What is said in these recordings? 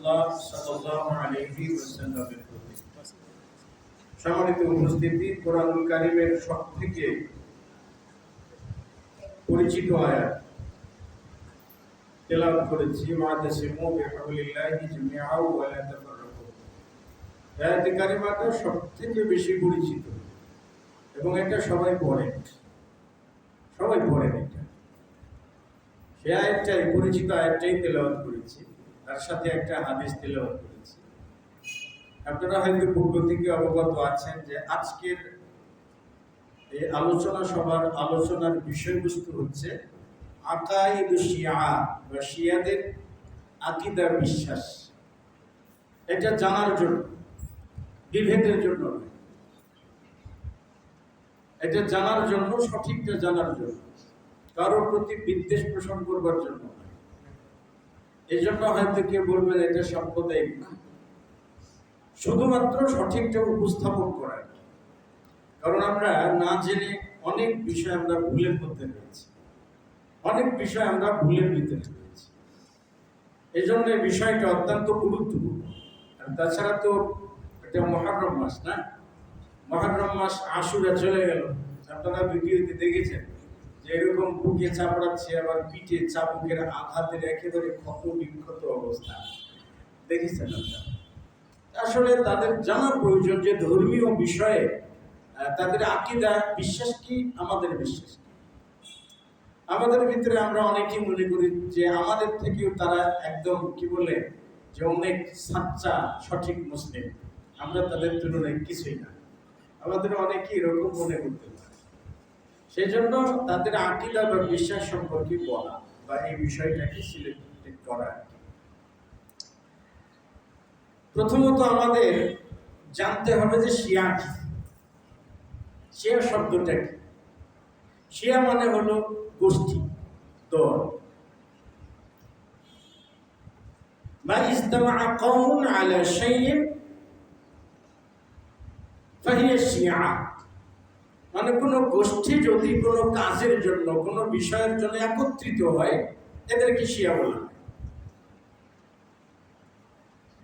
রাসূলুল্লাহ সাল্লাল্লাহু আলাইহি ওয়াসাল্লামের প্রতি। সম্মানিত উপস্থিতি, কোরআনুল কারীমের সবথেকে পরিচিত আয়াত তেলাওয়াত করেছি, ওয়াতাসিমু বিহাবলিল্লাহি জামিআ ওয়া লা তাফাররাকু। আয়াতে কারিমাটা সবথেকে বেশি পরিচিত এবং এটা সবাই পড়েন এটা। সে আয়াতটাই পরিচিত আয়াতটাই তেলাওয়াত করেছি, তার সাথে একটা হাদিস তেলাওয়াত করেছি। আপনারা হয়তো পূর্ব থেকে অবগত আছেন যে আজকের এই আলোচনা সভার আলোচনার বিষয়বস্তু হচ্ছে আকাইদু শিয়া বা শিয়াদের আকীদা বিশ্বাস। এটা জানার জন্য, বিভেদের জন্য নয়, এটা জানার জন্য, সঠিকটা জানার জন্য, কারোর প্রতি বিদ্বেষ পোষণ করবার জন্য নয়। এই জন্য হয়তো কেউ বলবেন এটা সাম্প্রদায়িক না, শুধুমাত্র সঠিকটা উপস্থাপন করার। কারণ আমরা না জেনে অনেক বিষয় আমরা ভুলের মধ্যে রয়েছি, অনেক বিষয় আমরা ভুলের ভিতরে রয়েছি। এই জন্য এই বিষয়টা অত্যন্ত গুরুত্বপূর্ণ। আর তাছাড়া তো এটা মুহররম মাস না, মুহররম মাস আশুরা চলে গেল। আপনারা ভিডিওতে দেখেছেন যে এরকম বুকে চাপড়াচ্ছে, আবার পিঠে চাবুকের আঘাতের একেবারে ক্ষত বিক্ষত অবস্থা দেখেছেন আপনারা। আসলে তাদের জানা প্রয়োজন যে ধর্মীয় বিষয়ে তাদের আকীদা বিশ্বাস কি, আমাদের বিশ্বাস কি। আমাদের ভিতরে আমরা অনেকেই মনে করি যে আমাদের থেকেও তারা একদম কি বলে যে অনেক সাচ্চা সঠিক মুসলিম, আমরা তাদের তুলনায় কিছুই না। আমাদের অনেকেই এরকম মনে করতে পারে। সেই জন্য তাদের আকীদা বা বিশ্বাস সম্পর্কে বলা বা এই বিষয়টাকে সিলেক্ট করা। প্রথমত আমাদের জানতে হবে যে শিয়া কি। শিয়া শব্দটা কি? শিয়া মানে হলো গোষ্ঠী, দল। মা ইজতামা কওমুন আলা শাইইন ফাহিয়া শিয়া। মানে কোনো গোষ্ঠী যদি কোনো কাজের জন্য, কোনো বিষয়ের জন্য একত্রিত হয়, এদেরকে শিয়া বলা হয়।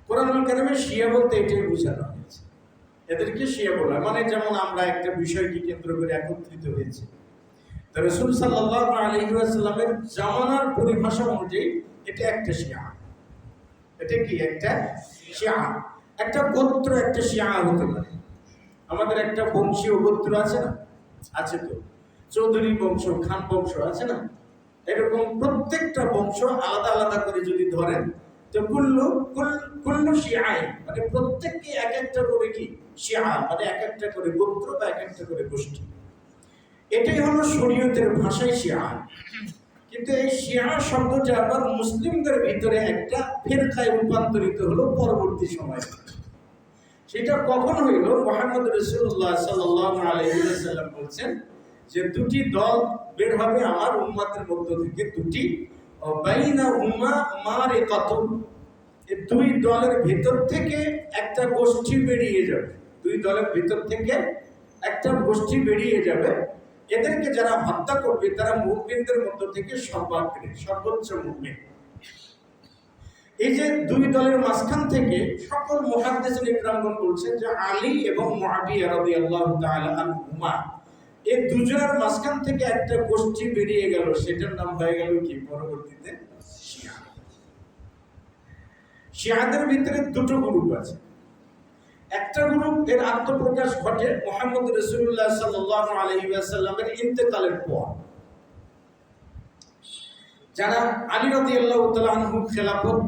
কোরআনুল কারীমে শিয়া বলতে এটাই বোঝানো হয়েছে, এদেরকে শিয়া বলা। মানে যেমন আমরা একটা বিষয়কে কেন্দ্র করে একত্রিত হয়েছে, রাসূল সাল্লাল্লাহু আলাইহি ওয়াসাল্লামের জামানার পরিভাষা অনুযায়ী এটা একটা শিয়া। এটা কি? একটা শিয়া। একটা গোত্র একটা শিয়া হতে পারে। আমাদের একটা বংশীয় গোত্র আছে না? আছে তো, চৌধুরী বংশ, খান বংশ আছে না? এরকম প্রত্যেকটা বংশ আলাদা আলাদা করে যদি ধরেন তো কুল্লু শিয়াই, মানে প্রত্যেককে এক একটা করে কি শিয়া, মানে এক একটা করে গোত্র বা এক একটা করে গোষ্ঠী। এটাই হলো শরীয়তের ভাষায় শিয়া। কিন্তু এই শিয়া শব্দটা আবার মুসলিমদের ভিতরে একটা ফিরকায় রূপান্তরিত হলো পরবর্তী সময়ে। সেটা কখন হইল? মুহাম্মদ রাসূলুল্লাহ সাল্লাল্লাহু আলাইহি ওয়াসাল্লাম বলছেন যে দুটি দল বের হবে আমার উম্মতের মধ্য থেকে, দুটি বাইনাহুমা মারিকাতুন। এই দুই দলের ভিতর থেকে একটা গোষ্ঠী বেরিয়ে যাবে, দুই দলের ভিতর থেকে একটা গোষ্ঠী বেরিয়ে যাবে। এদেরকে যারা হত্যা করবে তারা মুমিনদের মধ্য থেকে সর্বোচ্চ মুমিন। এই যে দুই দলের মাঝখান থেকে সকল মুহাদ্দিসিন ইকরামগণ বলছেন যে আলী এবং মুআবিয়া রাদিয়াল্লাহু তাআলা আনহুমা, এই দুজনের মাঝখান থেকে একটা গোষ্ঠী বেরিয়ে গেল, সেটার নাম হয়ে গেল কি পরবর্তীতে শিয়া। শিয়াদের ভিতরে দুটো গ্রুপ আছে। একটা গ্রুপ এর আত্মপ্রকাশ ঘটে মুহাম্মদ রাসূলুল্লাহ সাল্লাল্লাহু আলাইহি ওয়াসাল্লামের ইন্তেকালের পর। যারা আলী রাদিয়াল্লাহু তাআলা আনহু খেলাফত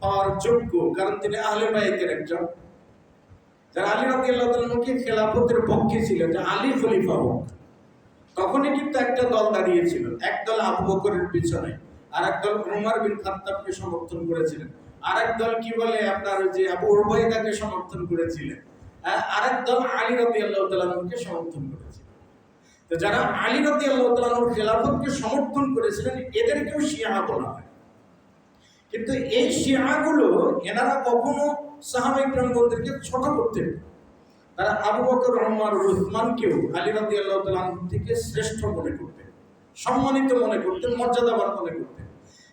পাওয়ার যোগ্য, কারণ তিনি আহলে বাইতের একজন, যারা আলী রাদিয়াল্লাহু তাআলা আনহুকে খেলাফতের পক্ষে ছিলেন যে আলী খলিফা হোক, তখনই কিন্তু একটা দল দাঁড়িয়েছিল। এক দল আবু বকরের পিছনে, আর এক দল উমর বিন খাত্তাবকে সমর্থন করেছিলেন, আর এক দল কি বলে আপনার ওই যে আবু উবাইদাকে সমর্থন করেছিলেন, আর এক দল আলী রাদিয়াল্লাহু তাআলা আনহুকে সমর্থন করেছিলেন। তো যারা আলী রাদিয়াল্লাহু তাআলা আনহুর খেলাফতকে সমর্থন করেছিলেন এদেরকেও শিয়া বলা হয়। কিন্তু এই শিয়াগুলো এনারা কখনো সাহাবায়ে কেরামদেরকে ছোট করতেন। তারা আবু বকর, ওমর, উসমানকেও আলী রাদিয়াল্লাহু তাআলা আনহু থেকে শ্রেষ্ঠ মনে করতেন, সম্মানিত মনে করতেন, মর্যাদাবান মনে করতেন।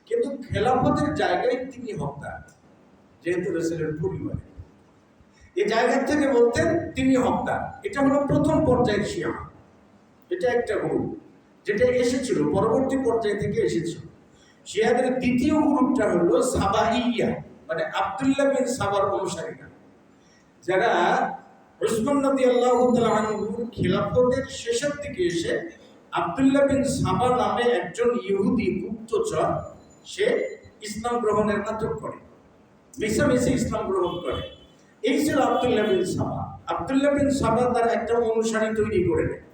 কিন্তু খেলাফতের জায়গায় তিনি হকদার, যেহেতু রাসূলের পরিবারে। এই জায়গা থেকে বলতেন তিনি হকদার। এটা হলো প্রথম পর্যায়ের শিয়া। এটা একটা গ্রুপ যেটা এসেছিল পরবর্তী পর্যায় থেকে এসেছিল। শিয়াদের দ্বিতীয় গ্রুপটা হলো সাবাইয়া, মানে আব্দুল্লাহ বিন সাবার অনুসারীরা, যারা উসমান রাদিয়াল্লাহু তাআলা আনহুর খিলাফতের শেষের দিকে এসে আব্দুল্লাহ বিন সাবা নামে একজন ইহুদি গুপ্তচর, সে ইসলাম গ্রহণের নাটক করে, মিশামিশি ইসলাম গ্রহণ করে। এই ছিল আব্দুল্লাহ বিন সাবা। আব্দুল্লাহ বিন সাবা তার একটা অনুসারী তৈরি করে নেয়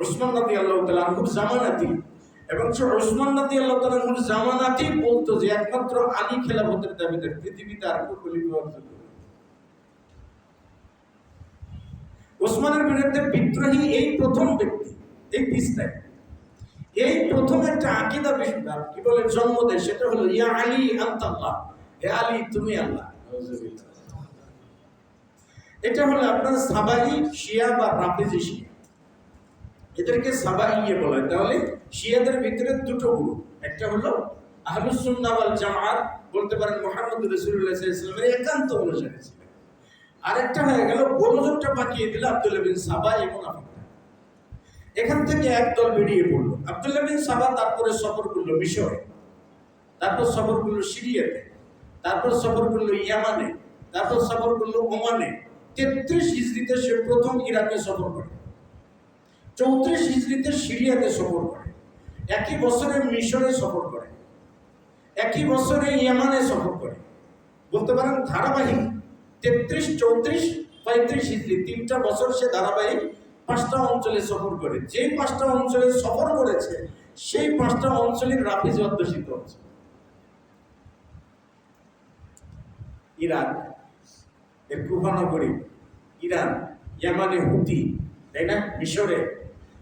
উসমান রাদিয়াল্লাহু তাআলা আনহুর জামানাতি, এবং সে উসমান রাদিয়াল্লাহু তাআলা আনহুর জামানাতি বলতো যে একমাত্র আলী খেলাফতের দাবিদার, পৃথিবীতে আর কোনো খলিফা হতে পারে। ওসমানের বিরুদ্ধে বিদ্রোহী এই প্রথম ব্যক্তি, এই পিসটায় এই প্রথম একটা আকীদা বিশ্বাস কি বলে জন্ম দেয়, সেটা হলো ইয়া আলী আনতাল্লাহ, হে আলী তুমি আল্লাহ। এটা হলো আপনার সাবাই শিয়া বা রাফিজি শিয়া, এদেরকে সাবাইয়ে বলা হয়। তাহলে শিয়াদের ভিতরে দুটো গ্রুপ, একটা হলো আহলুস সুন্নাহ ওয়াল জামাত, বলতে পারেন মুহাম্মদ রাসূলুল্লাহ সাল্লাল্লাহু আলাইহি ওয়াসাল্লামের একান্ত অনুসারী ছিলেন। আরেকটা হয়ে গেল গোলযোগটা পাকিয়ে দিল আব্দুল্লাহ বিন সাবা এবং মুনাফিকরা। এখান থেকে একদল বেরিয়ে পড়লো। আব্দুল্লাহ বিন সাবা তারপরে সফর করলো মিশরে, তারপর সফর করলো সিরিয়াতে, তারপর সফর করলো ইয়ামানে, তারপর সফর করলো ওমানে। 33 হিজরিতে সে প্রথম ইরাকে সফর করে, 34 হিজরিতে সিরিয়াতে সফর করে, একই বছরে মিশরে সফর করে, একই বছরে ইয়ামানে সফর করে। বলতে পারেন ধারাবাহিক 33, 34, 35 হিজরি 3টা বছর সে ধারাবাহিক 5টা অঞ্চলে সফর করে। যে 5টা অঞ্চলে সফর করেছে সেই 5টা অঞ্চলের রাফিজি অধ্যুষিত হচ্ছে। ইরাক এর কুফা নগরী, ইরান, ইয়ামানে হুতি, তাই না, মিশরে,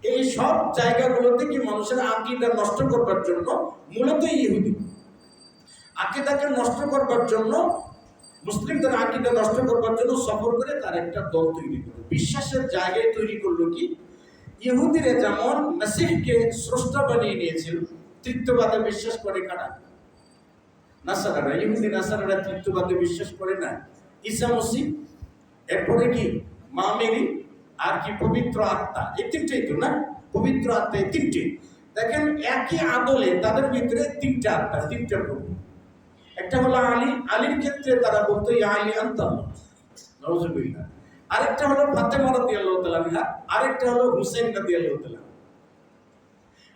এই সব জায়গাগুলোতে কি মানুষের আকীদা নষ্ট করবার জন্য, মূলত ইহুদি আকীদাকে নষ্ট করবার জন্য, মুসলিমদের আকীদা নষ্ট করবার জন্য সফর করে তার একটা দল তৈরি করলো, বিশ্বাসের জায়গায় তৈরি করলো। কি ইহুদিরা যেমন মসিহকে স্রষ্টা বানিয়ে নিয়েছিল, তৃতীয়বাদে বিশ্বাস করে কারা? নাসারারা। ইহুদি নাসারারা তৃতীয়বাদে বিশ্বাস করে না। ঈসা মসিহ, এরপরে কি মা মেরি, আর কি পবিত্র আত্মা, এই তিনটেই তো না, পবিত্র আত্মা, এই তিনটে। দেখেন একই আদলে তাদের ভিতরে তিনটা আত্মা, তিনটা প্রভু। একটা হলো আলী, আলীর ক্ষেত্রে তারা বলতো ইয়া আলী আনতাল্লাহ, নাউজুবিল্লাহ। আরেকটা হলো ফাতেমা রাদিয়াল্লাহু তাআলা আনহা, আরেকটা হলো হুসাইন রাদিয়াল্লাহু তাআলা।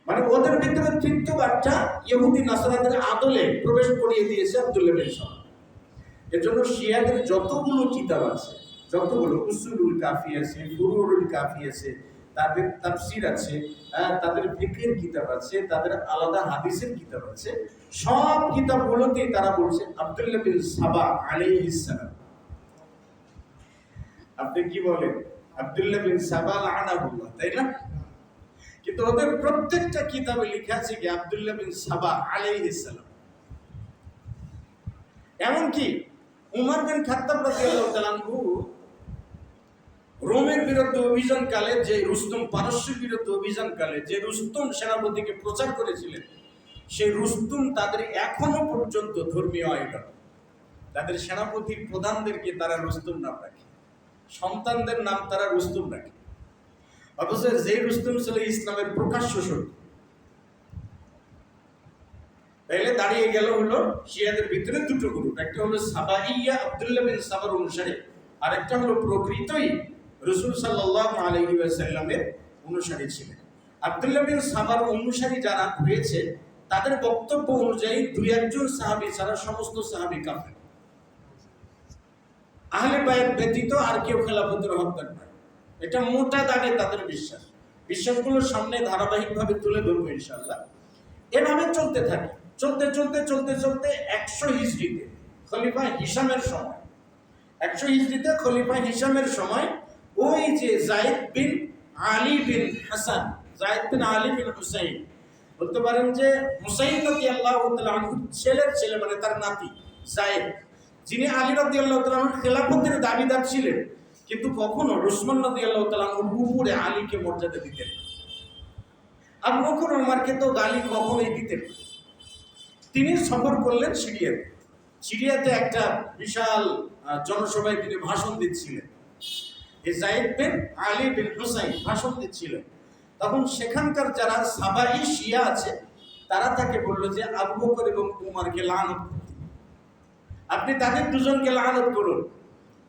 মানে ওদের ভিতরে তৃতীয়বাদটা ইহুদি নাসারাদের আদলে প্রবেশ করিয়ে দিয়েছে আব্দুল্লাহ বিন সাবা। এজন্য শিয়াদের যতগুলো কিতাব আছে, যতগুলো উসুলুল কাফি আছে, ফুরুউল কাফি আছে, তাদের তাফসীর আছে, তাদের ফিকহের কিতাব আছে, তাদের আলাদা হাদিসের কিতাব আছে, সব কিতাবগুলোতেই তারা বলছে আব্দুল্লাহ বিন সাবা আলাইহিস সালাম। আপনি কি বলেন? আব্দুল্লাহ বিন সাবা লাআনাহুল্লাহ, তাই না? কিন্তু ওদের প্রত্যেকটা কিতাবে লেখা আছে কি আব্দুল্লাহ বিন সাবা আলাইহিস সালাম। এমনকি উমর বিন খাত্তাব রাদিয়াল্লাহু তাআলা আনহু রোমের বিরুদ্ধে অভিযানকালে, যে রুস্তম পারস্যের বিরুদ্ধে অভিযানকালে যে রুস্তম সেনাপতিকে প্রচার করেছিলেন, সেই রুস্তম তাদের এখনো পর্যন্ত ধর্মীয় আইডল। তাদের সেনাপতির প্রধানদেরকে তারা রুস্তম নাম রাখে, সন্তানদের নাম তারা রুস্তম রাখে, অথচ যে রুস্তম ছিল ইসলামের প্রকাশ্য শত্রু। তাইলে দাঁড়িয়ে গেল হলো শিয়াদের ভিতরে দুটো গ্রুপ, একটা হলো সাবাইয়া আব্দুল্লাহ বিন সাবার অনুসারী, আর একটা হলো প্রকৃতই রাসূল সাল্লাল্লাহু আলাইহি ওয়াসাল্লামের অনুসারী ছিলেন। আব্দুল্লাহ বিন সাবার অনুসারী যারা হয়েছে তাদের বক্তব্য অনুযায়ী 2-1 সাহাবী ছাড়া সমস্ত সাহাবী কাফের। আহলে বাইত ব্যতীত আর কেউ খেলাফতের হকদার নয়। এটা মোটা দাগে তাদের বিশ্বাস। বিশ্বাসগুলোর সামনে ধারাবাহিকভাবে তুলে ধরবো ইনশাআল্লাহ। এভাবে চলতে থাকে, চলতে চলতে চলতে চলতে 100 হিজরিতে খলিফা হিশামের সময়, 100 হিজরিতে খলিফা হিশামের সময় ওই যে যায়েদ বিন আলী বিন হাসান, যায়েদ বিন আলী বিন হুসাইন, বলতে পারেন যে হুসাইন রাদিয়াল্লাহু তাআলা আনহু ছেলের ছেলে, মানে তার নাতি যায়েদ, যিনি আলী রাদিয়াল্লাহু তাআলা আনহুর খেলাফতের দাবিদার ছিলেন, কিন্তু কখনো উসমান রাদিয়াল্লাহু তাআলা আনহুর উপরে আলীকে মর্যাদা দিতেন না। আবু বকর ওমরকে তো গালি কখনোই দিতেন না। তিনি সফর করলেন সিরিয়াতে, সিরিয়াতে একটা বিশাল জনসভায় তিনি ভাষণ দিচ্ছিলেন। এই যায়েদ বিন আলী বিন হুসাইন ভাষণ দিচ্ছিলেন। তখন সেখানকার যারা সাবাই শিয়া আছে তারা তাকে বললো যে আবু বকর এবং উমরকে লানত করতে, আপনি তাদের দুজনকে লানত করুন।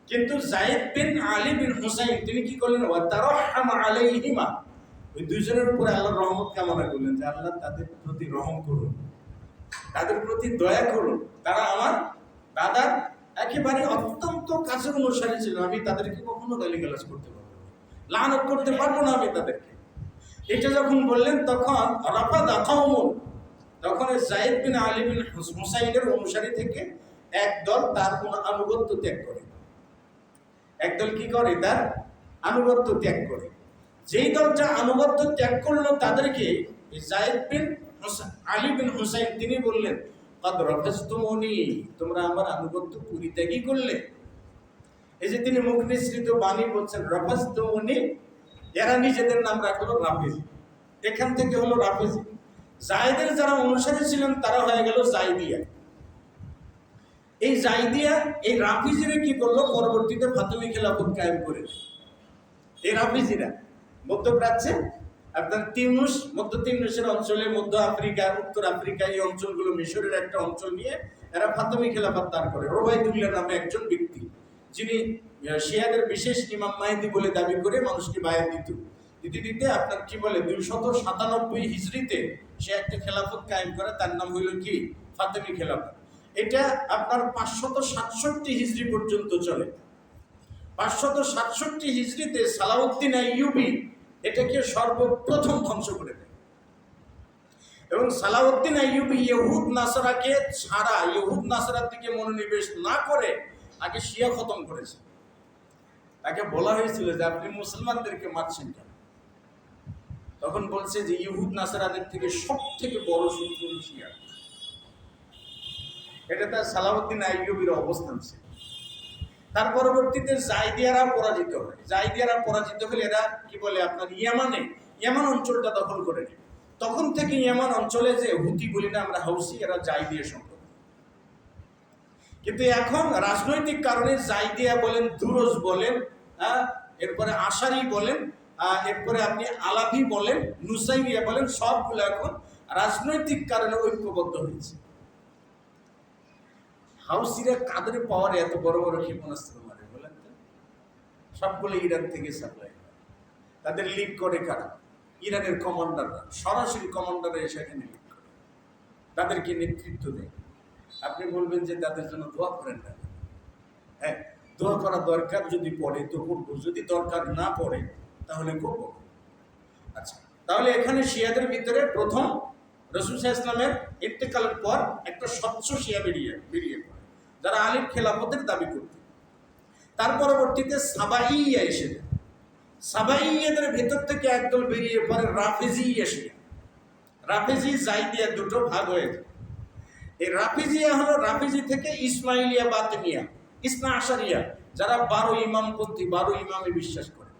কিন্তু যায়েদ বিন আলী বিন হুসাইন তিনি কি করলেন, ওয়া তারাহহাম আলাইহিমা, ওই দুইজনের উপরে আল্লাহর রহমত কামনা করলেন যে আল্লাহ তাদের প্রতি রহম করুন, তাদের প্রতি দয়া করুন, তারা আমার দাদার একেবারে অত্যন্ত কাছের অনুসারী ছিল, আমি তাদেরকে কখনো গালিগালাজ করতে পারবো না, লানত করতে পারবো না আমি তাদেরকে। এটা যখন বললেন তখন রাফাদা কওমুন, তখন যায়েদ বিন আলী বিন হুসাইনের অনুসারী থেকে একদল তার আনুগত্য ত্যাগ করে, একদল কি করে, তার আনুগত্য ত্যাগ করে। যেই দলটা আনুগত্য ত্যাগ করলো তাদেরকে যায়েদ বিন আলী বিন হুসাইন তিনি বললেন, কদ রাফাজতুমুনি, তোমরা আমার আনুগত্য পরিত্যাগই করলে। এই যে তিনি মুখ নিঃসৃত বাণী বলছেন রাফাজতুমুনি, এরা নিজেদের নাম রাখলো রাফেজি, এখান থেকে হলো রাফেজি। জায়েদের যারা অনুসারী ছিলেন তারা হয়ে গেল জাইদিয়া। এই জাইদিয়া এই রাফিজিরা কি করলো, পরবর্তীতে ফাতেমি খেলাফত কায়েম করে। এই রাফিজিরা মধ্যপ্রাচ্যে আপনার তিউনুস, মধ্য তিউনুসের অঞ্চলে, মধ্য আফ্রিকা, উত্তর আফ্রিকা, এই অঞ্চলগুলো মিশরের একটা অঞ্চল নিয়ে এরা ফাতেমি খেলাফত দাঁড় করে। রোবাইদুল্লাহ নামে একজন ব্যক্তি, যিনি শিয়াদের বিশেষ ইমাম মাহদি বলে দাবি করে মানুষকে বায়াত দিতে দিতে আপনার কি বলে 297 হিজরিতে সে একটা খেলাফত কায়েম করে, তার নাম হইল কি, ফাতেমি খেলাফত। এটা আপনার 567 হিজরি পর্যন্ত চলে। 567 হিজরিতে সালাউদ্দিন আইয়ুবী এটাকে সর্বপ্রথম ধ্বংস করে দেয়। এবং সালাউদ্দিন আইয়ুবী ইহুদ নাসারাকে ছাড়া, ইহুদ নাসারার দিকে মনোনিবেশ না করে আগে শিয়া খতম করেছে। তাকে বলা হয়েছিল যে আপনি মুসলমানদেরকে মারছেন কেন? তখন বলছে যে ইহুদ নাসারাদের থেকে সব থেকে বড় শত্রু শিয়া। এটা তার সালাউদ্দিন আইয়ুবীর অবস্থান ছিল। তার পরবর্তীতে জাইদিয়ারা পরাজিত হয়। জাইদিয়ারা পরাজিত হলে এরা কি বলে আপনার ইয়ামান অঞ্চলটা দখল করে নেয়। তখন থেকে ইয়ামান অঞ্চলে যে হুতি বলি না আমরা, হাউসি, এরা জাইদিয়া সম্পর্ক। কিন্তু এখন রাজনৈতিক কারণে জাইদিয়া বলেন, দুরজ বলেন, এরপরে আশারি বলেন, এরপরে আপনি আলাভি বলেন, নুসাইরিয়া বলেন, সবগুলো এখন রাজনৈতিক কারণে ঐক্যবদ্ধ হয়েছে। হাউসিরা কাদের পাওয়ার এত বড় বড় ক্ষেপণাস্ত্র মারে বলেন তো? সবগুলো ইরান থেকে সাপ্লাই। তাদের লিড করে কারা? ইরানের কমান্ডাররা, সরাসরি কমান্ডাররা এসে এখানে লিড করে, তাদেরকে নেতৃত্ব দেয়। আপনি বলবেন যে তাদের জন্য দোয়া করেন না। হ্যাঁ, দোয়া করা দরকার, যদি পড়ে তো করবো, যদি দরকার না পড়ে তাহলে করবো। আচ্ছা, তাহলে এখানে শিয়াদের ভিতরে প্রথম রাসূল সাল্লাল্লাহু আলাইহি ওয়াসাল্লামের ইন্তেকালের পর একটা স্বচ্ছ শিয়া বেরিয়ে পড়ে, যারা আলীর খেলাফতের দাবি করত। তার পরবর্তীতে সাবাইয়া এসে যায়। সাবাইয়াদের ভেতর থেকে একদল বেরিয়ে পড়ে রাফেজিয়া শিয়া। রাফেজি জাইদিয়া দুটো ভাগ হয়ে যায়। এই রাফেজিয়া হলো রাফেজি থেকে ইসমাইলিয়া বাতিনিয়া, ইসনা আশারিয়া, যারা 12 ইমামপন্থী, 12 ইমামে বিশ্বাস করে।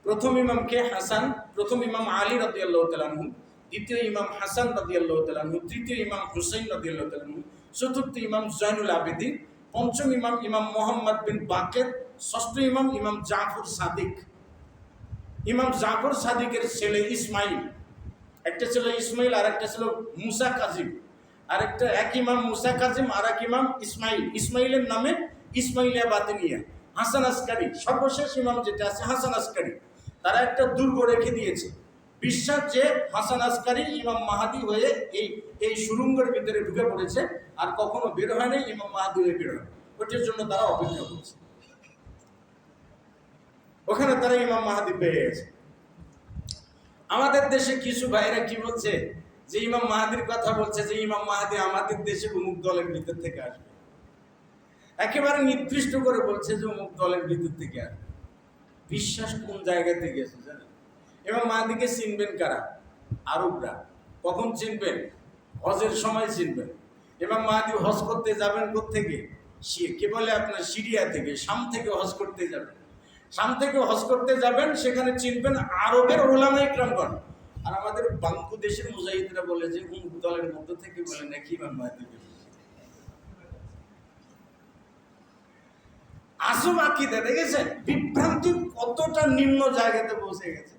প্রথম ইমাম কে? হাসান। প্রথম ইমাম আলী রাদিয়াল্লাহু তাআলা আনহু, দ্বিতীয় ইমাম হাসান রাদিয়াল্লাহু তাআলা আনহু, তৃতীয় ইমাম হুসাইন রাদিয়াল্লাহু তাআলা আনহু, চতুর্থ ইমাম জয়নুল আবেদিন, পঞ্চম ইমাম ইমাম মুহাম্মদ বিন বাকের, ষষ্ঠ ইমাম ইমাম জাফর সাদিক। ইমাম জাফর সাদিকের ছেলে ইসমাইল, একটা ছিল ইসমাইল আর একটা ছিল মুসা কাজিম, আর একটা এক ইমাম মুসা কাজিম আর এক ইমাম ইসমাইল। ইসমাইলের নামে ইসমাইলিয়া বাতিনিয়া। হাসান আসকারি, সর্বশেষ ইমাম যেটা আছে হাসান আসকারি, তারা একটা দুর্গ রেখে দিয়েছে, বিশ্বাস যে হাসান আসকারি ইমাম মাহাদি হয়ে এই সুরঙ্গের ভিতরে ঢুকে পড়েছে, আর কখনো বের হয় নাই, ইমাম মাহাদি হয়ে বের হয়। ওটার জন্য তারা অপেক্ষা করছে, ওখানে তারা ইমাম মাহাদি পেয়ে গেছে। আমাদের দেশে কিছু ভাইরা কি বলছে, যে ইমাম মাহাদির কথা বলছে, যে ইমাম মাহাদি আমাদের দেশে অমুক দলের ভিতর থেকে আসবে, একেবারে নির্দিষ্ট করে বলছে যে অমুক দলের ভিতর থেকে আসবে। বিশ্বাস কোন জায়গা থেকে এসে জানেন? ইমাম মাহাদিকে চিনবেন কারা? আরবরা। কখন চিনবেন? হজের সময় চিনবেন। ইমাম মাহাদি হজ করতে যাবেন কোত্থেকে? কে বলে আপনার সিরিয়া থেকে, শাম থেকে হজ করতে যাবেন। শাম থেকে হজ করতে যাবেন, সেখানে চিনবেন আরবের ওলামা ইকরামগণ। আর আমাদের বাংলাদেশের মুজাহিদরা বলে যে অমুক দলের মধ্য থেকে বলে নাকি ইমাম মাহাদি। আজব আকীদা, দেখেছেন বিভ্রান্তি কতটা নিম্ন জায়গাতে পৌঁছে গেছে।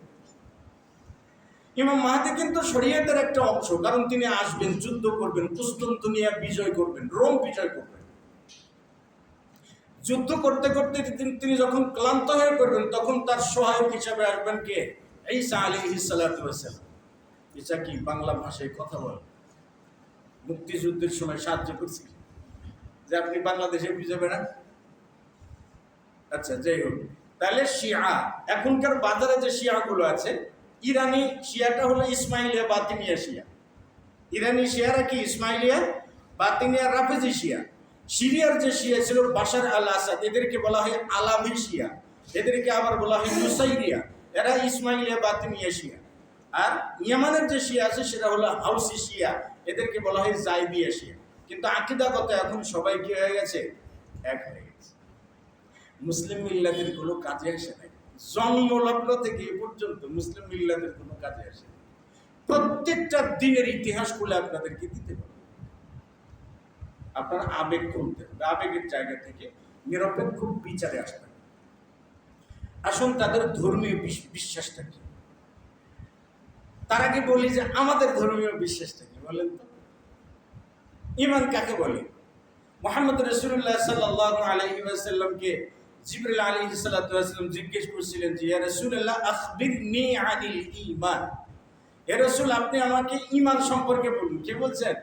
ইমাম মাহদী কিন্তু শরীয়তের একটা অংশ, কারণ তিনি আসবেন, যুদ্ধ করবেন, কুস্তুনতুনিয়া বিজয় করবেন, রোম বিজয় করবেন। যুদ্ধ করতে করতে তিনি যখন ক্লান্ত হয়ে পড়বেন, তখন তার সহায়ক হিসাবে আসবেন কে? ঈসা আলাইহিস সালাতু ওয়াস সালাম। ঈসা কি বাংলা ভাষায় কথা বলে? মুক্তিযুদ্ধের সময় সাহায্য করছি যে আপনি বাংলাদেশে বিজয় বেড়ান। আচ্ছা, যাই হোক, তাহলে শিয়া, এখনকার বাজারে যে শিয়াগুলো আছে, ইরানি শিয়াটা হলো ইসমাইলিয়া বাতিনিয়া শিয়া। ইরানি শিয়ারা কি ইসমাইলিয়া বাতিনিয়া রাফেজি শিয়া। সিরিয়ার যে শিয়া ছিল বাশার আল আসাদ, এদেরকে বলা হয় আলাভি শিয়া, এদেরকে আবার বলা হয় নুসাইরিয়া, এরা ইসমাইলিয়া বাতিনিয়া শিয়া। আর ইয়ামানের যে শিয়া আছে সেটা হলো হাউসি শিয়া, এদেরকে বলা হয় জাইদিয়া শিয়া। কিন্তু আকীদাগত এখন সবাই কি হয়ে গেছে? এক হয়ে গেছে। মুসলিম মিল্লাতের কোনো কাজে আসে নাই, জন্মলগ্ন থেকে এ পর্যন্ত মুসলিম মিল্লাতের কোনো কাজে আসে নাই। প্রত্যেকটা দিনের ইতিহাস খুলে আপনাদেরকে দিতে হবে, আপনার আবেগ কমতে হবে, আবেগের জায়গা থেকে নিরপেক্ষ বিচারে আসতে হবে। আসুন তাদের ধর্মীয় বিশ্বাসটা কি, তার আগে বলি যে আমাদের ধর্মীয় বিশ্বাসটা কি বলেন তো। ঈমান কাকে বলে? মুহাম্মদ রাসূলুল্লাহ সাল্লাল্লাহু আলাইহি ওয়াসাল্লামকে জিবরিল আলাইহিস সালাতু ওয়াসাল্লাম জিজ্ঞেস করেছিলেন যে ইয়া রাসূলুল্লাহ আখবিরনি আনিল ঈমান, হে রাসূল আপনি আমাকে ঈমান সম্পর্কে বলুন। কে বলছেন?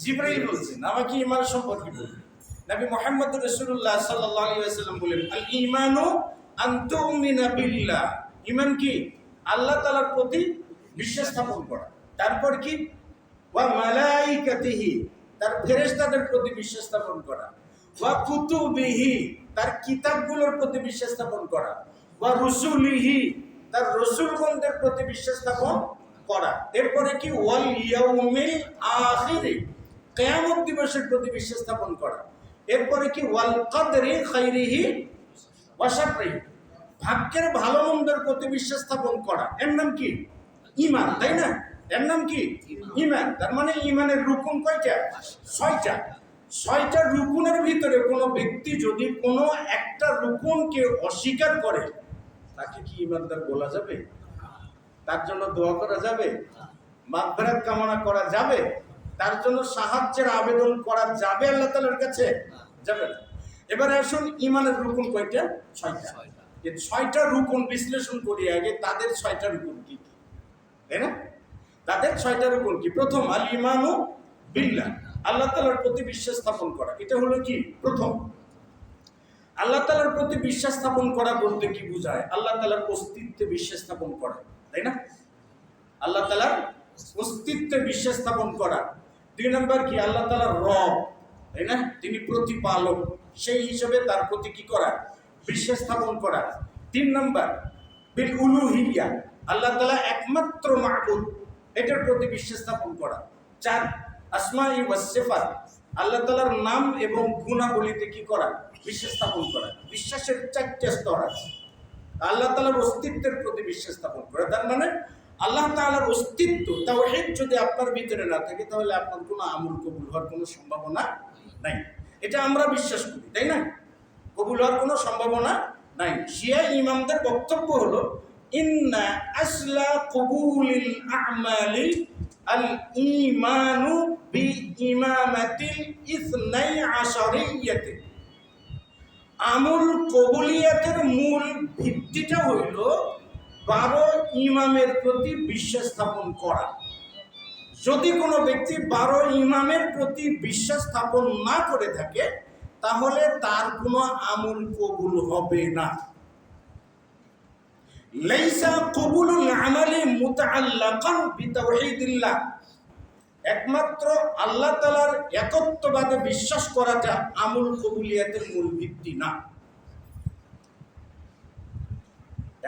জিবরাইল বলছেন, আমাকে ঈমান সম্পর্কে বলুন। নবী মুহাম্মদ রাসূলুল্লাহ সাল্লাল্লাহু আলাইহি ওয়াসাল্লাম বলেন আল ঈমানু আন তুমিনা বিল্লাহ, ঈমান কি? আল্লাহ তাআলার প্রতি বিশ্বাস স্থাপন করা। তারপর কি? ওয়া মালাইকাতিহি, তার ফেরেশতাদের প্রতি বিশ্বাস স্থাপন করা। ওয়া কুতুবিহি, তার কিতাবগুলোর প্রতি বিশ্বাস স্থাপন করা। ওয়া রুসুলিহি, তার রাসূলগণদের প্রতি বিশ্বাস স্থাপন করা। এরপরে কি? ওয়াল ইয়াউমিল আখির, কিয়ামত দিবসের প্রতি বিশ্বাস স্থাপন করা। এরপরে কি? ওয়াল কদরি খাইরিহি ওয়া শাররিহি, ভাগ্যের ভালো মন্দের প্রতি বিশ্বাস স্থাপন করা। এর নাম কি? ঈমান, তাই না? এর নাম কি? ঈমান। তার মানে ঈমানের রুকুন কয়টা? 6টা। 6টা রুকুনের ভিতরে কোনো ব্যক্তি যদি কোনো একটা রুকুনকে অস্বীকার করে, তাকে কি ঈমানদার বলা যাবে? তার জন্য দোয়া করা যাবে? মাগফিরাত কামনা করা যাবে? তার জন্য সাহায্যের আবেদন করা যাবে আল্লাহ তাআলার কাছে? যাবে না। এবারে আসুন ঈমানের রুকুন কয়টা? 6টা। এই 6টা রুকুন বিশ্লেষণ করি আগে, তাদের 6টা রুকুন কি কি, তাই না? তাদের 6টা রুকুন কি? প্রথম আল ঈমানু বিল্লাহ, আল্লাহ তাআলার প্রতি বিশ্বাস স্থাপন করা। এটা হলো কি? প্রথম। আল্লাহ তাআলার প্রতি বিশ্বাস স্থাপন করা বলতে কি বোঝায়? আল্লাহ তাআলার অস্তিত্বে বিশ্বাস স্থাপন করা, তাই না? আল্লাহ তাআলার অস্তিত্বে বিশ্বাস স্থাপন করা। 2 নম্বর কি? আল্লাহ তাআলার রব, তাই না? তিনি প্রতিপালক, সেই হিসেবে তার প্রতি কি করা? বিশ্বাস স্থাপন করা। 3 নম্বর বিল উলুহিয়া, আল্লাহ তাআলা একমাত্র মাবুদ, এটার প্রতি বিশ্বাস স্থাপন করা। 4 আসমাই ওয়াস সিফাত, আল্লাহ তাআলার নাম এবং গুণাবলীতে কি করা? বিশ্বাস স্থাপন করা। বিশ্বাসের 4টা স্তর আছে। আল্লাহ তাআলার অস্তিত্বের প্রতি বিশ্বাস স্থাপন করা, তার মানে আল্লাহ তাআলার অস্তিত্ব, তাওহীদ যদি আপনার ভিতরে না থাকে, তাহলে আপনার কোনো আমল কবুল হওয়ার কোনো সম্ভাবনা নাই। এটা আমরা বিশ্বাস করি, তাই না? কবুল হওয়ার কোনো সম্ভাবনা নাই। শিয়া ইমামদের বক্তব্য হলো ইন্না আসলা কবুলিল আমালি আল ঈমানু বি ইমামাতিল ইসনাই আশারিয়াতে, আমল কবুলিয়াতের মূল ভিত্তিটা হইল 12 ইমামের প্রতি বিশ্বাস স্থাপন করা। যদি কোনো ব্যক্তি 12 ইমামের প্রতি বিশ্বাস স্থাপন না করে থাকে, তাহলে তার কোনো আমল কবুল হবে না। লাইসা কবুলুল আমালি মুতাআল্লাকান বিতাওহীদিল্লাহ, একমাত্র আল্লাহ তাআলার একত্ববাদে বিশ্বাস করাটা আমল কবুলিয়াতের মূল ভিত্তি না।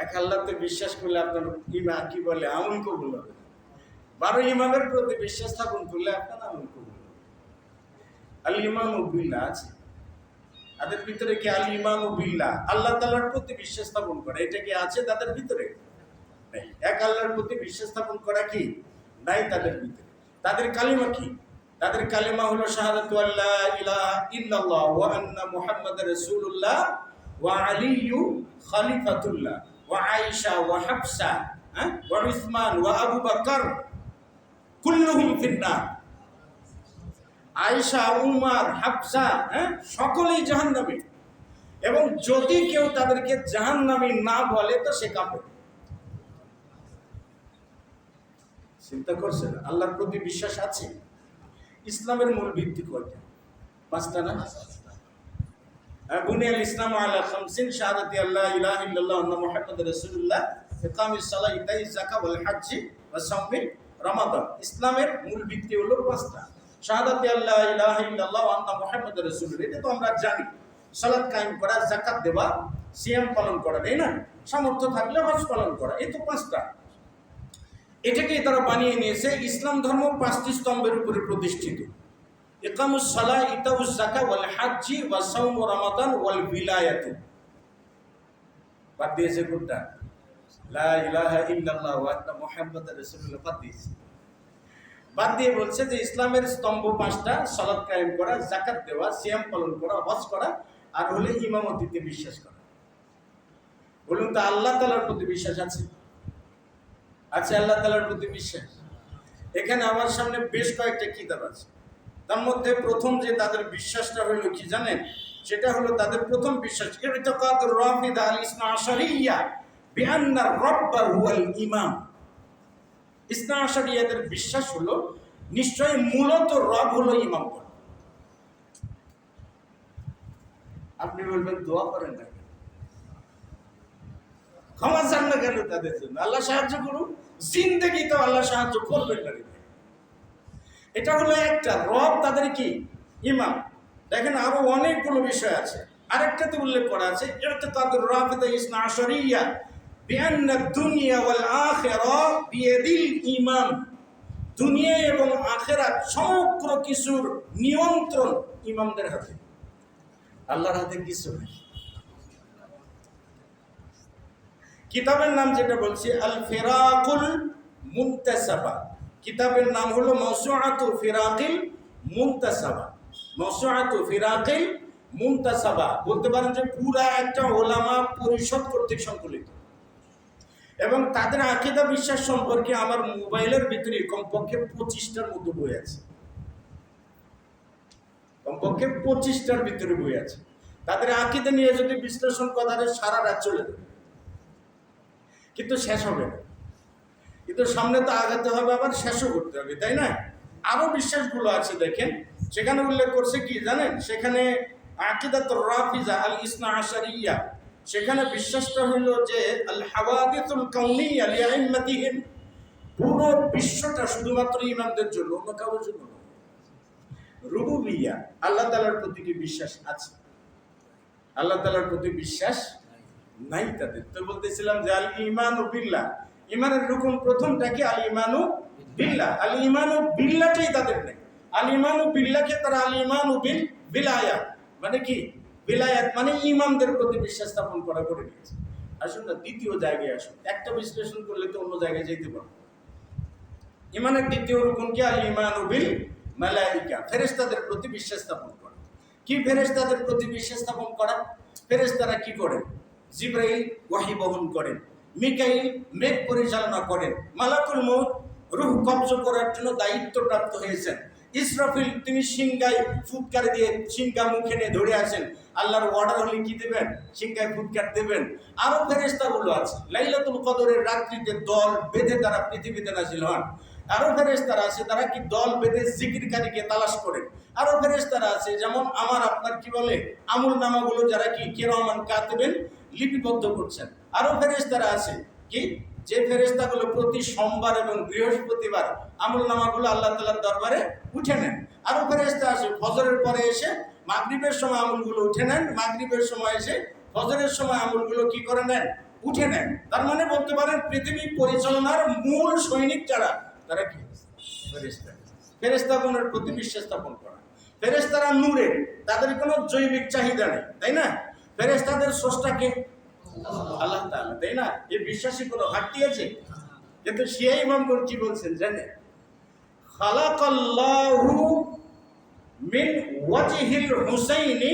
এক আল্লাহতে বিশ্বাস করলে আপনার ইমান কি বলে? আমল কবুল হবে। 12 ইমামের প্রতি বিশ্বাস স্থাপন করলে আপনার আমল কবুল হবে। আল ঈমানু বিল্লাহ আছে, তাদের ভিতরে কি? আল ঈমানু বিল্লাহ, আল্লাহ তাআলার প্রতি বিশ্বাস স্থাপন করা, এটা কি আছে তাদের ভিতরে? নাই। এক আল্লাহর প্রতি বিশ্বাস স্থাপন করা কি? নাই তাদের ভিতরে। তাদের কালিমা কি? তাদের কালিমা হলো শাহাদাতু আল্লা ইলাহা ইল্লাল্লাহ ওয়া আন্না মুহাম্মাদার রাসূলুল্লাহ ওয়া আলিয়ু খলিফাতুল্লাহ ওয়া আয়েশা ওয়া হাফসা ওয়া উসমান ওয়া আবু বকর কুল্লুহুম ফিন্নার। আয়েশা, উমর, হাফসা সকলেই জাহান্নামী, এবং যদি কেউ তাদেরকে জাহান্নামী না বলে তো সে কাফের। চিন্তা করছেন আল্লাহর প্রতি বিশ্বাস আছে? ইসলামের মূল ভিত্তি কয়টা? পাঁচটা না? বুনিয়াল ইসলাম আলা খামসিন, শাহাদাতি আল্লা ইলাহা ইল্লাল্লাহ ওয়া আন্না মুহাম্মাদুর রাসূলুল্লাহ, ইকামিস সালাহ, ইতাইজ যাকাত ওয়াল হজ্জ ওয়া সাওমি রমাদান। ইসলামের মূল ভিত্তি হলো পাঁচটা। শাহাদাতি আল্লা ইলাহা ইল্লাল্লাহ ওয়া আন্না মুহাম্মাদুর রাসূলুল্লাহ, এটা তো আমরা জানি। সালাত কায়েম করা, যাকাত দেওয়া, সিয়াম পালন করা, তাই না? সামর্থ্য থাকলে হজ পালন করা, এই তো পাঁচটা। এটাকেই তারা বানিয়ে নিয়েছে। ইসলাম ধর্ম পাঁচটি স্তম্ভের উপরে প্রতিষ্ঠিত। ইকামুস সালাহ, ইতাউজ যাকাত ওয়াল হজ্জ ওয়া সাওম রমাদান ওয়াল বিলায়াত। বাদ দিয়েছে কোনটা? লা ইলাহা ইল্লাল্লাহ ওয়া আন্না মুহাম্মাদুর রাসূলুল্লাহ বাদ দিয়েছে। বাদ দিয়ে বলছে যে ইসলামের স্তম্ভ পাঁচটা: সালাত কায়েম করা, যাকাত দেওয়া, সিয়াম পালন করা, হজ করা, আর হলে ইমামতিতে বিশ্বাস করা। বলুন তো আল্লাহ তাআলার প্রতি বিশ্বাস আছে? আছে আল্লাহ তাআলার প্রতি বিশ্বাস? এখানে আমার সামনে বেশ কয়েকটা কিতাব আছে। তার মধ্যে প্রথম যে তাদের বিশ্বাসটা হলো কি জানেন? সেটা হলো তাদের প্রথম বিশ্বাস ইতিকাদুর রাফিদা আল ইসনা আশারিয়া বিআন্না রাব্ব হুয়াল ইমাম। ইসনা আশারিয়াদের বিশ্বাস হলো নিশ্চয়ই মূলত রব হলো ইমাম। আপনি বলবেন দোয়া করেন না, ক্ষমা চান না কেন তাদের জন্য? আল্লাহ সাহায্য করুন। জিন্দেগি তো আল্লাহ সাহায্য করবেন না। এটা হলো একটা রব, তাদের কি ইমাম। দেখেন আরো অনেকগুলো বিষয় আছে। আরেকটাতে উল্লেখ করা আছে ইতিকাদুর রাফিদা ইসনা আশারিয়া বিআন্না দুনিয়া ওয়াল আখিরা বিয়াদিল ইমাম। দুনিয়া এবং আখিরাত সমগ্র কিছুর নিয়ন্ত্রণ ইমামদের হাতে, আল্লাহর হাতে কিছু নেই। কিতাবের নাম যেটা বলছি আল ফিরাকুল মুনতাসাবা, কিতাবের নাম হলো মাওসুআতু ফিরাকিল মুনতাসাবা। মাওসুআতু ফিরাকিল মুনতাসাবা বলতে পারেন যে পুরা একটা ওলামা পরিষদ কর্তৃক সংকলিত। এবং তাদের আকীদা বিশ্বাস সম্পর্কে আমার মোবাইলের ভিতরে কমপক্ষে 25টার মতো বই আছে। কমপক্ষে 25টার ভিতরে বই আছে। তাদের আকীদা নিয়ে যদি বিশ্লেষণ করা যায় সারা রাত চলে যাবে, কিন্তু শেষ হবে না। কিন্তু সামনে তো আগাতে হবে, আবার শেষও করতে হবে, তাই না? আরো বিশ্বাসগুলো আছে দেখেন, সেখানে উল্লেখ করছে কি জানেন? সেখানে আকীদাতুর রাফিজা আল ইসনা আশারিয়া, সেখানে বিশ্বাসটা হলো যে আল হাওয়াদিসুল কাউনিয়া লিআইম্মাতিহিম, পুরো বিশ্বটা শুধুমাত্র ইমামদের জন্য, অন্য কারোর জন্য না। রুবুবিয়্যা, আল্লাহ তাআলার প্রতি কি বিশ্বাস আছে? আল্লাহ তাআলার প্রতি বিশ্বাস নাই তাদের। তো বলতেছিলাম যে আল ঈমানু বিল্লাহ, ঈমানের রুকন প্রথমটা কি? আল ঈমানু বিল্লাহ। আল ঈমানু বিল্লাহটাই তাদের নেই। আল ঈমানু বিল্লাহকে তারা আল ঈমানু বিল বিলায়াত, মানে কি? বিলায়াত মানে ইমামদের প্রতি বিশ্বাস স্থাপন করা করে দিয়েছে। আসুন না দ্বিতীয় জায়গায় আসুন, একটা বিশ্লেষণ করলে তো অন্য জায়গায় যেতে পারবো। ঈমানের দ্বিতীয় রুকন কি? আল ঈমানু বিল মালাইকা, ফেরেশতাদের প্রতি বিশ্বাস স্থাপন করা। কি ফেরেশতাদের প্রতি বিশ্বাস স্থাপন করা? ফেরেশতারা কি করেন? জিবরাইল ওহী বহন করেন, মিকাইল মেঘ পরিচালনা করেন, মালাকুল মউত রূহ কবজ করার জন্য দায়িত্বপ্রাপ্ত হয়েছেন, ইসরাফিল তিনি সিংগায় ফুৎকার দিয়ে সিংহা মুখে নিয়ে ধরে আছেন, আল্লাহর অর্ডার হলে কি দেবেন? সিংহায় ফুৎকার দেবেন। আরো ফেরেশতাগুলো আছে, লাইলাতুল কদরের রাত্রিতে দল বেঁধে তারা পৃথিবীতে নাজিল হন। আরো ফেরেশতারা আছে তারা কি দল বেঁধে জিকিরকারীকে তালাশ করেন। আরো ফেরেশতারা আছে যেমন আমার আপনার কি বলে আমল নামাগুলো যারা কি কিরামান কাতিবিন লিপিবদ্ধ করছেন। আরো ফেরেশতারা আছে কি যে ফেরেশতাগুলো প্রতি সোমবার এবং বৃহস্পতিবার আমল নামাগুলো আল্লাহ তাআলার দরবারে উঠে নেন। আরো ফেরেশতা আছে ফজরের পরে এসে মাগরিবের সময় আমলগুলো উঠে নেন, মাগরিবের সময় এসে ফজরের সময় আমলগুলো কি করে নেন? উঠে নেন। তার মানে বলতে পারেন পৃথিবী পরিচালনার মূল সৈনিক যারা, তারা কি? ফেরেশতা। ফেরেশতাগণের প্রতি বিশ্বাস স্থাপন করা। ফেরেশতারা নূরের, তাদের কোনো জৈবিক চাহিদা নেই, তাই না? ফেরেশতাদের স্রষ্টাকে আল্লাহ তাআলা, তাই না? এই বিশ্বাসে কোনো ঘাটতি আছে? কিন্তু শিয়া ইমামগণ কি বলছেন জানেন? খালাকাল্লাহু মিন ওয়াজহিল হুসাইনি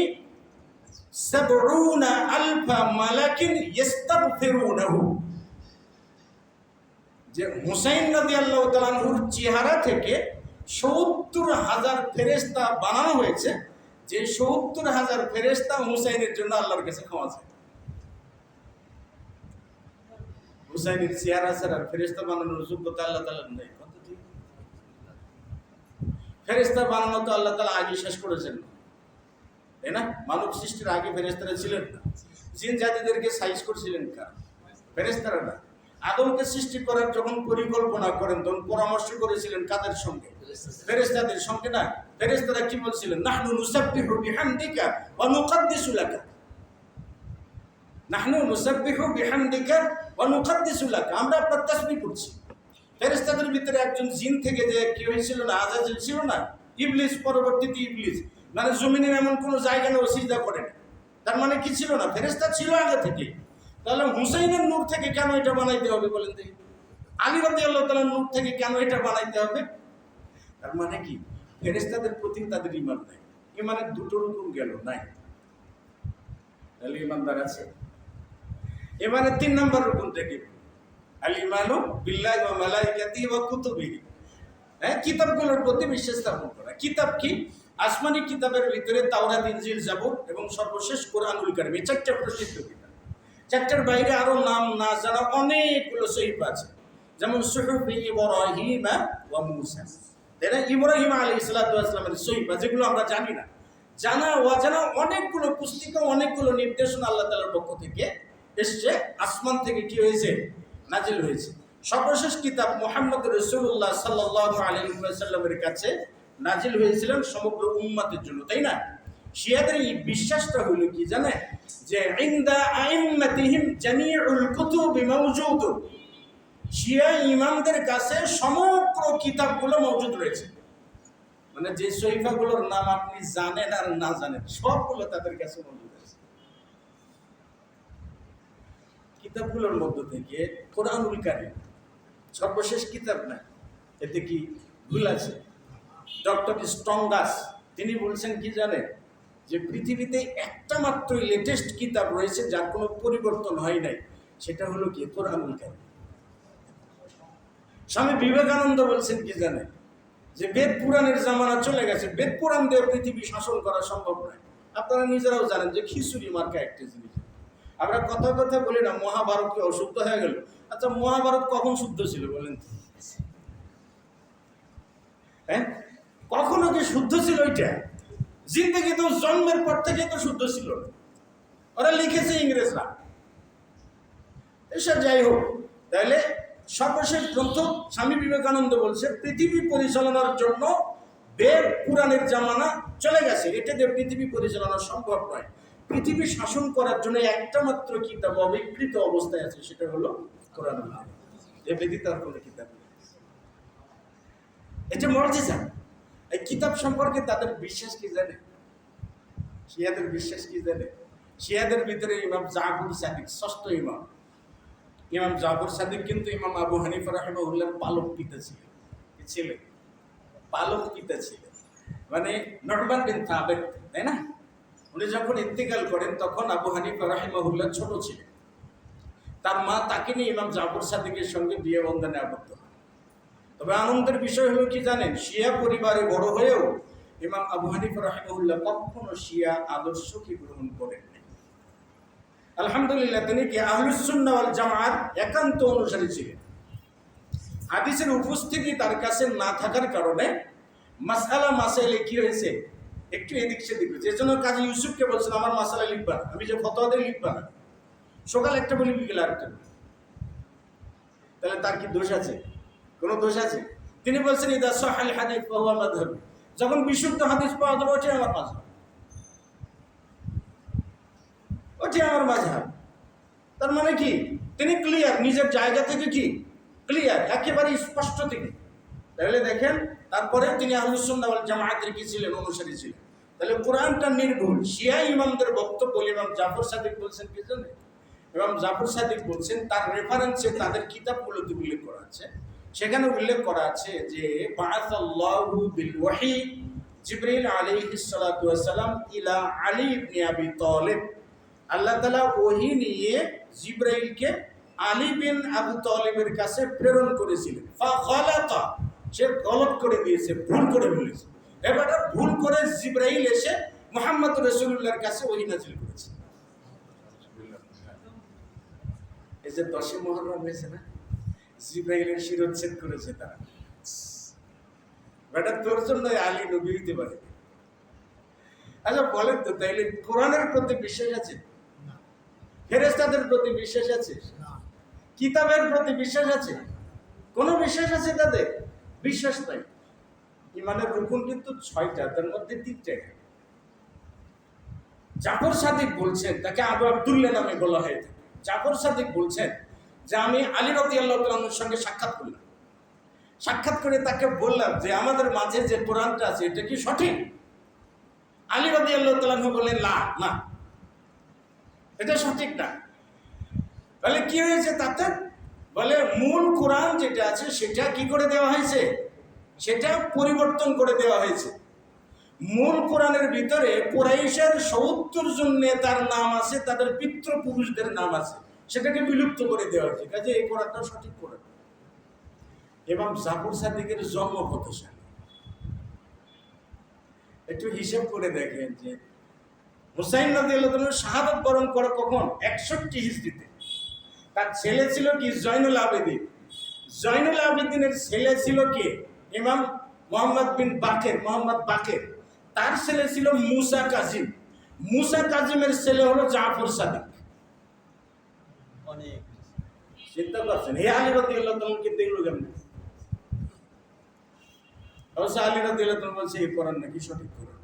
70 আলফা মালাকিন ইস্তাগফিরুনাহু, যে হুসাইন রাদিয়াল্লাহু তাআলা আনহুর চেহারা থেকে 70,000 ফেরেশতা বানানো হয়েছে, যে 70,000 ফেরেশতা হুসাইনের জন্য আল্লাহর কাছে ক্ষমা চায়। হুসাইনের চেহারা ছাড়া ফেরেশতা বানানোর যোগ্যতা আল্লাহ তাআলার নেই। ফেরেশতা বানানো তো আল্লাহ তাআলা আগে শেষ করেছেন, তাই না? মানব সৃষ্টির আগে ফেরেশতারা ছিলেন না। জিন জাতিদেরকে সাইজ করছিলেন কারা? ফেরেশতারা না। আদমকে সৃষ্টি করার যখন পরিকল্পনা করেন তখন পরামর্শ করেছিলেন কাদের সঙ্গে? ফেরেশতাদের সঙ্গে না। ফেরেশতারা কি বলছিলেন? নাহনু নুসাব্বিহু বিহামদিকা ওয়া নুকাদ্দিসু লাকা, নাহনু নুসাব্বিহু বিহামদিকা ওয়া নুকাদ্দিসু লাকা, আমরা আপনার তাসবিহ করছি। ফেরেশতাদের ভিতরে একজন জিন থেকে যে কি হয়েছিল না, আযাজিল ছিল না, ইবলিস, পরবর্তীতে ইবলিস, মানে জমিনের এমন কোনো জায়গা না ও সিজদা করে না। তার মানে কি ছিল না? ফেরেশতা ছিল আগে থেকে। তাহলে হুসাইনের নূর থেকে কেন এটা বানাইতে হবে বলেন দেখি? আলী রাদিয়াল্লাহু তাআলার নূর থেকে কেন এটা বানাইতে হবে? তার মানে কি? ফেরেশতাদের প্রতি তাদের ঈমান নাই। ঈমানের দুটো রকম গেল, নাই। তাহলে ঈমানদার আছে। এবারে 3 নম্বর রকম থেকে আল ঈমানু বিল্লাহি ওয়া মালাইকাতিহি ওয়া কুতুবিহি, কিতাবগুলোর প্রতি বিশ্বাস স্থাপন করা। কিতাব কি? আসমানি কিতাবের ভিতরে তাওরাত, ইনজিল, জাবুর এবং সর্বশেষ কোরআনুল কারীম, এই 4টা প্রসিদ্ধ কিতাব। 4টার বাইরে আরো নাম না জানা অনেকগুলো সহিফা আছে, যেমন সুহুফি ইব্রাহিম ওয়া মূসা, তাই না? ইব্রাহিম আলাইহিস সালাতু ওয়াস সালামের সহিফা, যেগুলো আমরা জানি না। জানা অজানা অনেকগুলো পুস্তিকা, অনেকগুলো নির্দেশনা আল্লাহ তাআলার পক্ষ থেকে এসছে, আসমান থেকে কি হয়েছে? নাজিল হয়েছে। সর্বশেষ কিতাব মুহাম্মদ রাসূলুল্লাহ সাল্লাল্লাহু আলাইহি ওয়াসাল্লামের কাছে নাজিল হয়েছিলেন সমগ্র উম্মতের জন্য, তাই না? শিয়াদের এই বিশ্বাসটা হলো কি জানেন? যে ইনদা আইম্মাতিহিম জামিউল কুতুবি মাওজুদুন, শিয়া ইমামদের কাছে সমগ্র কিতাবগুলো মওজুদ রয়েছে। মানে যে সহিফাগুলোর নাম আপনি জানেন আর না জানেন, সবগুলো তাদের কাছে মওজুদ আছে। কিতাবগুলোর মধ্য থেকে কোরআনুল কারীম সর্বশেষ কিতাব না, এতে কি ভুল আছে? ডক্টর স্ট্রংগাস তিনি বলছেন কি জানেন? যে পৃথিবীতে একটা মাত্রই লেটেস্ট কিতাব রয়েছে যার কোনো পরিবর্তন হয় নাই, সেটা হলো কি? কোরআনুল কারীম। স্বামী বিবেকানন্দ বলছেন কি জানেন? যে বেদ পুরাণের জামানা চলে গেছে, বেদ পুরাণ দিয়ে পৃথিবী শাসন করা সম্ভব নয়। আপনারা নিজেরাও জানেন যে খিচুড়ি মার্কা একটা জিনিস। আমরা কথা কথা বলি না মহাভারত কি অশুদ্ধ হয়ে গেল? আচ্ছা, মহাভারত কখন শুদ্ধ ছিল বলেন? হ্যাঁ, কখনো কি শুদ্ধ ছিল? ওইটা জিন্দেগি তো জন্মের পর থেকে তো শুদ্ধ ছিল না। ওরা লিখেছে ইংরেজরা। এসব যাই হোক, তাহলে সর্বশেষ গ্রন্থ স্বামী বিবেকানন্দ বলছে পৃথিবী পরিচালনার জন্য বেদ পুরাণের জামানা চলে গেছে, এটা দিয়ে পৃথিবী পরিচালনা সম্ভব নয়। পৃথিবী শাসন করার জন্য একটা মাত্র কিতাব অবিকৃত অবস্থায় আছে, সেটা হলো কোরআনুল কারীম। এ ব্যতীত আর কোনো কিতাব নেই। এটা মুজিজা। এই কিতাব সম্পর্কে তাদের বিশ্বাস কি জানে? শিয়াদের বিশ্বাস কি জানে? শিয়াদের ভিতরে ইমাম জাফর সাদিক ষষ্ঠ ইমাম। ইমাম জাফর সাদিক কিন্তু ইমাম আবু হানিফা রাহিমাহুল্লাহর পালক পিতা ছিলেন। কি ছিলেন? পালক পিতা ছিলেন, মানে নু'মান বিন সাবিত, তাই না? উনি যখন ইন্তেকাল করেন তখন আবু হানিফা রাহিমাহুল্লাহ ছোট ছিলেন। তার মা তাকে নিয়ে ইমাম জাফর সাদিকের সঙ্গে বিয়ে বন্ধনে আবদ্ধ হয়। তবে আনন্দের বিষয় হলো কি জানেন? শিয়া পরিবারে বড় হয়েও ইমাম আবু হানিফা রাহিমাহুল্লাহ কখনো শিয়া আদর্শকে গ্রহণ করেন নাই। আলহামদুলিল্লাহ, তিনি কি আহলুস সুন্নাহ ওয়াল জামাআত একান্ত অনুসারী ছিলেন। হাদিসের উপস্থিতি তার কাছে না থাকার কারণে মাসআলা মাসাইলে কি হয়েছে? একটু এদিক সেদিক হয়েছে। এর জন্য কাজী ইউসুফকে বলছেন আমার মাসালা লিখবা না, আমি যে ফতোয়া দেই লিখবা না। সকাল একটা বলি, বিকেল আরেকটা বলি। তাহলে তার কি দোষ আছে? কোনো দোষ আছে? তিনি বলছেন ইদা সাহাল হাদিস ফাহুয়া মাযহাবি, যখন বিশুদ্ধ হাদিস পাওয়া যাবে ওটাই আমার মাযহাব, ওটাই আমার মাযহাব। তার মানে কি? তিনি ক্লিয়ার, নিজের জায়গা থেকে কি ক্লিয়ার, একেবারে স্পষ্ট থেকে। তাহলে দেখেন, তারপরে তিনি আহলুস সুন্নাহ ওয়াল জামাআতের কি ছিলেন? অনুসারী ছিলেন। তাহলে কোরআনটা নির্ভুল। শিয়া ইমামদের বক্তব্য ইমাম জাফর সাদিক বলছেন কি জানেন? ইমাম জাফর সাদিক বলছেন তার রেফারেন্সে তাদের কিতাবগুলোতে উল্লেখ করা আছে, সেখানে উল্লেখ করা আছে যে বাআসাল্লাহু বিল ওয়াহি জিবরিল আলাইহিস সালাতু ওয়াস সালাম ইলা আলী ইবনে আবি তালিব আল্লাহ তাআলা ওহী নিয়ে জিবরাইলকে আলী বিন আবু তালিবের কাছে প্রেরণ করেছিলেন। ফাগালাতা, সে গলত করে দিয়েছে, ভুল করে ফেলেছে। এবার ভুল করে জিবরাইল এসে মুহাম্মদ রাসূলুল্লাহর কাছে ওহী নাযিল করেছে। এই যে 10 মুহররম হয়েছে না, জিবরাইলের শিরচ্ছেদ করেছে তারা। বেটা তোর জন্য আলী নবী হইতে পারে। আচ্ছা বলেন তো, তাইলে কোরআনের প্রতি বিশ্বাস আছে? ফেরেশতাদের প্রতি বিশ্বাস আছে? কিতাবের প্রতি বিশ্বাস আছে? কোন বিশ্বাস আছে তাদের? বিশ্বাস নাই। ইমানের রুকুন কিন্তু 6টা, তার মধ্যে 3টা। জাফর সাদিক বলছেন, তাকে আবু আব্দুল্লাহ নামে বলা হয়। জাফর সাদিক বলছেন যে আমি আলী রাদিয়াল্লাহু তাআলার সঙ্গে সাক্ষাৎ করলাম। সাক্ষাৎ করে তাকে বললাম যে আমাদের মাঝে যে কোরআনটা আছে এটা কি সঠিক? আলী রাদিয়াল্লাহু তাআলা বললেন না, না, এটা সঠিক না। তাহলে কি হয়েছে তাতে? বলে মূল কোরআন যেটা আছে সেটা কি করে দেওয়া হয়েছে? সেটা পরিবর্তন করে দেওয়া হয়েছে। মূল কোরআনের ভিতরে কুরাইশের ৭০ জন নেতার নাম আছে, তাদের পিতৃপুরুষদের নাম আছে, সেটাকে বিলুপ্ত করে দেওয়া হয়েছে। কাজে এই কোরআনটা সঠিক কোরআন। এবং জাফর সাদিকের জন্ম কত সালে? একটু হিসাব করে দেখেন যে হুসাইন রাদিয়াল্লাহু তাআলা শাহাদাত বরণ করে কখন? ৬১ হিজরিতে। তার ছেলে ছিল কি? জয়নুল আবেদিন। জয়নুল আবেদিনের ছেলে ছিল কে? ইমাম মোহাম্মদ বিন বাকের, মোহাম্মদ বাকের। তার ছেলে ছিল মুসা কাজিম। মুসা কাজিমের ছেলে হলো জাফর সাদিক। অনেক চিন্তা করছেন। হে আলী রাদিয়াল্লাহু তাআলা কে দেখলো কেমন? অবশ্য আলী রাদিয়াল্লাহু তাআলা বলছে এই কোরআন নাকি সঠিক কোরআন।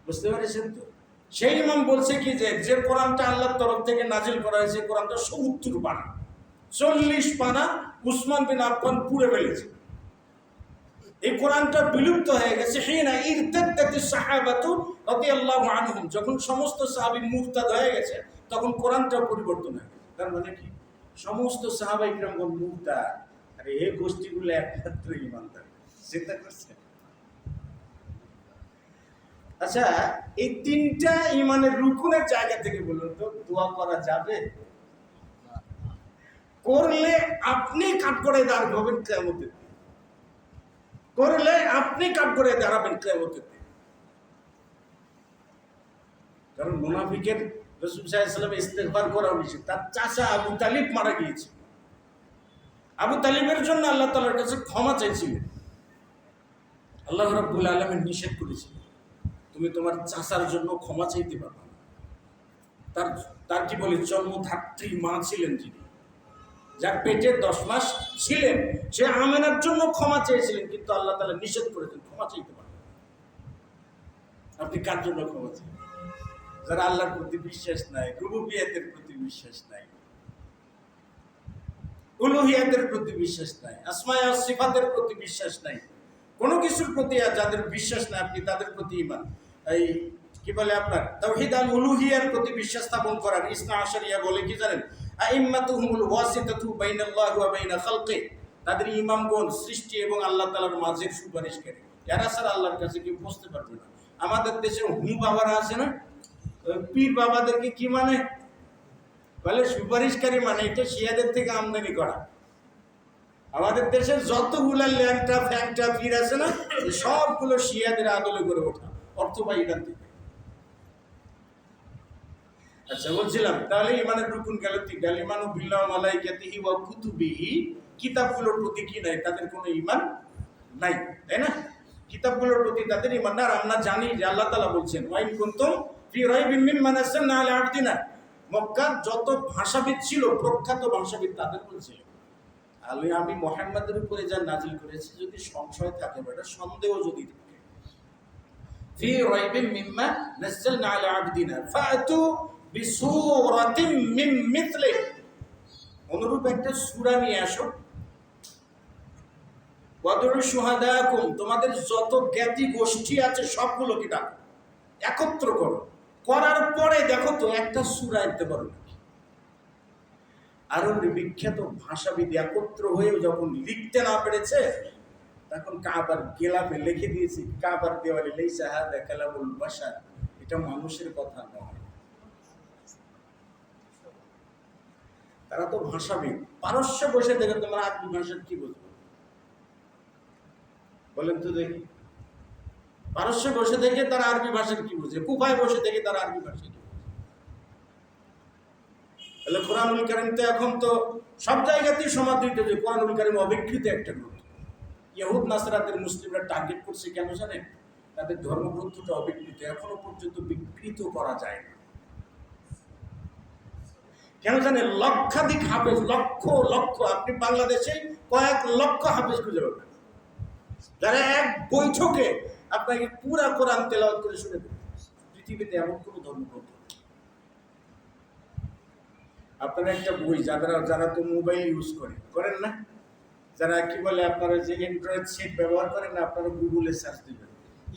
বুঝতে পেরেছেন তো? সেই ইমাম বলছে কি যে কোরআনটা আল্লাহর তরফ থেকে নাজিল করা হয়েছে, কোরআনটা ৭০ পারা, ৪০ পারা উসমান বিন আফফান পুড়ে ফেলেছে। এই কোরআনটা বিলুপ্ত হয়ে গেছে। হিনা ইরতাদাতিস সাহাবাতু রাদিয়াল্লাহু আনহুম, যখন সমস্ত সাহাবী মুরতাদ হয়ে গেছে তখন কোরআনটা পরিবর্তন হয়ে গেছে। তার মানে কি? সমস্ত সাহাবায়ে কিরামগণ মুরতাদ, আর এই গোষ্ঠীগুলো একমাত্র ঈমানদার। চিন্তা করছেন? আচ্ছা, এই 3টা ঈমানের রুকুনের জায়গা থেকে বলুন তো দোয়া করা যাবে? করলে আপনি কাঠগড়ায় দাঁড় হবেন কিয়ামতের দিন। করলে আপনি কাঠগড়ায় দাঁড়াবেন কিয়ামতের দিন। কারণ মুনাফিকের রাসূল সাল্লাল্লাহু আলাইহি ওয়াসাল্লাম ইস্তেগফার করা উচিত। তার চাচা আবু তালিব মারা গিয়েছে। আবু তালিবের জন্য আল্লাহ তাআলার কাছে ক্ষমা চাইছিলেন। আল্লাহ রাব্বুল আলামিন নিষেধ করেছিলেন, তুমি তোমার চাচার জন্য ক্ষমা চাইতে পারবে না। তার কি বলে জন্মধাত্রী মা ছিলেন যিনি, যার পেটে 10 মাস ছিলেন, সে আমেনার জন্য ক্ষমা চেয়েছিলেন, কিন্তু আল্লাহ তাআলা নিষেধ করেছেন ক্ষমা চাইতে পারবেন। আপনি কার জন্য ক্ষমা চাইবেন? যারা আল্লাহর প্রতি বিশ্বাস নাই, রুবুবিয়তের প্রতি বিশ্বাস নাই, উলুহিয়াতের প্রতি বিশ্বাস নাই, আসমায়ে ওয়াস সিফাতের প্রতি বিশ্বাস নাই, কোনো কিছুর প্রতি যাদের বিশ্বাস নাই, আপনি তাদের প্রতি ঈমান, এই কি বলে আপনার তাওহীদ আল উলুহিয়ার প্রতি বিশ্বাস স্থাপন করার ইসনা আশারিয়া বলে কি জানেন? আইম্মাতুহুমুল ওয়াসিতাতু বাইনাল্লাহি ওয়া বাইনা খালকি, তাদের ইমামগণ সৃষ্টি এবং আল্লাহ তাআলার মাঝের সুপারিশকারী। এরা ছাড়া আল্লাহর কাছে কেউ পৌঁছতে পারবে না। আমাদের দেশে বাবারা আছে না, পীর বাবাদেরকে কি মানে? বলে সুপারিশকারী, মানে এটা শিয়াদের থেকে আমদানি করা। আমাদের দেশের যতগুলা ল্যাংটা ফ্যাংটা পীর আছে না, সবগুলো শিয়াদের আদলে করে ওঠা, অর্থ পাই এখান থেকে। আচ্ছা, বলছিলাম তাহলে ইমানের রুকুন গেল 3টা। ইমানু বিল্লাহি ওয়া মালাইকাতিহি ওয়া কুতুবিহি, কিতাবগুলোর প্রতি কি নাই? তাদের কোনো ঈমান নাই, তাই না? কিতাবগুলোর প্রতি তাদের ঈমান না। আর আমরা জানি যে আল্লাহ তাআলা বলছেন ওয়াইন কুনতুম ফি রাইবিন মিম্মা নাযালনা আলা আবদিনা, মক্কার যত ভাষাবিদ ছিল, প্রখ্যাত ভাষাবিদ, তাদের বলছিল আমি মুহাম্মাদের উপরে যা নাজিল করেছি, যদি সংশয় থাকে বা সন্দেহ যদি থাকে, ফি রাইবিন মিম্মা নাযালনা আলা আবদিনা ফাতু বিসূরাতিন মিন মিথলি, অনুরূপ একটা সূরা নিয়ে আসো। ওয়াদউ শুহাদাকুম, তোমাদের যত জ্ঞাতি গোষ্ঠী আছে সবগুলোকে ডাকো, একত্র করো। করার পরে দেখো তো একটা সূরা দিতে পারো নাকি। আরবের বিখ্যাত ভাষাবিদ একত্র হয়েও যখন লিখতে না পেরেছে, তখন কাবার গেলাফে লিখে দিয়েছি, কাবার দেওয়ালে লাইসা হাযা কালামুল বাশার, এটা মানুষের কথা নয়। তারা তো ভাষাবিদ। পারস্য বসে থেকে তোমরা আরবি ভাষার কি বুঝবে বলেন তো দেখি? পারস্য বসে থেকে তারা আরবি ভাষার কি বুঝে? কুফায় বসে থেকে তারা আরবি ভাষা কি? তাহলে কোরআনুল কারীম তো এখন তো সব জায়গাতেই সমাদৃত যে কোরআনুল কারীম অবিকৃত একটা গ্রন্থ। ইহুদ নাসরাতের মুসলিমরা টার্গেট করছে কেন জানেন? তাদের ধর্মগ্রন্থটা অবিকৃত, এখনো পর্যন্ত বিকৃত করা যায় না। কেন জানেন? লক্ষাধিক হাফেজ, লক্ষ লক্ষ, আপনি বাংলাদেশে কয়েক লক্ষ হাফেজ খুঁজে পাবেন যারা এক বৈঠকে আপনাকে পুরা কোরআন তেলাওয়াত করে শুনে দেবে। পৃথিবীতে এমন কোনো ধর্মগ্রন্থ। আপনারা একটা বই, যারা তো মোবাইল ইউজ করেন না, যারা কি বলে আপনারা যে অ্যান্ড্রয়েড সেট ব্যবহার করেন না, আপনারা গুগলে সার্চ দিবেন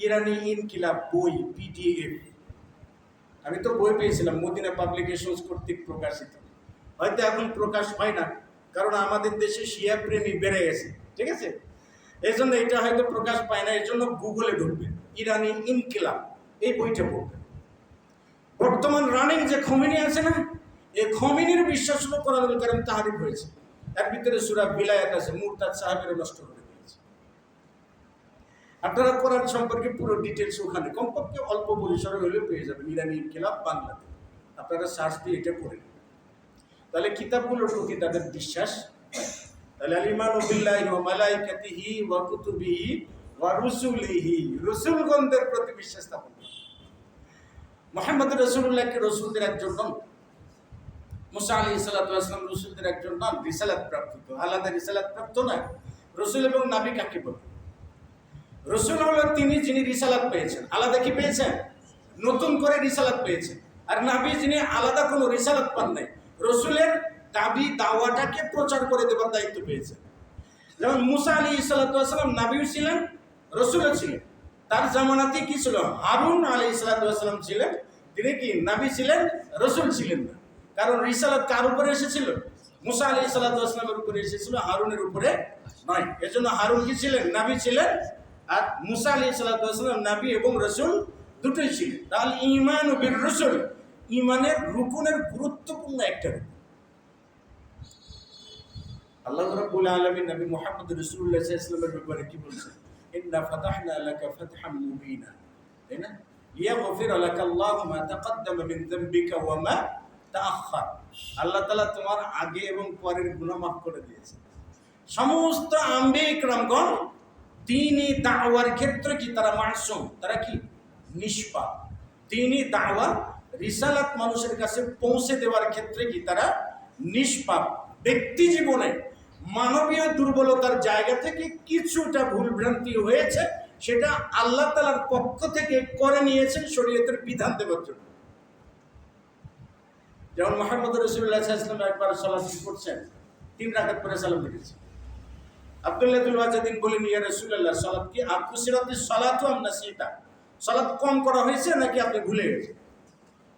ইরানি ইনকিলাব বই PDF। আমি তো বই পেয়েছিলাম মদিনা পাবলিকেশনস কর্তৃক প্রকাশিত। হয়তো এখন প্রকাশ হয় না, কারণ আমাদের দেশে শিয়া প্রেমী বেড়ে গেছে, ঠিক আছে? এই জন্য এটা হয়তো প্রকাশ পায় না। এই জন্য গুগলে ঢুকবেন, ইরানি ইনকিলাব, এই বইটা পড়বেন। বর্তমান রানিং যে খমিনি আছে না, এই খমিনির বিশ্বাস হলো কোরআনুল কারীম তাহরিফ হয়েছে। এর ভিতরে সূরা বিলায়াত আছে, মুরতাদ সাহেবের নষ্ট করে দিয়েছে। আপনারা কোরআন সম্পর্কে পুরো ডিটেলস ওখানে কমপক্ষে অল্প পরিসরে হলেও পেয়ে যাবেন, ইরানি ইনকিলাব বাংলাতে। আপনারা সার্চ দিয়ে এটা পড়েন, তাহলে কিতাবগুলোর প্রতি তাদের বিশ্বাস। তাহলে আল ঈমানু বিল্লাহি ওয়া মালাইকাতিহি ওয়া কুতুবিহি ওয়া রুসুলিহি, রাসূলগণদের প্রতি বিশ্বাস স্থাপন করা। মুহাম্মদ রাসূলুল্লাহকে রাসূলদের একজন নন, মুসা আলাইহিস সালাতু ওয়াস সালাম রাসূলদের একজন নন, রিসালাত প্রাপ্ত, আলাদা রিসালাত প্রাপ্ত নয়। রাসূল এবং নবী কাকে বলে? রাসূল হলো তিনি যিনি রিসালাত পেয়েছেন। আলাদা কি পেয়েছেন? নতুন করে রিসালাত পেয়েছেন। আর নবী যিনি আলাদা কোনো রিসালাত পান নাই, রাসূলের দাবি দাওয়াটাকে প্রচার করে দেবার দায়িত্ব পেয়েছেন। যেমন মুসা আলাইহিস সালাতু ওয়াস সালাম নবীও ছিলেন, রাসূলও ছিলেন। তার জামানাতে কি ছিল? হারুন আলাইহিস সালাতু ওয়াস সালাম ছিলেন, তিনি কি নবী ছিলেন, রাসূল ছিলেন না। কারণ রিসালাত কার উপরে এসেছিল? মুসা আলাইহিস সালাতু ওয়াস সালামের উপরে এসেছিল, হারুনের উপরে নয়। এজন্য হারুন কি ছিলেন? নবী ছিলেন। আর মুসা আলাইহিস সালাতু ওয়াস সালাম নবী এবং রাসূল দুটোই ছিলেন। তাহলে ঈমানু বির রাসূল, ঈমানের রুকুনের গুরুত্বপূর্ণ একটা রুকুন। আল্লাহ রাব্বুল আলামিন নবী মুহাম্মদ রাসূলুল্লাহ সাল্লাল্লাহু আলাইহি ওয়াসাল্লামের ব্যাপারে কি বলছেন? ইন্না ফাতাহনা লাকা ফাতহাম মুবিনা, তাই না? লিয়াগফিরা লাকা আল্লাহু মা তাকদ্দামা মিন যামবিকা ওয়া মা তাআখার। আল্লাহ তাআলা তোমার আগে এবং পরের গুনাহ মাফ করে দিয়েছেন। সমস্ত আম্বিয়া ইকরামগণ দ্বীনি দাওয়ার ক্ষেত্রে কি তারা মাসুম, তারা কি নিষ্পাপ। দ্বীনি দাওয়া রিসালাত মানুষের কাছে পৌঁছে দেওয়ার ক্ষেত্রে কি তারা নিষ্পাপ। ব্যক্তি জীবনে মানবীয় দুর্বলতার জায়গা থেকে কিছুটা ভুলভ্রান্তি হয়েছে, সেটা আল্লাহ তাআলার পক্ষ থেকে করে নিয়েছেন শরীয়তের বিধান দেওয়ার জন্য। যেমন মুহাম্মদ রাসূলুল্লাহ সাল্লাল্লাহু আলাইহি ওয়াসাল্লাম একবার সালাত করছেন, 3 রাকাত পরে সালাম ফিরেছেন। আব্দুল্লাহ বিন ওয়াজিদিন বলেন, ইয়া রাসূলুল্লাহ, সালাত কি আকুসিরাতিস সালাতু আম নাসিতা, সালাত কম করা হয়েছে নাকি আপনি ভুলে গেছেন?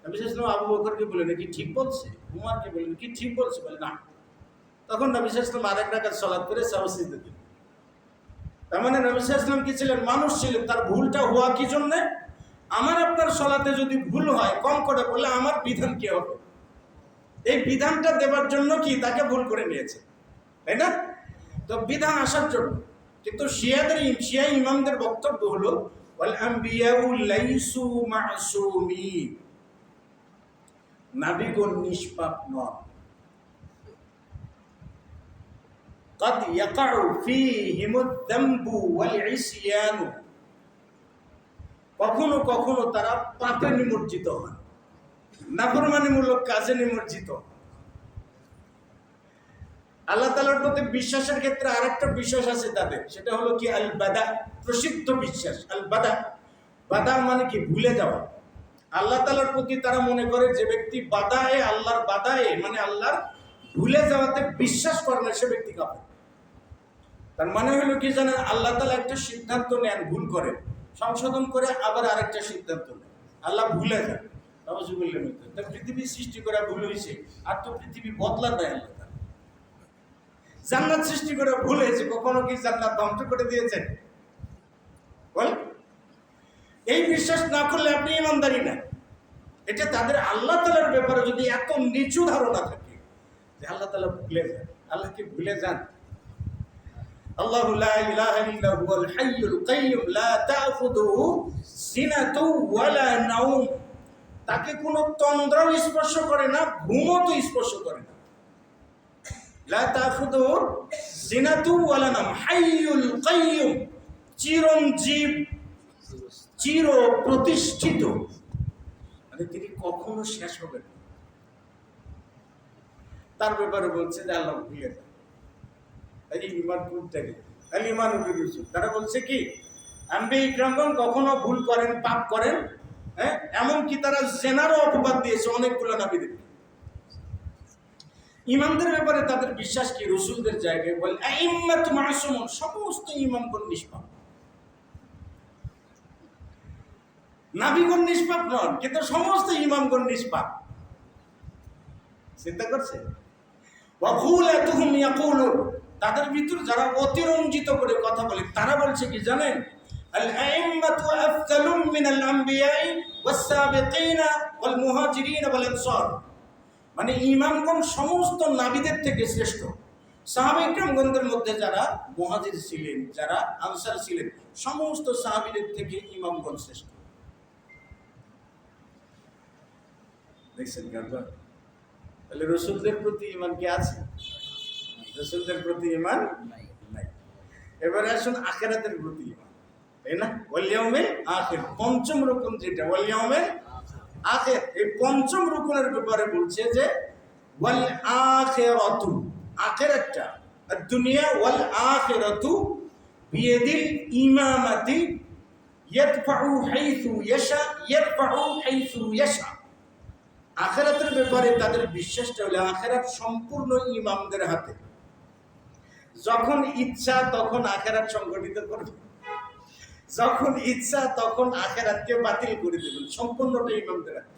নবী সাল্লাল্লাহু আলাইহি ওয়াসাল্লাম আবু বকরকে বলেন, কি ঠিক বলছে? উমরকে বলেন, কি ঠিক বলছে? বলে না। তখন নবী সাল্লাল্লাহু আলাইহি ওয়াসাল্লাম আরেক রাকাত সালাত করে সাহসী দিলেন। তার মানে নবী সাল্লাল্লাহু আলাইহি ওয়াসাল্লাম কি ছিলেন? মানুষ ছিলেন। তার ভুলটা হওয়া কি জন্য? আমার আপনার সালাতে যদি ভুল হয়, কম করে বললে আমার বিধান কি হবে? এই বিধানটা দেবার জন্য কি তাকে ভুল করে নিয়েছে, তাই না? তো বিধান আসার জন্য। কিন্তু শিয়া ইমামদের বক্তব্য হলো ওয়াল আম্বিয়াউ লাইসু মাসুমিন, নবীগণ নিষ্পাপ নন। قد يقع فيهم الذنب والعصيان, কখনো কখনো তারা পাপে নিমজ্জিত হন, নাফরমানিমূলক কাজে নিমজ্জিত। আল্লাহ তাআলার প্রতি বিশ্বাসের ক্ষেত্রে আরেকটা বিশ্বাস আছে তাদের, সেটা হলো কি আল বাদা, প্রসিদ্ধ বিশ্বাস। আল বাদা, বাদা মানে কি? ভুলে যাওয়া। আল্লাহ তাআলার প্রতি তারা মনে করে যে ব্যক্তি বাদায়ে, আল্লাহর বাদায়ে মানে আল্লাহর ভুলে যাওয়াতে বিশ্বাস করে না, সে ব্যক্তি কাফের। তার মানে হলো কি জানেন? আল্লাহ তাআলা একটা সিদ্ধান্ত নেন, ভুল করে, সংশোধন করে আবার আরেকটা সিদ্ধান্ত নেন, আল্লাহ ভুলে যান। নাউযুবিল্লাহ। তো পৃথিবী সৃষ্টি করে ভুল হয়েছে, আর তো পৃথিবী বদলা দেয় আল্লাহ তাআলা। জান্নাত সৃষ্টি করে ভুল হয়েছে, কখনো কি জান্নাত ধ্বংস করে দিয়েছেন? বল, এই বিশ্বাস না করলে আপনি ইমানদারি না। এটা তাদের আল্লাহ তাআলার ব্যাপারে যদি এত নিচু ধারণা থাকে যে আল্লাহ তাআলা ভুলে যান, আল্লাহকে ভুলে যান। আল্লাহু লা ইলাহা ইল্লা হুয়াল হাইয়ুল কাইয়্যুম লা তা'খুযুহু সিনাতু ওয়ালা নাওম। তাকে কোনো তন্দ্রাও স্পর্শ করে না, ঘুমও তো স্পর্শ করে না। লা তা'খুযুহু সিনাতু ওয়ালা নাওম, হাইয়ুল কাইয়্যুম, চিরঞ্জীব, চির প্রতিষ্ঠিত, মানে তিনি কখনো শেষ হবেন না। তার ব্যাপারে বলছে যে আল্লাহ ভুলে যান। ইমান কোনটাকে আল ইমান বিরুসুল, তারা বলছে কি আম্বিয়া ইকরামগণ কখনো ভুল করেন, পাপ করেন, হ্যাঁ, এমনকি তারা জেনারও অপবাদ দিয়েছে অনেকগুলো নবীদের। ইমামদের ব্যাপারে তাদের বিশ্বাস কি রসুলদের জায়গায় বলে আইম্মাতু মাসুমুন, সমস্ত ইমামগণ নিষ্পাপ। নবীগণ নিষ্পাপ নন, কিন্তু সমস্ত ইমামগণ নিষ্পাপ। চিন্তা করছে? ওয়াকুলাতুহুম ইয়াকুলুন, তাদের ভিতর যারা অতিরঞ্জিত করে কথা বলে তারা বলছে কি জানেন, আল আইম্মাতু আফদালুম মিনাল আমবিয়াই ওয়াস সাবিকিনা ওয়াল মুহাজিরিন ওয়াল আনসার, মানে ইমামগণ সমস্ত নবীদের থেকে শ্রেষ্ঠ। সাহাবা ইকরামগণদের মধ্যে যারা মুহাজির ছিলেন, যারা আনসার ছিলেন, সমস্ত সাহাবীদের থেকে ইমামগণ শ্রেষ্ঠ। দেখছেন গাদা? তাহলে রসুলদের প্রতি ইমান কি আছে? রসুলদের প্রতি ইমান নাই। এবারে আসুন আখিরাতের প্রতি ইমান, তাই না? ওয়াল ইয়াউমিল আখির, পঞ্চম রুকন যেটা ওয়াল ইয়াউমিল আখির, এই পঞ্চম রুকনের ব্যাপারে বলছে যে ওয়াল আখিরাতু, আখিরাতটা আর দুনিয়া, ওয়াল আখিরাতু বিয়াদিল ইমামাতি ইয়াদফাউ হাইসু ইয়াশা ইয়ারফাউ হাইসু ইয়াশা। আখিরাতের ব্যাপারে তাদের বিশ্বাসটা হলো আখিরাত সম্পূর্ণ ইমামদের হাতে। যখন ইচ্ছা তখন আখিরাত সংগঠিত করবে, যখন ইচ্ছা তখন আখিরাতকে বাতিল করে দেবেন, সম্পূর্ণটা ইমামদের হাতে।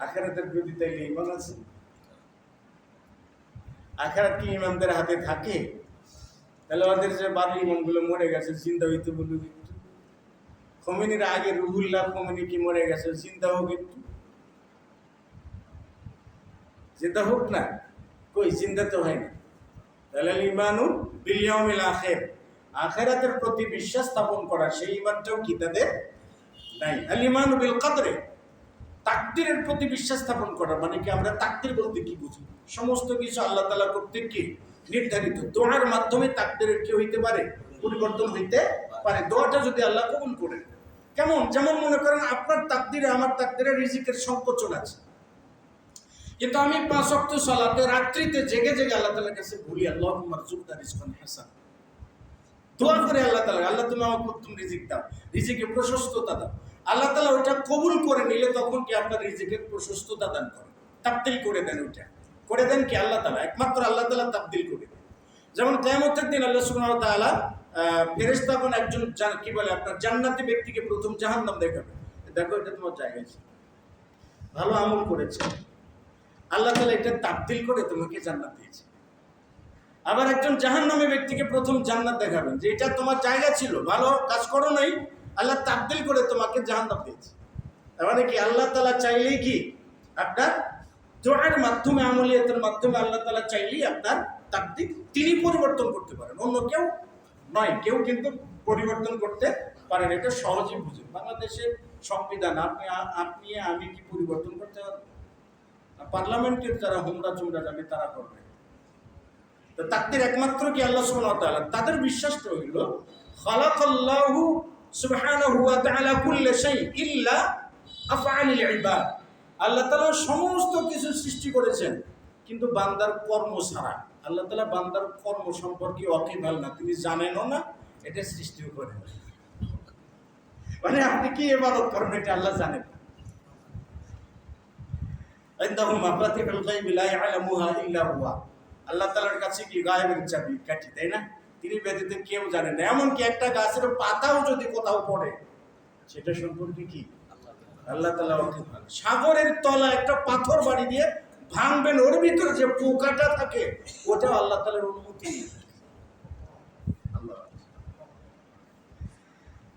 আখিরাতের প্রতি তাইলে ইমান আছে? আখিরাত কি ইমামদের হাতে থাকে? তাহলে ওদের যে বাকি ইমামগুলো মরে গেছে, চিন্তা হইতে বলুন একটু। খোমেনির আগে রুহুল্লাহ খোমেনি কি মরে গেছে, চিন্তা হোক একটু, চিন্তা হোক না, কই চিন্তা তো হয় না। তাহলে ইমানু বিল ইয়াউমিল আখির, আখিরাতের প্রতি বিশ্বাস স্থাপন করা, সেই ইমানটাও কি তাদের নাই। আল ইমানু বিল কদরে, তাকদীরের প্রতি বিশ্বাস স্থাপন করা, মানে কি আমরা তাকদীর বলতে কি বুঝি? সমস্ত কিছু আল্লাহ তাআলা কর্তৃক কি নির্ধারিত। দোয়ার মাধ্যমে তাকদীরের কি হইতে পারে? পরিবর্তন হইতে পারে। দোয়াটা যদি আল্লাহ কবুল করেন, কেমন? যেমন মনে করেন আপনার তাকদীরে আমার তাকদীরে রিজিকের সংকোচন আছে, কিন্তু আমি 5 ওয়াক্ত সালাতে রাত্রিতে জেগে জেগে আল্লাহ তাআলার কাছে বলি আল্লাহুম্মা রযুকনা রিজকান হাসান, দোয়া করে আল্লাহ তাআলা, আল্লাহ তুমি আমাকে উত্তম রিজিক দাও, রিজিকে প্রশস্ততা দাও। আল্লাহ তাআলা ওটা কবুল করে নিলে তখন কি আপনার রিজিকের প্রশস্ততা দান করেন, তাবদীল করে দেন। ওটা করে দেন কি আল্লাহ তাআলা, একমাত্র আল্লাহ তাআলা তাবদীল করে দেন। যেমন কিয়ামতের দিন আল্লাহ সুবহানাহু ওয়া তাআলা ফেরেশতাগণ একজন কি বলে আপনার জান্নাতি ব্যক্তিকে প্রথম জাহান্নাম দেখাবে, দেখো এটা তোমার জায়গা আছে, ভালো আমল করেছে, আল্লাহ তাআলা এটা তাবদীল করে তোমাকে জান্নাত দিয়েছে। আবার একজন জাহান্নামী ব্যক্তিকে প্রথম জান্নাত দেখাবেন, যে এটা তোমার জায়গা ছিল, ভালো কাজ করো নাই, আল্লাহ তাবদীল করে তোমাকে জাহান্নাম দিয়েছে। তার মানে কি আল্লাহ তাআলা চাইলেই কি আপনার দোয়ার মাধ্যমে, আমলিয়াতের মাধ্যমে আল্লাহ তাআলা চাইলেই আপনার তাকদীর তিনি পরিবর্তন করতে পারেন, অন্য কেউ নয়। কেউ কিন্তু পরিবর্তন করতে পারেন, এটা সহজেই বুঝুন। বাংলাদেশের সংবিধান আপনি আমি কি পরিবর্তন করতে পারবো? পার্লামেন্টের যারা হোমরা চুমরা যাবে তারা করবে। তো তাকদীর একমাত্র কি আল্লাহ সুবহানাহু ওয়া তাআলা। তাদের বিশ্বাসটা হইল খালাকাল্লাহু সুবহানাহু ওয়া তাআলা কুল্লা শাই ইল্লা আফআলিল ইবাদ, আল্লাহ তাআলা সমস্ত কিছু সৃষ্টি করেছেন কিন্তু বান্দার কর্ম ছাড়া। আল্লাহ তাআলা বান্দার কর্ম সম্পর্কে ওয়াকিবহাল না, তিনি জানেনও না, এটা সৃষ্টিও করেন। মানে আপনি কি ইবাদত করেন এটা আল্লাহ জানেন না। ইনদাহু মাফাতিহুল গায়বি লা ইয়ালামুহা ইল্লা হুয়া, আল্লাহ তাআলার কাছে কি গায়েবের চাবি কাঠি, তাই না? তিনি ব্যতীত কেউ জানেন না। এমনকি একটা গাছের পাতাও যদি কোথাও পড়ে সেটা সম্পর্কে কি আল্লাহ তাআলা ওয়াকিবহাল। সাগরের তলা একটা পাথর বাড়ি দিয়ে ভাঙবেন, ওর ভিতরে যে পোকাটা থাকে ওটাও আল্লাহ তাআলার অনুমতি নেই।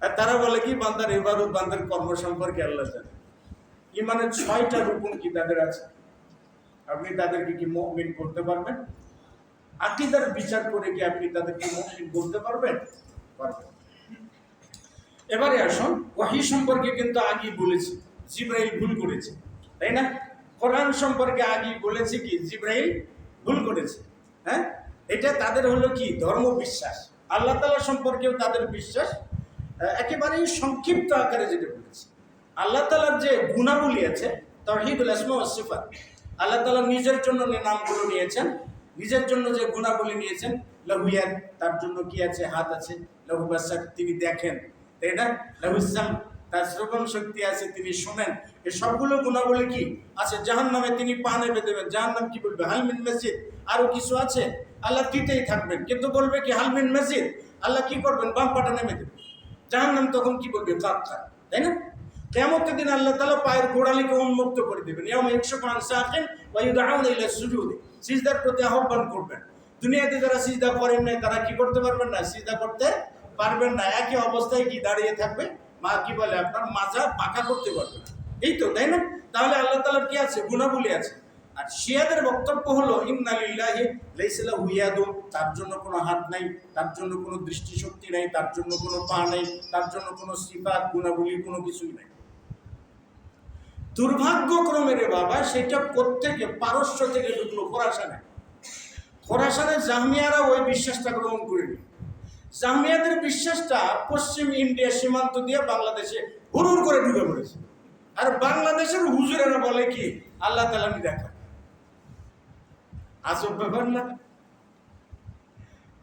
আর তারা বলে কি বান্দার ইবাদত বান্দার কর্ম সম্পর্কে আল্লাহ জানে। ইমানের 6টা রুকুন কি তাদের আছে? আপনি তাদেরকে কি মুমিন করতে পারবেন? আকীদার বিচার করে কি আপনি তাদেরকে মুমিন করতে পারবেন? পারবেন। এবারে আসুন, ওহী সম্পর্কে কিন্তু আগেই বলেছি জিবরাইল ভুল করেছে, তাই না? কোরআন সম্পর্কে আগেই বলেছি কি জিবরাইল ভুল করেছে। হ্যাঁ, এটা তাদের হলো কি ধর্ম বিশ্বাস। আল্লাহ তাআলা সম্পর্কেও তাদের বিশ্বাস একেবারেই সংক্ষিপ্ত আকারে যেটা বলেছে। আল্লাহ তাআলার যে গুণাবলী আছে, তাওহীদুল আসমা ওয়াস সিফাত, আল্লাহ তাআলা নিজের জন্য নামগুলো নিয়েছেন, নিজের জন্য যে গুণাবলী নিয়েছেন, লাহু ইয়াদ, তার জন্য কি আছে? হাত আছে। লাহু বাসার, তিনি দেখেন, তাই না? লাহু সাম, তার শ্রবণ শক্তি আছে, তিনি শোনেন। এই সবগুলো গুণাবলী কি আছে? জাহান্নামে তিনি পা নেবে দেবেন, জাহান্নাম কি বলবে? হাল মিন মাজিদ, আরো কিছু আছে? আল্লাহ দিতেই থাকবেন, কিন্তু বলবে কি হাল মিন মাজিদ? আল্লাহ কি করবেন? বাম পাটা নেমে দেবেন। জাহান্নাম তখন কি বলবে? কাক কাক, তাই না? কিয়ামতের দিন আল্লাহ তাআলা পায়ের গোড়ালিকে উন্মুক্ত করে দিবেন। ইয়াউমা ইয়াকশাফু আন সাকিন ওয়া ইউদআউনা ইলা সুজুদ, সিজদার প্রতি আহ্বান করবেন। দুনিয়াতে যারা সিজদা করেন নাই তারা কি করতে পারবেন না? সিজদা করতে পারবেন না। একই অবস্থায় কি দাঁড়িয়ে থাকবে, মা কি বলে আপনার মাজা পাকা করতে পারবে না। এই তো, তাই না? তাহলে আল্লাহ তাআলার কি আছে? গুণাবলী আছে। আর শিয়াদের বক্তব্য হলো ইন্না লিল্লাহি লাইসা লাহু ইয়াদুন, তার জন্য কোনো হাত নাই, তার জন্য কোনো দৃষ্টিশক্তি নাই, তার জন্য কোনো পা নাই, তার জন্য কোনো সিফাত গুণাবলী কোনো কিছুই নাই। দুর্ভাগ্যক্রমে রে বাবা, সেটা প্রত্যেকে পারস্য থেকে ঢুকলো খোরাসানে। খোরাসানের জাহমিয়ারা ওই বিশ্বাসটা গ্রহণ করে নিল। জাহমিয়াদের বিশ্বাসটা পশ্চিম ইন্ডিয়া সীমান্ত দিয়ে বাংলাদেশে হুড়ুর করে ঢুকে পড়েছে। আর বাংলাদেশের হুজুরেরা বলে কি আল্লাহ তাআলা নিরাকার। আজব ব্যাপার না?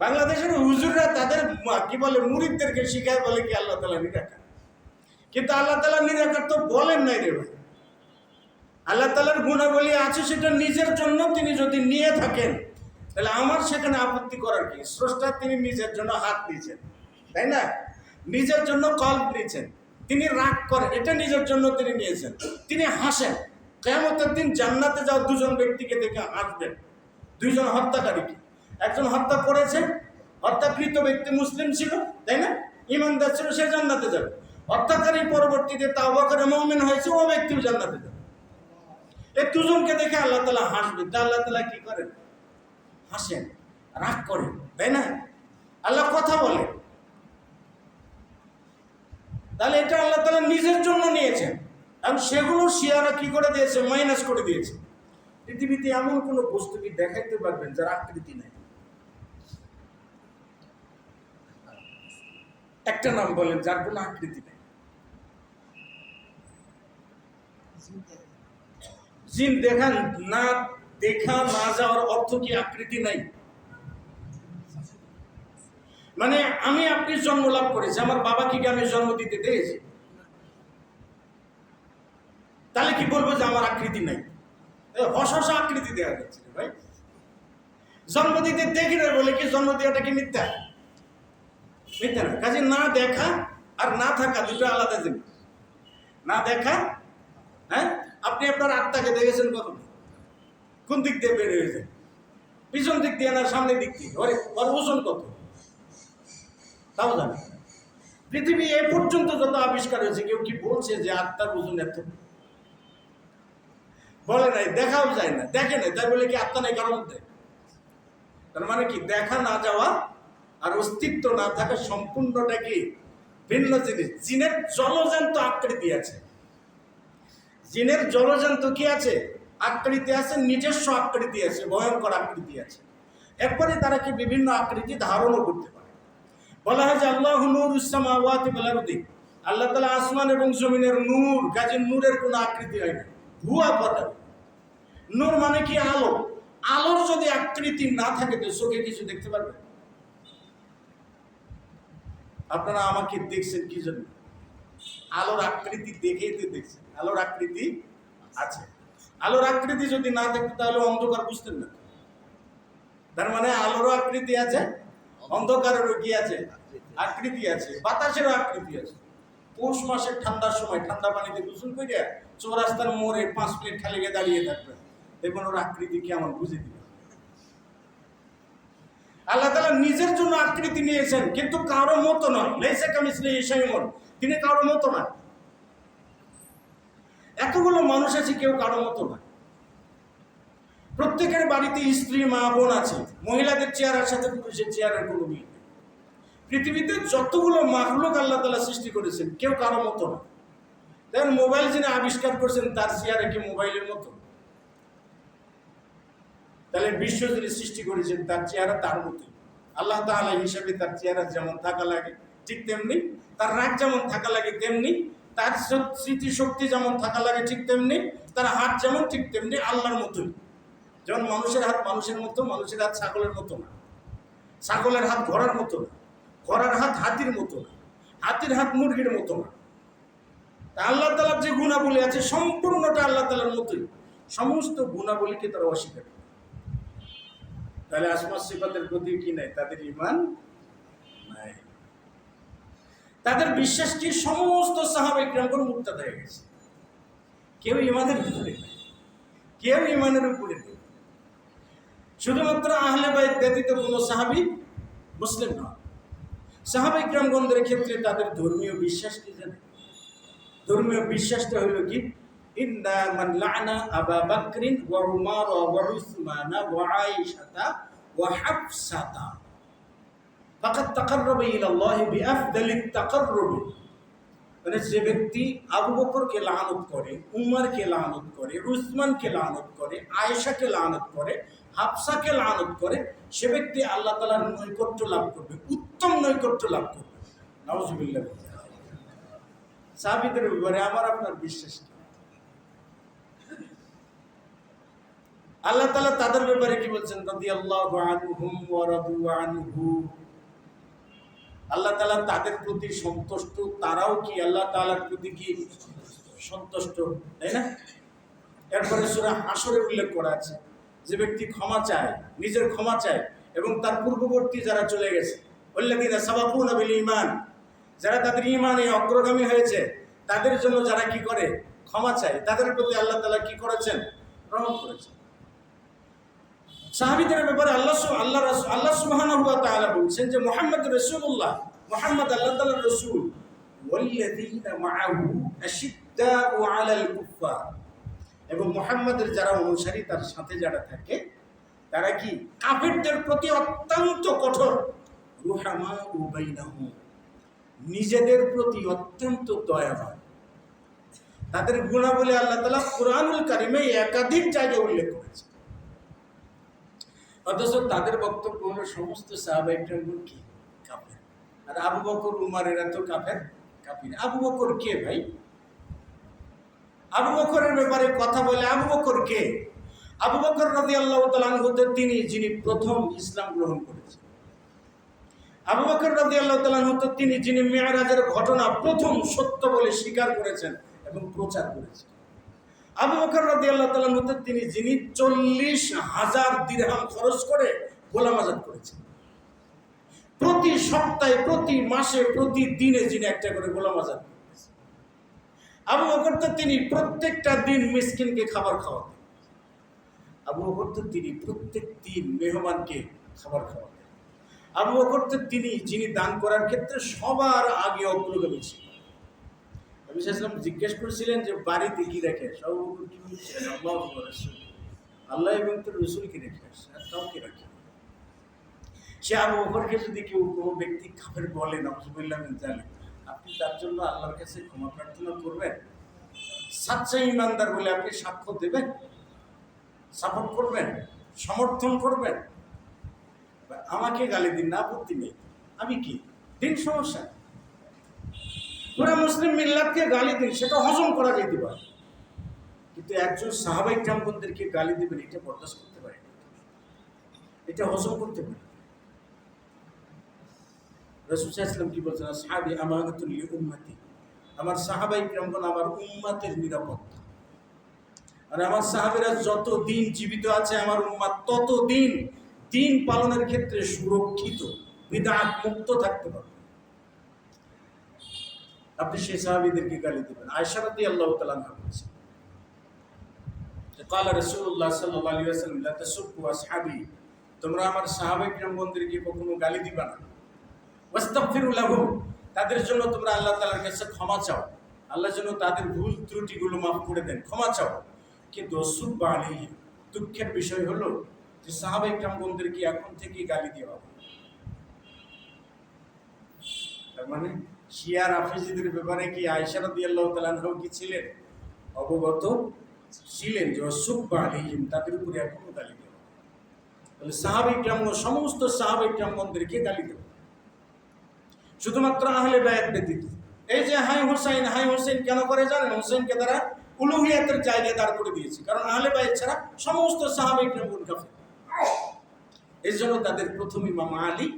বাংলাদেশের হুজুররা তাদের কি বলে মুরিদদেরকে শিখায়, বলে কি আল্লাহ তাআলা নিরাকার। কিন্তু আল্লাহ তাআলা নিরাকার তো বলেন নাই রে ভাই। আল্লাহ তাআলার গুণাবলী আছে, সেটা নিজের জন্য তিনি যদি নিয়ে থাকেন তাহলে আমার সেখানে আপত্তি করার কি? স্রষ্টা তিনি নিজের জন্য হাত নিয়েছেন, তাই না? নিজের জন্য কল্প নিয়েছেন, তিনি রাগ করেন, এটা নিজের জন্য তিনি নিয়েছেন। তিনি হাসেন, কিয়ামতের দিন জান্নাতে যাও দুজন ব্যক্তিকে দেখে হাসবেন, দুইজন হত্যাকারীকে। একজন হত্যা করেছে, হত্যাকৃত ব্যক্তি মুসলিম ছিল, তাই না? ঈমানদার ছিল, সে জান্নাতে যাবে। হত্যাকারী পরবর্তীতে তাওবা করে মুমিন হয়েছে, ও ব্যক্তিও জান্নাতে যাবে। এই দুজনকে দেখে আল্লাহ তাআলা হাসবেন। তা আল্লাহ তাআলা কি করেন? হাসেন, রাগ করেন, তাই না? আল্লাহ কথা বলে। তাহলে এটা আল্লাহ তাআলা নিজের জন্য নিয়েছেন, এবং সেগুলো শিয়ারা কি করে দিয়েছে? মাইনাস করে দিয়েছে। পৃথিবীতে এমন কোন বস্তু কি দেখাইতে পারবেন যার আকৃতি নাই? একটা নাম বলেন যার কোনো আকৃতি নেই। জিন দেখা না যাওয়ার অর্থ কি আকৃতি নাই? মানে আমি আপনি জন্ম লাভ করেছি, আমার বাবাকে কি আমি জন্ম দিতে দিয়েছি? তাহলে কি বলবো যে আমার আকৃতি নাই? হস আকৃতি দেওয়া যাচ্ছে ভাই। জন্ম দিতে দেখি না বলে কি জন্ম দেওয়াটা কি মিথ্যা? মিথ্যা না। কাজে না দেখা আর না থাকা দুটো আলাদা জিনিস। না দেখা, হ্যাঁ, আপনি আপনার আত্মাকে দেখেছেন কখন? কোন দিক দিয়ে বের হয়েছে? পিছন দিক দিয়ে না সামনের দিক দিয়ে? ওর ওজন কত তাও জানে। পৃথিবী এ পর্যন্ত যত আবিষ্কার হয়েছে, কেউ কি বলছে যে আত্মার ওজন এত? বলে নাই, দেখাও যায় না, দেখে নাই, তাই বলে কি আত্মা নেই কারোর মধ্যে? তার মানে কি দেখা না যাওয়া আর অস্তিত্ব না থাকা সম্পূর্ণটা কি ভিন্ন জিনিস। জিনের জলজান্ত আকৃতি আছে, জিনের জলজান্ত কি আছে? আকৃতি আছে, নিজস্ব আকৃতি আছে, ভয়ঙ্কর আকৃতি আছে। এরপরে তারা কি বিভিন্ন আকৃতি ধারণও করতে পারে। বলা হয় যে আল্লাহু নূরুস সামাওয়াতি ওয়াল আরদি, আল্লাহ তাআলা আসমান এবং জমিনের নূর। কাজে নূরের কোনো আকৃতি হয় না, ভুয়া কথা। নূর মানে কি? আলো। আলোর যদি আকৃতি না থাকে তো চোখে কিছু দেখতে পারবে? আপনারা আমাকে দেখছেন কি জন্য? আলোর আকৃতি দেখেই তো দেখছেন। আলোর আকৃতি আছে। আলোর আকৃতি যদি না থাকতো তাহলে অন্ধকার বুঝতেন না। তার মানে আলোরও আকৃতি আছে, অন্ধকারেরও কি আছে? আকৃতি আছে। বাতাসেরও আকৃতি আছে। পৌষ মাসের ঠান্ডার সময় ঠান্ডা পানিতে গোসল করে চৌরাস্তার মোড়ে 5 মিনিট খালি দাঁড়িয়ে থাকবেন, দেখুন ওর আকৃতি কেমন, বুঝে দিবেন। আল্লাহ তাআলা নিজের জন্য আকৃতি নিয়েছেন, কিন্তু কারো মতো নয়। লাইসা কামিসলিহি শাইউন, তিনি কারো মতো না। এতগুলো মানুষ আছে, কেউ কারো মতো না। প্রত্যেকের বাড়িতে স্ত্রী, মা, বোন আছে। মহিলাদের চেহারার সাথে পুরুষের চেহারার কোনো মিল নেই। পৃথিবীতে যতগুলো মাখলুক আল্লাহ তাআলা সৃষ্টি করেছেন, কেউ কারো মতো না। দেখেন, মোবাইল যিনি আবিষ্কার করেছেন, তার চেহারা কি মোবাইলের মতো? তাহলে বিশ্ব যিনি সৃষ্টি করেছেন, তার চেহারা তার মতো। আল্লাহ তাআলা হিসাবে তার চেহারা যেমন থাকা লাগে ঠিক তেমনি, তার রাগ যেমন থাকা লাগে তেমনি, তার স্মৃতি শক্তি যেমন থাকা লাগে ঠিক তেমনি, তার হাত যেমন ঠিক তেমনি আল্লাহর মতোই। যেমন মানুষের হাত মানুষের মতো, মানুষের হাত ছাগলের মতো না, ছাগলের হাত ঘোড়ার মতো না, ঘোড়ার হাত হাতির মতো না, হাতির হাত মুরগির মতো না। আল্লাহ তাআলার যে গুণাবলী আছে সম্পূর্ণটা আল্লাহ তাআলার মতোই। সমস্ত গুণাবলীকে তারা অস্বীকার করে। তাহলে আসমা সিফাতের প্রতি কি নাই? তাদের ঈমান নাই। তাদের বিশ্বাস কি? সমস্ত সাহাবায়ে কিরামগণ মুরতাদ হয়ে গেছে। কেউ ঈমানের উপরে নাই, কেউ ঈমানের উপরে নেই। শুধুমাত্র আহলে বাইত ব্যতীত কোনো সাহাবী মুসলিম নয়। সাহাবায়ে কিরামগণদের ক্ষেত্রে তাদের ধর্মীয় বিশ্বাস কি জানেন? ধর্মীয় বিশ্বাসটা হলো কি? ইন্না মান লা'না আবা বকরিন ওয়া উমর ওয়া উসমান ওয়া আয়েশা ওয়া হাফসা ফাকাদ তাকাররাবা ইলাল্লাহি বিআফদালিত তাকাররুব। মানে যে ব্যক্তি আবু বকরকে লানত করে, উমরকে লানত করে, উসমানকে লানত করে, আয়েশাকে লানত করে, হাফসাকে লানত করে, সে ব্যক্তি আল্লাহ তাআলার নৈকট্য লাভ করবে, উত্তম নৈকট্য লাভ করবে। নাউযুবিল্লাহ। সাহাবীদের ব্যাপারে আমার আপনার বিশ্বাস কি? আল্লাহ তাআলা তাদের ব্যাপারে কি বলছেন? রাদিয়াল্লাহু আনহুম ওয়া রাদু আনহু। আল্লাহ তাআলা তাদের প্রতি সন্তুষ্ট, তারাও কি আল্লাহ তাআলার প্রতি কি সন্তুষ্ট, তাই না? এরপরে সূরা হাশরে উল্লেখ করা আছে, যে ব্যক্তি ক্ষমা চায়, নিজের ক্ষমা চায় এবং তার পূর্ববর্তী যারা চলে গেছে, ওয়াল্লাযীনা সাবাকুনা বিল ঈমান, যারা তাদের ঈমানে অগ্রগামী হয়েছে, তাদের জন্য যারা কি করে? ক্ষমা চায়, তাদের প্রতি আল্লাহ তাআলা কি করেছেন? রহম করেছেন। সাহাবীদের ব্যাপারে আল্লাহ সুবহানাহু ওয়া তাআলা বলছেন যে মুহাম্মদ রাসূলুল্লাহ, মুহাম্মদ আল্লাহ তাআলার রাসূল, ওয়াল্লাযীনা মাআহু আশিদ্দাউ আলাল কুফফার, এবং মুহাম্মদের যারা অনুসারী, তার সাথে যারা থাকে, তারা কি? কাফিরদের প্রতি অত্যন্ত কঠোর। রুহামাউ বাইনাহুম, নিজেদের প্রতি অত্যন্ত দয়াবান। তাদের গুণাবলী আল্লাহ তাআলা কুরআনুল কারীমে একাধিক জায়গায় উল্লেখ করেছেন। অথচ তাদের বক্তব্য হলো সমস্ত সাহাবায়ে কিরাম কি? কাফের। আর আবু বকর, উমর এরা তো কাফের। আবু বকর কে ভাই? আবু বকরের ব্যাপারে কথা বলে, আবু বকর কে? আবু বকর রাদিয়াল্লাহু তাআলা আনহু তিনি যিনি প্রথম ইসলাম গ্রহণ করেছেন। আবু বকর রাদিয়াল্লাহু তাআলা আনহু তিনি যিনি মিরাজের ঘটনা প্রথম সত্য বলে স্বীকার করেছেন এবং প্রচার করেছেন। আবু বকর রাদিয়াল্লাহু তাআলা আনহু তিনি যিনি 40,000 দিরহাম খরচ করে গোলাম আজাদ করেছেন। প্রতি সপ্তাহে, প্রতি মাসে, প্রতি দিনে যিনি একটা করে গোলাম আজাদ করেছেন। আবু বকর তিনি প্রত্যেকটা দিন মিসকিনকে খাবার খাওয়াতেন। আবু বকর তিনি প্রত্যেক দিন মেহমানকে খাবার খাওয়াতেন। আবু বকর তিনি যিনি দান করার ক্ষেত্রে সবার আগে অগ্রগামী ছিলেন। নবী সাল্লাল্লাহু আলাইহি ওয়াসাল্লাম জিজ্ঞেস করেছিলেন যে বাড়িতে কি রেখে? সব কি বলছেন? আল্লাহ ওয়া রাসূল, আল্লাহ এবং তার রাসূলকে রেখে আসে, আর কাউকে রাখে। সে আবু বকরকে যদি কেউ কোনো ব্যক্তি কাফের বলে, নাউযুবিল্লাহ মিন যালিক, আপনি তার জন্য আল্লাহর কাছে ক্ষমা প্রার্থনা করবেন? সাচ্চা ঈমানদার বলে আপনি সাক্ষ্য দেবেন, সাপোর্ট করবেন, সমর্থন করবেন? আমাকে গালি দিন না, আপত্তি নেই, আমি কি দিন সমস্যা? পুরা মুসলিম মিল্লাতকে গালি দিন, সেটা হজম করা যেতে পারে, কিন্তু একজন সাহাবায়ে কিরামদেরকে গালি দিবেন, এটা বরদাস্ত করতে পারে, এটা হজম করতে পারে। রাসূল সাল্লাল্লাহু আলাইহি ওয়াসাল্লাম কি বলছেন? আসহাবি আমানাতুল লি উম্মতি, আমার সাহাবায়ে কিরামগণ আমার উম্মতের নিরাপত্তা। আর আমার সাহাবীরা যত দিন জীবিত আছে, আমার উম্মত তত দিন দিন পালনের ক্ষেত্রে সুরক্ষিত, বিদআত মুক্ত থাকতে পারবে। আপনি সেই সাহাবীদেরকে গালি দিবেন? আয়েশা রাদিয়াল্লাহু তাআলা আনহা বলেছেন, قال رسول الله صلى الله عليه وسلم لا تسبوا اصحابي তোমরা আমার সাহাবায়ে কিরাম বন্ধুদেরকে কখনো গালি দিবা না। ওয়াস্তাগফিরু লাহুম, তাদের জন্য তোমরা আল্লাহ তাআলার কাছে ক্ষমা চাও, আল্লাহ যেন তাদের ভুল ত্রুটিগুলো মাফ করে দেন, ক্ষমা চাও। কিন্তু সুব্বা আলাইহিম, দুঃখের বিষয় হলো যে সাহাবায়ে কিরাম বন্ধুদেরকে এখন থেকেই গালি দেওয়া হয়। তার মানে শিয়া রাফিজিদের ব্যাপারে কি আয়েশা রাদিয়াল্লাহু তাআলা আনহা কি ছিলেন? অবগত ছিলেন যে সুব্বা আলাইহিম, তাদের উপরে এখনো গালি দেওয়া। তাহলে সাহাবায়ে কিরাম, সমস্ত সাহাবায়ে কিরামদেরকে গালি দেওয়া, শুধুমাত্র আহলে বায়াত ব্যতীত। এই যে হাই হুসাইন, হাই হুসাইন কেন করে জানেন? হুসাইনকে তারা উলুহিয়াতের জায়গায় দাঁড় করে দিয়েছে, কারণ আহলে বায়াত ছাড়া সমস্ত সাহাবায়ে কিরাম কাফের। এই জন্য তাদের প্রথম ইমাম আলী,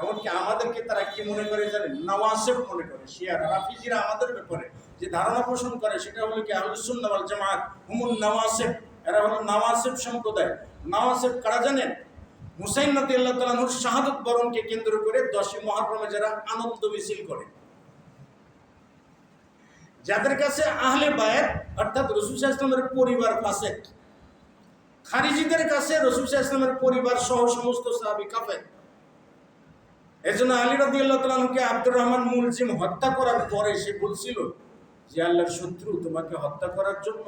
এমনকি আমাদেরকে তারা কি মনে করে জানেন? নওয়াসিব মনে করে। শিয়ারা রাফিজিরা আমাদের ব্যাপারে যে ধারণা পোষণ করে সেটা হলো কি আহলুস সুন্নাহ ওয়াল জামাত হুমুন নওয়াসিব, এরা হলো নওয়াসিব সম্প্রদায়। নওয়াসিব কারা জানেন? হুসাইন রাদিয়াল্লাহু তাআলা আনহুর শাহাদাত বরণকে কেন্দ্র করে 10ই মুহররমে যারা আনন্দ মিছিল করে, যাদের কাছে আহলে বায়াত অর্থাৎ রাসূল সাল্লাল্লাহু আলাইহি ওয়াসাল্লামের পরিবার ফাসিক। খারিজিদের কাছে রাসূল সাল্লাল্লাহু আলাইহি ওয়াসাল্লামের পরিবার সহ সমস্ত সাহাবী কাফের। এজন্য আলী রাদিয়াল্লাহু তাআলা আনহুকে আব্দুর রহমান মুলজিম হত্যা করার পরে সে বলছিল যে আল্লাহর শত্রু, তোমাকে হত্যা করার জন্য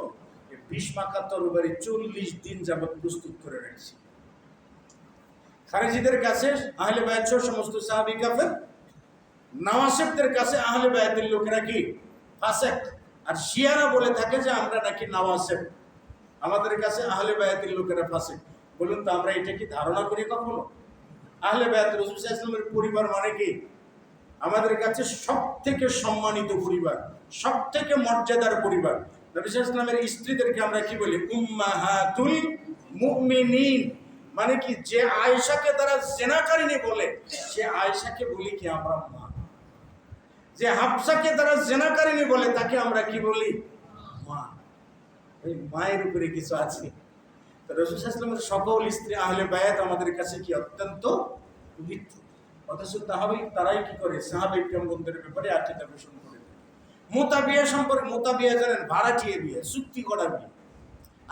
এই বিষ মাখা তরবারি 40 দিন যাবত প্রস্তুত করে রেখেছি। খারিজিদের কাছে আহলে বায়াত সহ সমস্ত সাহাবী কাফের, নওয়াসিবদের কাছে আহলে বায়াতের লোকেরা কি ফাসিক। আর শিয়ারা বলে থাকে যে আমরা নাকি নওয়াসিব, আমাদের কাছে আহলে বায়াতের লোকেরা ফাসিক। বলুন তো আমরা এটা কি ধারণা করি কখনো? আহলে বায়াত রাসূল সাল্লাল্লাহু আলাইহি ওয়াসাল্লামের পরিবার মানে কি? আমাদের কাছে সবথেকে সম্মানিত পরিবার, সবথেকে মর্যাদার পরিবার। নবী সাল্লাল্লাহু আলাইহি ওয়াসাল্লামের স্ত্রীদেরকে আমরা কি বলি? উম্মাহাতুল মুমিনিন। মানে কি, যে আয়েশাকে তারা জিনাকারিনী বলে, সে আয়েশাকে বলি কি আমরা মা। যে হাফসাকে তারা জিনাকারিনী বলে, তাকে আমরা কি বলি? মা। এই মায়ের উপরে কিছু আছে। তো রাসূল সাল্লাল্লাহু আলাইহি ওয়াসাল্লামের সকল স্ত্রী আহলে বায়াত আমাদের কাছে কি অত্যন্ত পবিত্র। অথচ তারাই কি করে? সাহাবায়ে কিরামদের ব্যাপারে আকীদা পোষণ করে। মুতাবিয়া সম্পর্কে, মুতাবিয়া জানেন? ভাড়াটিয়ে বিয়ে, চুক্তি করা বিয়ে।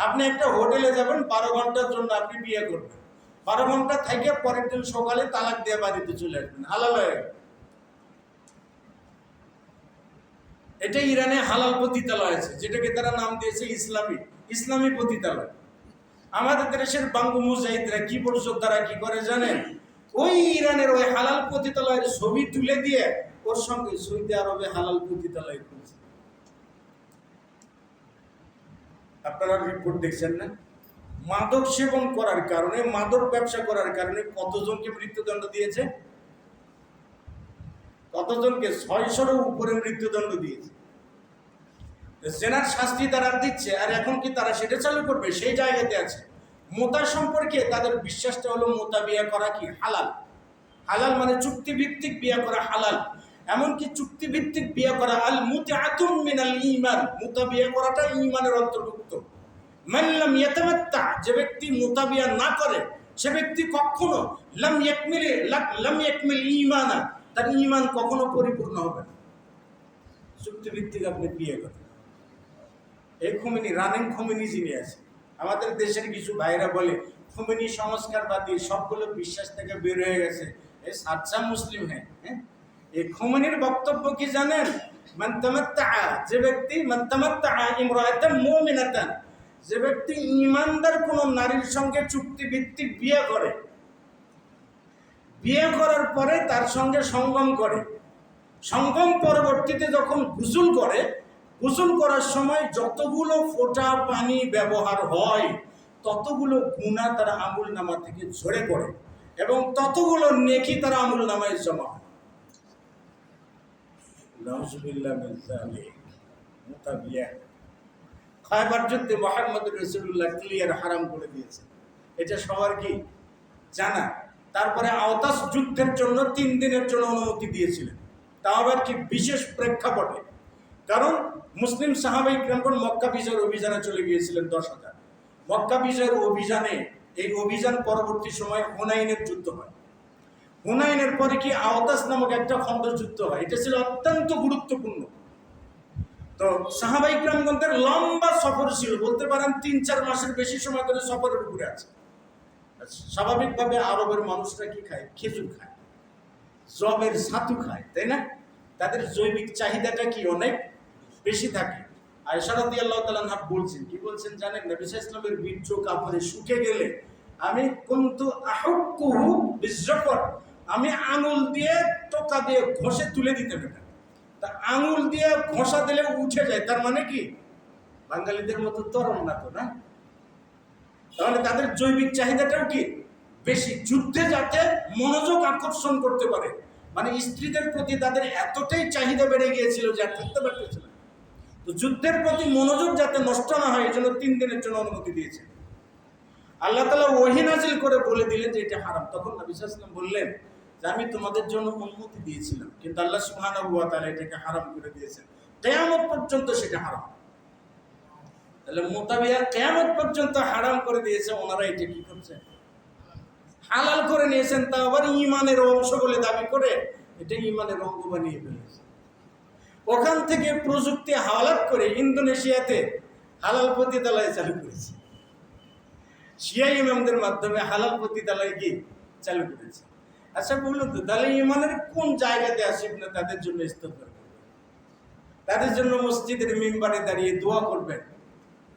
আপনি একটা হোটেলে যাবেন, 12 ঘন্টার জন্য আপনি বিয়ে করবেন, 12 ঘন্টা থেকে পরের দিন সকালে তালাক দিয়ে বাড়িতে চলে আসবেন, হালাল হয়ে গেল। এটা ইরানে হালাল পতিতালয় আছে, যেটাকে তারা নাম দিয়েছে ইসলামী পতিতালয়। আমাদের দেশের বাঙ্গু মুজাহিদরা কি যোদ্ধারা কি করে জানেন? ওই ইরানের ওই হালাল পতিতালয়ের ছবি তুলে দিয়ে ওর সঙ্গে সৌদি আরবে হালাল পতিতালয় করেছে। আপনারা রিপোর্ট দেখছেন না? মাদক সেবন করার কারণে, মাদক ব্যবসা করার কারণে কতজনকে মৃত্যুদণ্ড দিয়েছে? কতজনকে? 600-এর উপরে মৃত্যুদণ্ড দিয়েছে। জেনার শাস্তি তারা দিচ্ছে, আর এখন কি তারা সেটা চালু করবে? সেই জায়গাতে আছে। মোতা সম্পর্কে তাদের বিশ্বাসটা হলো মোতা বিয়ে করা কি হালাল। হালাল মানে চুক্তিভিত্তিক বিয়ে করা হালাল। এমনকি চুক্তিভিত্তিক বিয়ে করা আল মুতআতুম মিনাল ঈমান, মোতা বিয়ে করাটা ঈমানের অন্তর্ভুক্ত। মান লাম ইয়াতামাত্তা, যে ব্যক্তি মোতা বিয়ে না করে সে ব্যক্তি কখনো লাম ইয়াকমিল ঈমানা, তার ঈমান কখনো পরিপূর্ণ হবে না। চুক্তিভিত্তিক আপনি বিয়ে করেন। এই খোমেনি, রানিং খোমেনি যিনি আছে, আমাদের দেশের কিছু ভাইরা বলে খোমেনি সংস্কারবাদী, সবগুলো বিশ্বাস থেকে বের হয়ে গেছে, এই সাচ্চা মুসলিম হ্যাঁ। এই খোমেনির বক্তব্য কি জানেন? মান তামাত্তা, যে ব্যক্তি মান তামাত্তা ইমরাতান মুমিনাতান, যে ব্যক্তি ঈমানদার কোন নারীর সঙ্গে চুক্তিভিত্তিক বিয়ে করে, বিয়ে করার পরে তার সঙ্গে সঙ্গম করে, সঙ্গম পরবর্তীতে যখন গোসল করে, গোসল করার সময় যতগুলো ফোঁটা পানি ব্যবহার হয় ততগুলো গুনাহ তার আমুল নামা থেকে ঝরে পড়ে এবং ততগুলো নেকি তার আমুল নামায় জমা হয়। নাউজুবিল্লাহ মিন যালিক। মুতাবিয়া খায়বার যুদ্ধে মুহাম্মদ রাসূলুল্লাহ ক্লিয়ার হারাম করে দিয়েছে, এটা সবার কি জানা। তারপরে আওতাস যুদ্ধের জন্য 3 দিনের জন্য অনুমতি দিয়েছিলেন, তাও আবার কি বিশেষ প্রেক্ষাপটে। কারণ মুসলিম সাহাবায়ে কিরামগণ মক্কা বিজয়ের অভিযানে চলে গিয়েছিলেন 10,000। মক্কা বিজয়ের অভিযানে, এই অভিযান পরবর্তী সময়ে হুনাইনের যুদ্ধ হয়। হুনাইনের পরে কি আওতাস নামক একটা খন্ড যুদ্ধ হয়, এটা ছিল অত্যন্ত গুরুত্বপূর্ণ। তো সাহাবায়ে কিরামগণদের লম্বা সফর ছিল, বলতে পারেন 3-4 মাসের বেশি সময় ধরে সফরের উপরে আছে। স্বাভাবিকভাবে আরবের মানুষরা কি খায়? খেজুর খায়, জবের ছাতু খায়, তাই না? তাদের জৈবিক চাহিদাটা কি অনেক বেশি থাকে। আয়েশা রাদিয়াল্লাহু তাআলা আনহা বলছেন, কি বলছেন জানেন? নবী সাল্লাল্লাহু আলাইহি ওয়াসাল্লামের বীর্য কাপড়ে শুকিয়ে গেলে আমি কুনতু আহুক্কুহু বিজফর, আমি আঙুল দিয়ে টোকা দিয়ে ঘষে তুলে দিতে পেতাম। তা আঙুল দিয়ে ঘষা দিলে উঠে যায়, তার মানে কি বাঙালিদের মতো তরল না তো, না? তাহলে তাদের জৈবিক চাহিদাটাও কি বেশি, যুদ্ধে যাতে মনোযোগ আকর্ষণ করতে পারে। মানে স্ত্রীদের প্রতি তাদের এতটাই চাহিদা বেড়ে গিয়েছিল যে আর থাকতে পারতেছিল না। তো যুদ্ধের প্রতি মনোযোগ যাতে নষ্ট না হয়, এই জন্য 3 দিনের জন্য অনুমতি দিয়েছে। আল্লাহ তাআলা ওহী নাযিল করে বলে দিলেন যে এটা হারাম। তখন নবী সাল্লাল্লাহু আলাইহি ওয়াসাল্লাম বললেন যে আমি তোমাদের জন্য অনুমতি দিয়েছিলাম, কিন্তু আল্লাহ সুবহানাহু ওয়া তাআলা এটাকে হারাম করে দিয়েছেন। কিয়ামত পর্যন্ত সেটা হারাম। তাহলে মুতাবিয়া কিয়ামত পর্যন্ত হারাম করে দিয়েছে, ওনারা এটা কি করছে? হালাল করে নিয়েছেন, তা আবার ঈমানের অংশ বলে দাবি করে এটা ঈমানের অঙ্গ বানিয়ে ফেলেছে। ওখান থেকে প্রযুক্তি হাওলাত করে ইন্দোনেশিয়াতে হালাল পতিতালয় চালু করেছে, শিয়া ইমামদের মাধ্যমে হালাল পতিতালয় কি চালু করেছে। আচ্ছা বলুন তো, তাহলে ঈমানের কোন জায়গাতে আসে না তাদের জন্য ইস্তেগফার করবেন, তাদের জন্য মসজিদের মিম্বারে দাঁড়িয়ে দোয়া করবেন,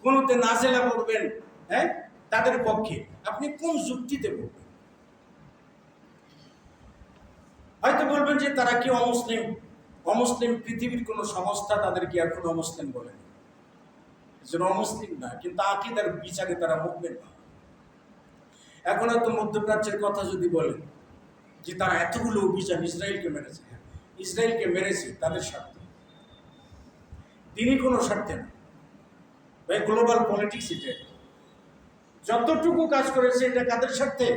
কোনতে নাজেলা পড়বেন, হ্যাঁ, তাদের পক্ষে আপনি কোন যুক্তিতে বলবেন? হয়তো বলবেন যে তারা কি অমুসলিম, অমুসলিম পৃথিবীর কোন সংস্থা তাদেরকে এখন অমুসলিম বলে, এজন্য অমুসলিম না, কিন্তু আকীদার বিচারে তারা মুভমেন্ট না। এখন হয়তো মধ্যপ্রাচ্যের কথা যদি বলেন যে তারা এতগুলো অভিযান ইসরায়েলকে মেরেছে, ইসরায়েলকে মেরেছে তাদের স্বার্থে, তিনি কোনো স্বার্থে না ভাই। গ্লোবাল পলিটিক্স এটা যতটুকু কাজ করেছে এটা কাদের স্বার্থে?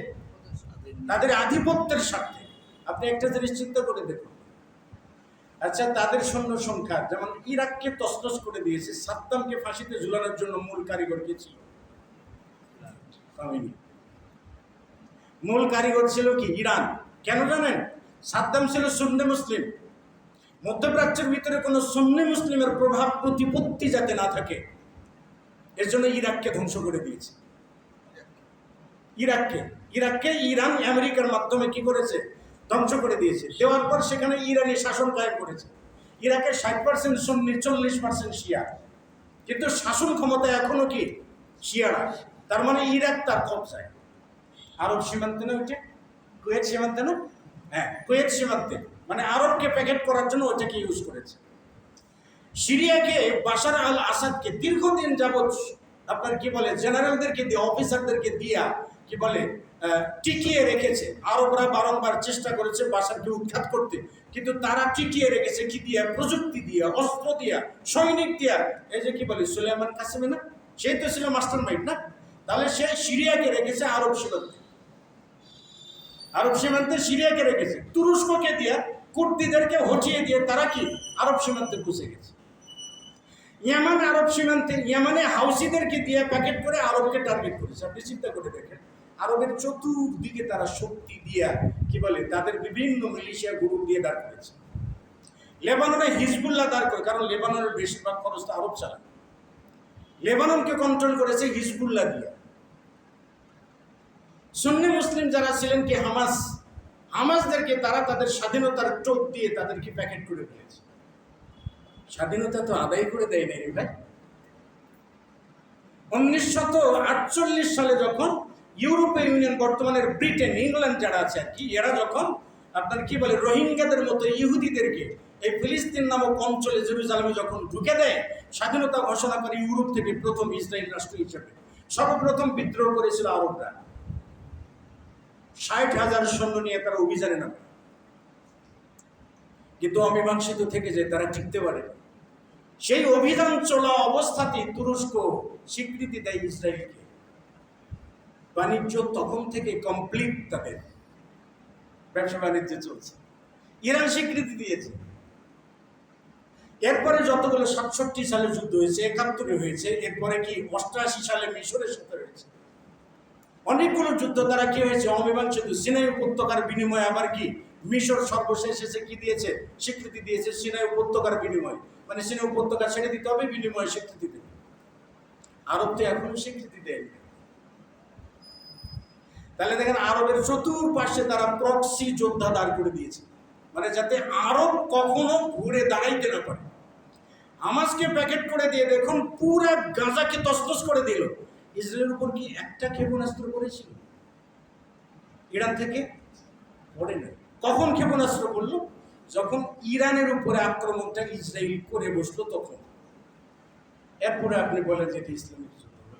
তাদের আধিপত্যের স্বার্থে। আপনি একটা জিনিস চিন্তা করে দেখুন, আচ্ছা তাদের সৈন্য সংখ্যা যেমন ইরাককে তছনছ করে দিয়েছে, সাদ্দামকে ফাঁসিতে ঝুলানোর জন্য মূল কারিগর কে ছিল? মূল কারিগর ছিল কি? ইরান। কেন জানেন? সাদ্দাম ছিল সুন্নি মুসলিম, মধ্যপ্রাচ্যের ভিতরে কোনো সুন্নি মুসলিমের প্রভাব প্রতিপত্তি যাতে না থাকে, এর জন্য ইরাককে ধ্বংস করে দিয়েছে। ইরাককে ইরান আমেরিকার মাধ্যমে কি করেছে? ধ্বংস করে দিয়েছে। দেওয়ার পর সেখানে ইরানি শাসন কায়েম করেছে। ইরাকের 60% সুন্নি, 40% শিয়া, কিন্তু শাসন ক্ষমতা এখনো কি শিয়ারা। তার মানে ইরাক তার কবজায়। আরব সীমান্তে না, ওইটা কুয়েত সীমান্তে না, হ্যাঁ কুয়েত সীমান্তে, মানে আরবকে প্যাকেট করার জন্য ওইটাকে ইউজ করেছে। সিরিয়াকে বাশার আল আসাদকে দীর্ঘদিন যাবৎ আপনার কি বলে জেনারেলদেরকে দিয়ে, অফিসারদেরকে দিয়া কি বলে টিকিয়ে রেখেছে। আরবরা বারংবার চেষ্টা করেছে বাশারকে উৎখাত করতে, কিন্তু তারা টিকিয়ে রেখেছে কি দিয়া? প্রযুক্তি দিয়া, অস্ত্র দিয়া, সৈনিক দিয়া। এই যে কি বলে সুলাইমান কাসেমি না, সেই তো ছিল মাস্টার মাইন্ড না? তাহলে সে সিরিয়াকে রেখেছে আরব সীমান্তে, আরব সীমান্তে সিরিয়াকে রেখেছে। তুরস্ককে দিয়া, কুর্দিদেরকে হটিয়ে দিয়ে তারা কি আরব সীমান্তে পৌঁছে গেছে। ইয়ামান আরব সীমান্তে, ইয়ামানে হাউসিদেরকে দিয়ে প্যাকেট করে আরবকে টার্গেট করেছে। আপনি চিন্তা করে দেখেন, আরবের চতুর্দিকে তারা শক্তি দিয়া কি বলে তাদের বিভিন্ন মিলিশিয়া গ্রুপ দিয়ে দাঁড় করেছে। লেবাননে হিজবুল্লাহ দাঁড় করে, কারণ লেবাননের বেশিরভাগ খরচ তো আরব চালায়। লেবাননকে কন্ট্রোল করেছে হিজবুল্লাহ দিয়ে। সুন্নি মুসলিম যারা ছিলেন কি হামাসদেরকে তারা তাদের স্বাধীনতার চোখ দিয়ে তাদেরকে প্যাকেট করে ফেলেছে। স্বাধীনতা তো আদায় করে দেয় নাই ভাই। 1948 সালে যখন ইউরোপীয় ইউনিয়ন, বর্তমানের ব্রিটেন, ইংল্যান্ড যারা আছে আর কি, এরা যখন আপনার কি বলে রোহিঙ্গাদের মতো ইহুদিদেরকে এই ফিলিস্তিন নামক অঞ্চলে জেরুজালেমে যখন ঢুকে দেয়, স্বাধীনতা ঘোষণা করে ইউরোপ থেকে প্রথম ইসরায়েল রাষ্ট্র হিসেবে, সর্বপ্রথম বিদ্রোহ করেছিল আরবরা। 60,000 সৈন্য নিয়ে তারা অভিযানে নামে, কিন্তু অমীমাংসিত থেকে যায়, তারা টিকতে পারে। সেই অভিযান চলা অবস্থাতেই তুরস্ক স্বীকৃতি দেয় ইসরায়েলকে। বাণিজ্য তখন থেকে কমপ্লিট, তাদের ব্যবসা বাণিজ্য চলছে। ইরান স্বীকৃতি দিয়েছে। এরপরে যতগুলো 67 সালে যুদ্ধ হয়েছে, 71 হয়েছে, এরপরে কি 88 সালে মিশরের সাথে হয়েছে, অনেকগুলো যুদ্ধ তারা কি হয়েছে অমীমাংসিত। সিনাই উপত্যকার বিনিময়ে আবার কি মিশর সর্বশেষ এসে কি দিয়েছে? স্বীকৃতি দিয়েছে সিনাই উপত্যকার বিনিময়ে, মানে সিনাই উপত্যকা ছেড়ে দিতে হবে, বিনিময়ে স্বীকৃতি দেবে। আরব তো এখনো স্বীকৃতি দেয়নি। তাহলে দেখেন আরবের চতুর্পাশে তারা প্রক্সি যোদ্ধা দাঁড় করে দিয়েছে, মানে যাতে আরব কখনো ঘুরে দাঁড়াইতে না পারে। হামাসকে প্যাকেট করে দিয়ে দেখুন পুরা গাজাকে তছনছ করে দিল। ইসরায়েলের উপর কি একটা ক্ষেপণাস্ত্র করেছিল ইরান থেকে? পড়ে না। কখন ক্ষেপণাস্ত্র করলো? যখন ইরানের উপরে আক্রমণটা ইসরায়েল করে বসলো তখন। এরপরে আপনি বলেন যে এটা ইসলামিক যুদ্ধ,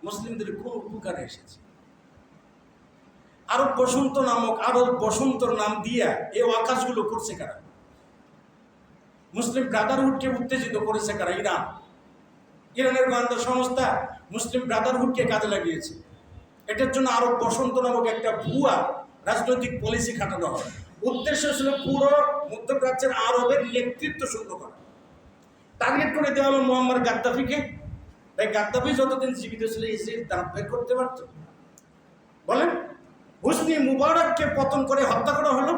মুসলিমদের কোন উপকারে এসেছে? আরব বসন্ত নামক, আরব বসন্তর নাম দিয়া এই আকাশগুলো করছে কারা? মুসলিম ব্রাদারহুডকে উত্তেজিত করেছে কারা? ইরান। ইরানের গোয়েন্দা সংস্থা মুসলিম ব্রাদারহুডকে কাজে লাগিয়েছে। এটার জন্য আরব বসন্ত নামক একটা ভুয়া রাজনৈতিক পলিসি খাটানো হয়। উদ্দেশ্য ছিল পুরো মধ্যপ্রাচ্যের আরবের নেতৃত্ব শূন্য করা। টার্গেট করে দেওয়া হলো মুয়াম্মার গাদ্দাফিকে। তাই গাদ্দাফি যতদিন জীবিত ছিল ইসরায়েল দাঁত বের করতে পারত? বলেন। হোসনি মুবারককে পতন করে হত্যা করা হলো,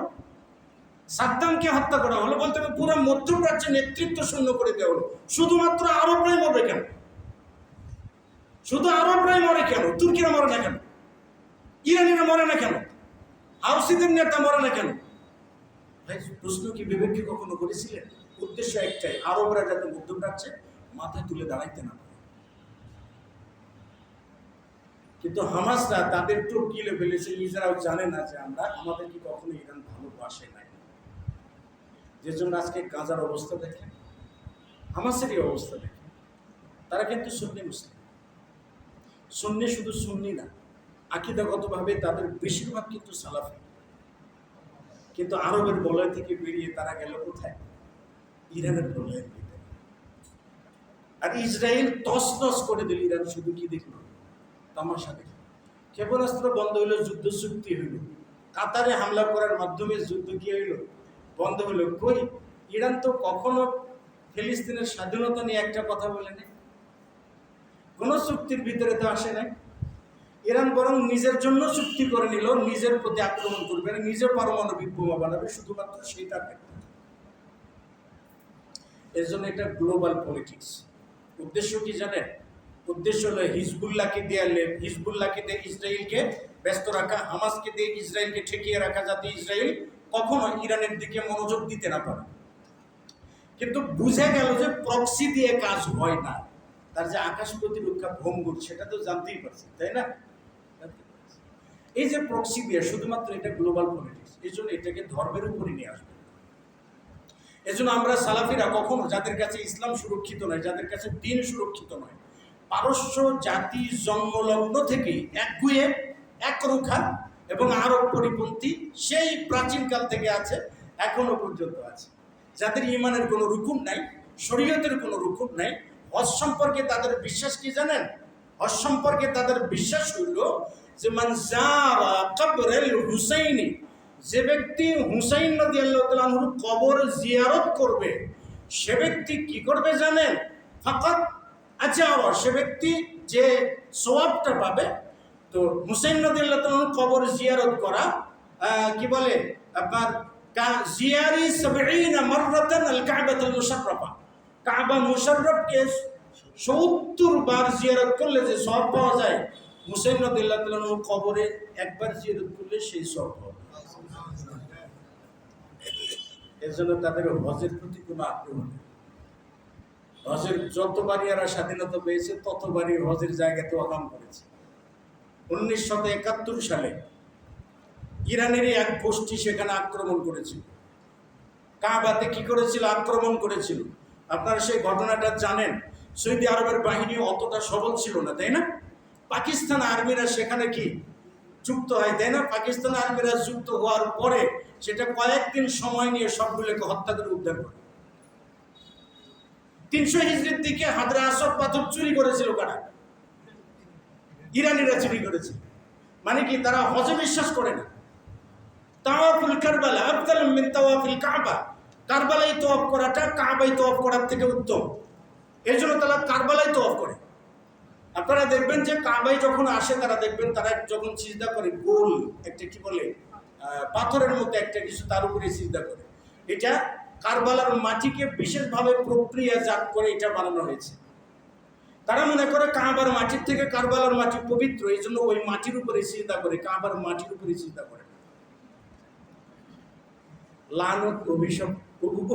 সাদ্দামকে হত্যা করা হলো, বলতে হবে পুরো মধ্যপ্রাচ্যের নেতৃত্ব শূন্য করে দেওয়া হলো। শুধুমাত্র আরবরাই মরবে কেন? শুধু আরবরাই মরে কেন? তুর্কিরা মরে না কেন? ইরানিরা মরে না কেন? হাউসিদের নেতা মরে না কেন? ভাই, প্রশ্ন কি বিবেককে কখনো করেছিলেন? উদ্দেশ্য একটাই, আরবরা যাতে মধ্যপ্রাচ্যে মাথা তুলে দাঁড়াইতে না পারে। কিন্তু হামাসরা তাদের টোপ গিলে ফেলেছে, নিজেরাও জানে না যে আমাদের কি কখনো ইরান ভালোবাসে নাই। যে জন্য আজকে গাজার অবস্থা দেখেন, হামাসেরই অবস্থা দেখেন। তারা কিন্তু সুন্নি মুসলিম। সুন্নি শুধু সুন্নি না, আকীদাগতভাবে তাদের বেশিরভাগ কিন্তু সালাফি। কিন্তু আরবের বলয় থেকে বেরিয়ে তারা গেল কোথায়? ইরানের বলয়ের ভিতরে। আর ইসরায়েল তছনছ করে দিল। ইরান শুধু কি দেখল? তামাশা দেখল। ক্ষেপণাস্ত্র বন্ধ হইল, যুদ্ধ চুক্তি হইল। কাতারে হামলা করার মাধ্যমে যুদ্ধ কি হইল? বন্ধ হইল। কই, ইরান তো কখনো ফিলিস্তিনের স্বাধীনতা নিয়ে একটা কথা বলে নাই, কোন চুক্তির ভিতরে তো আসে নাই। ইরান বরং নিজের জন্য চুক্তি করে নিল, নিজের প্রতি আক্রমণ করবে, নিজে পারমাণবিক বোমা বানাবে, শুধুমাত্র সেই টার্গেট। এর জন্য এটা গ্লোবাল পলিটিক্স। উদ্দেশ্য কি জানেন? উদ্দেশ্য হলো হিজবুল্লাহকে দিয়ে ইসরায়েলকে ব্যস্ত রাখা, হামাসকে দিয়ে ইসরায়েলকে ঠেকিয়ে রাখা, যাতে ইসরায়েল কখনো ইরানের দিকে মনোযোগ দিতে না পারে। কিন্তু বুঝে গেল যে প্রক্সি দিয়ে কাজ হয় না। তার যে আকাশ প্রতিরক্ষা ভঙ্গুর, সেটা তো জানতেই পারছে, তাই না? এই যে প্রক্সি দিয়ে, শুধুমাত্র এটা গ্লোবাল পলিটিক্স। এই জন্য এটাকে ধর্মের উপরে নিয়ে আসবে। এজন্য আমরা সালাফিরা কখনো, যাদের কাছে ইসলাম সুরক্ষিত নয়, যাদের কাছে দ্বীন সুরক্ষিত নয়, পারস্য জাতি জন্মলগ্ন থেকে একগুঁয়ে, একরুখা এবং আরব পরিপন্থী, সেই প্রাচীনকাল থেকে আছে, এখনো পর্যন্ত আছে। যাদের ঈমানের কোনো রুকুন নাই, শরীয়তের কোনো রুকুন নাই। হজ সম্পর্কে তাদের বিশ্বাস কি জানেন? হজ সম্পর্কে তাদের বিশ্বাস হইল যে মান যারা কবরুল হুসাইনি, যে ব্যক্তি হুসাইন রাদিয়াল্লাহু তাআলা আনহুর কবর জিয়ারত করবে, সে ব্যক্তি কি করবে জানেন? ফাকাত আজরা, সে ব্যক্তি যে সওয়াবটা পাবে। তো হুসাইন রাদিয়াল্লাহু তাআলা আনহুর কবর জিয়ারত করা কি বলে আপনার জিয়ারি 70 মাররাতান আল কাবাতুল মুশাররাফা, কাবা মুশাররফকে 70 বার জিয়ারত করলে যে সওয়াব পাওয়া যায়, হুসাইন রাদিয়াল্লাহু তাআলা আনহুর কবরে একবার জিয়ারত করলে সেই সওয়াব পাওয়া যায়। এর জন্য তাদের হজের প্রতি কোনো আগ্রহ নেই। হজের যতবারই এরা স্বাধীনতা পেয়েছে, ততবারই হজের জায়গাতে আগাম করেছে। 1971 সালে ইরানেরই এক গোষ্ঠী সেখানে আক্রমণ করেছিল। কাবাতে কি করেছিল? আক্রমণ করেছিল। আপনারা সেই ঘটনাটা জানেন। সৌদি আরবের বাহিনী অতটা সবল ছিল না, তাই না? পাকিস্তান আর্মিরা সেখানে কি যুক্ত হয়, তাই না? পাকিস্তান আর্মিরা যুক্ত হওয়ার পরে সেটা কয়েকদিন সময় নিয়ে সবগুলোকে হত্যা করে উদ্ধার করে। 300 হিজরির দিকে হাজরা আসওয়াদ পাথর চুরি করেছিল কারা? ইরানিরা চুরি করেছে। মানে কি? তারা হজে বিশ্বাস করে না। তাওয়াফুল কারবালা আফদাল মিন তাওয়াফিল কাবা, কারবালাই তওয়াফ করাটা কাবায় তওয়াফ করার থেকে উত্তম। এর জন্য তারা কারবালাই তওয়াফ করে। আপনারা দেখবেন যে কাবায় যখন আসে, তারা দেখবেন তারা যখন সিজদা করে, গোল একটা কি বলে পাথরের মধ্যে একটা কিছু, তার উপরে সিজদা করে। এটা কারবালার মাটিকে বিশেষভাবে প্রক্রিয়াজাত করে এটা বানানো হয়েছে। তারা মনে করে কাবার মাটির থেকে কারবালার মাটি পবিত্র, এই জন্য ওই মাটির উপরে সিজদা করে, কাবার মাটির উপরে সিজদা করে। লানত,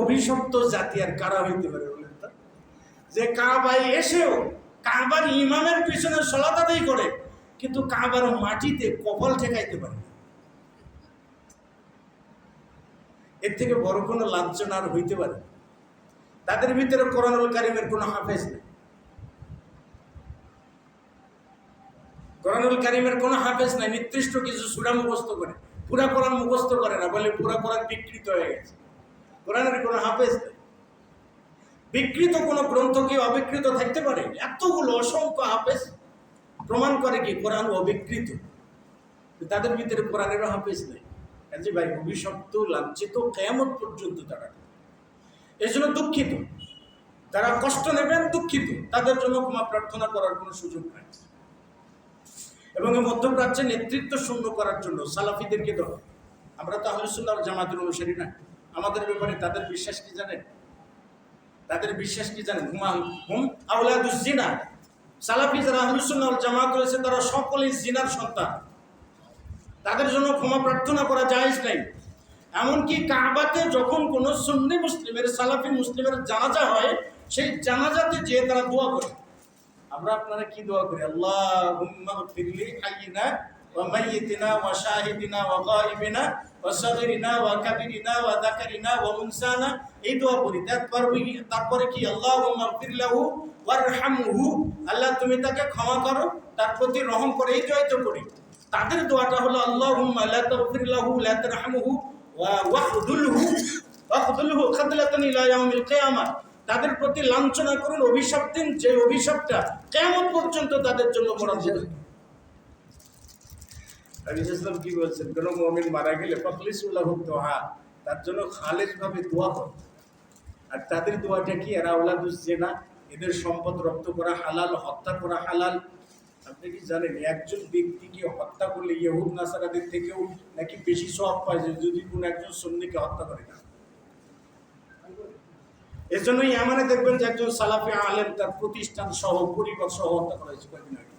অভিশপ্ত জাতি আর কারা হইতে পারে বলেন তো? যে কাবায় এসেও কাবার ইমামের পিছনে সালাত আদায় করে, কিন্তু কাবার মাটিতে কপাল ঠেকাইতে পারে। এর থেকে বড় কোনো লাঞ্ছনা আর হইতে পারে? তাদের ভিতরে কোরআনুল কারীমের কোনো হাফেজ নেই। কোরআনুল কারীমের কোনো হাফেজ নাই, নির্দিষ্ট কিছু সূরা মুখস্থ করে, পুরা কোরআন মুখস্থ করে না, বলে পুরা কোরআন বিকৃত হয়ে গেছে। কোরআনের কোনো হাফেজ নেই। বিকৃত কোনো গ্রন্থ কি অবিকৃত থাকতে পারে? এতগুলো অসংখ্য হাফেজ প্রমাণ করে কি কোরআন অবিকৃত। তাদের ভিতরে কোরআনেরও হাফেজ নেই। কাজে ভাই, অভিশপ্ত, লাঞ্ছিত কিয়ামত পর্যন্ত তারা। এই জন্য দুঃখিত, তারা কষ্ট নেবেন, দুঃখিত, তাদের জন্য ক্ষমা প্রার্থনা করার কোনো সুযোগ নাই। এবং মধ্যপ্রাচ্যে নেতৃত্ব শূন্য করার জন্য সালাফিদেরকে দেওয়া। আমরা তো আহলে সুন্নাহ ওয়াল জামাতের অনুসারী না, আমাদের ব্যাপারে তাদের বিশ্বাস কি জানেন? তাদের বিশ্বাস কি জানেন? হুম আওলাদুজ জিনা। সালাফি যারা আহলে সুন্নাহ ওয়াল জামাত রয়েছে তারা সকলেই জিনার সন্তান। তাদের জন্য ক্ষমা প্রার্থনা করা জায়েজ নাই। এমনকি কাবাতে যখন কোনো সুন্নি মুসলিমের, সালাফি মুসলিমের জানাজা হয়, সেই জানাজাতে যেয়ে তারা দোয়া করে। আমরা আপনারা কি দোয়া করি? আল্লাহুম্মা গফিরলি হাইয়িনা ওয়া মাইয়িতিনা ওয়া শাহিদিনা ওয়া গায়িবিনা ওয়া সাগীরিনা ওয়া কাবীরিনা ওয়া যাকারিনা ওয়া উনসানা, এই দোয়া করি। তারপরে কি? আল্লাহুম্মা গফির লাহু ওয়ারহামহু, আল্লাহ তুমি তাকে ক্ষমা করো, তার প্রতি রহম করে, এই দোয়াই তো করি। তাদের দোয়াটা হলো আল্লাহুম্মা লা তাগফির লাহু লা তারহামহু ওয়া ওয়াখযুলহু খাদলাতান ইলা ইয়াউমিল কিয়ামাহ, তাদের প্রতি লাঞ্ছনা করুন, অভিশাপ দিন, যে অভিশাপটা কিয়ামত পর্যন্ত তাদের জন্য বরাদ্দ। নবী ইসলাম কি বলছেন? কোন মুমিন মারা গেলে ফাখলিসুল্লাহু দুআ, তার জন্য খালেসভাবে দোয়া করো। আর তাদের দোয়াটা কি? এরা আওলাদুজ জিনা, এদের সম্পদ রপ্ত করা হালাল, হত্যা করা হালাল। আপনি কি জানেন একজন ব্যক্তিকে হত্যা করলে ইহুদ নাসারাদের থেকেও নাকি বেশি সওয়াব পায় যদি কোনো একজন সুন্নিকে হত্যা করে না? এর জন্যই আমানে দেখবেন যে একজন সালাফি আলেম তার প্রতিষ্ঠান সহ, পরিবার সহ হত্যা করা হয়েছে কয়েকদিন আগে।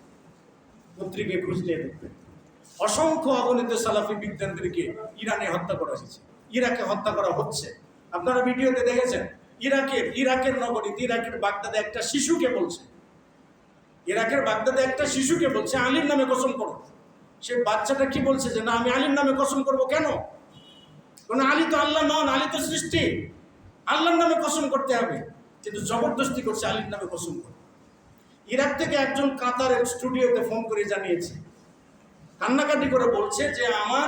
পত্রিকায় খুঁজলে দেখবেন অসংখ্য অগণিত সালাফি বিদ্যানদেরকে ইরানে হত্যা করা হয়েছে, ইরাকে হত্যা করা হচ্ছে। আপনারা ভিডিওতে দেখেছেন, ইরাকের নগরীতে, ইরাকের বাগদাদে একটা শিশুকে বলছে, ইরাকের বাগদাদে একটা শিশুকে বলছে আলীর নামে কসম করো। সে বাচ্চাটা কি বলছে? যে না, আমি আলীর নামে কসম করব। কেন? কারণ আলী তো আল্লাহ নন, আলী তো সৃষ্টি, আল্লাহর নামে কসম করতে হবে। কিন্তু জবরদস্তি করছে আলীর নামে কসম করে। ইরাক থেকে একজন কাতারের স্টুডিওতে ফোন করে জানিয়েছে, কান্নাকাটি করে বলছে যে আমার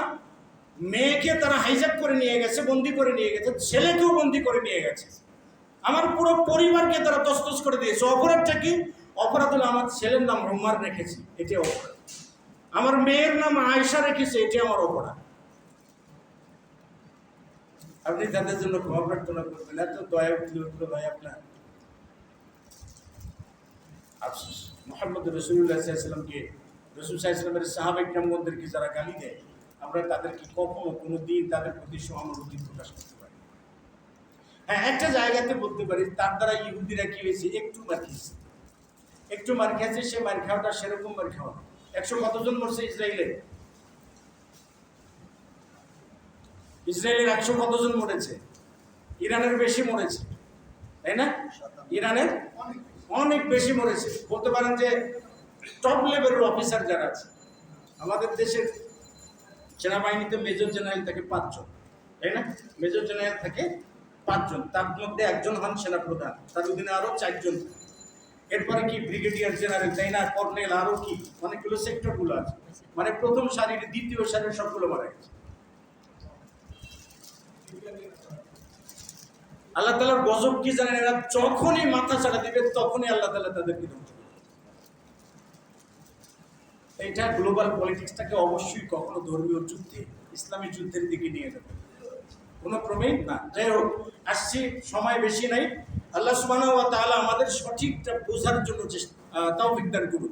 মেয়েকে তারা হাইজ্যাক করে নিয়ে গেছে, বন্দি করে নিয়ে গেছে, ছেলেকেও বন্দি করে নিয়ে গেছে, আমার পুরো পরিবারকে তারা তছনছ করে দিয়েছে। অপরাধটা কি? অপরাধ হলো আমার ছেলের নাম ওমর রেখেছি, এটাই অপরাধ। আমার মেয়ের নাম আয়েশা রেখেছে, এটাই আমার অপরাধ। আপনি তাদের জন্য ক্ষমা প্রার্থনা করবেন, এত দয়া উঠলো ভাই আপনার। আফসোস, মুহাম্মদ রাসূলুল্লাহ সাল্লাল্লাহু আলাইহি ওয়াসাল্লামকে, রাসূল সাল্লাল্লাহু আলাইহি ওয়াসাল্লামের সাহাবায়ে কিরামদেরকে যারা গালি দেয়, আমরা তাদেরকে কখনো কোনো দিন তাদের প্রতি সহানুভূতি প্রকাশ করতে পারি। হ্যাঁ, একটা জায়গাতে বলতে পারি, তার দ্বারা ইহুদিরা কি হয়েছে? একটু মার খেয়েছে, একটু মার খেয়েছে। সে মার খাওয়াটা সেরকম মার খাওয়া। 100 কতজন মরছে ইসরায়েলের? 100 কতজন মরেছে? ইরানের বেশি মরেছে, তাই না? ইরানের অনেক বেশি মরেছে। বলতে পারেন যে টপ লেভেলের অফিসার যারা আছে, আমাদের দেশের সেনাবাহিনীতে মেজর জেনারেল থাকে 5 জন, তাই না? মেজর জেনারেল থাকে 5 জন, তার মধ্যে একজন হন সেনাপ্রধান, তার অধীনে আরো 4 জন। এরপরে কি ব্রিগেডিয়ার জেনারেল, তাই না? কর্নেল, আরো কি অনেকগুলো সেক্টরগুলো আছে। মানে প্রথম সারির, দ্বিতীয় সারির সবগুলো মারা গেছে। আল্লাহ তাআলার গজব কি জানেন? এরা যখনই মাথা ছাড়া দিবে তখনই আল্লাহ তাআলা তাদেরকে ধ্বংস করবে। এইটা গ্লোবাল পলিটিক্সটাকে অবশ্যই কখনো ধর্মীয় যুদ্ধে, ইসলামী যুদ্ধের দিকে নিয়ে যাবে, কোনো ক্রমেই না। যাই হোক, আসছি, সময় বেশি নাই। আল্লাহ সুবহানাহু ওয়া তাআলা আমাদের সঠিকটা বোঝার জন্য তৌফিক দান করুন,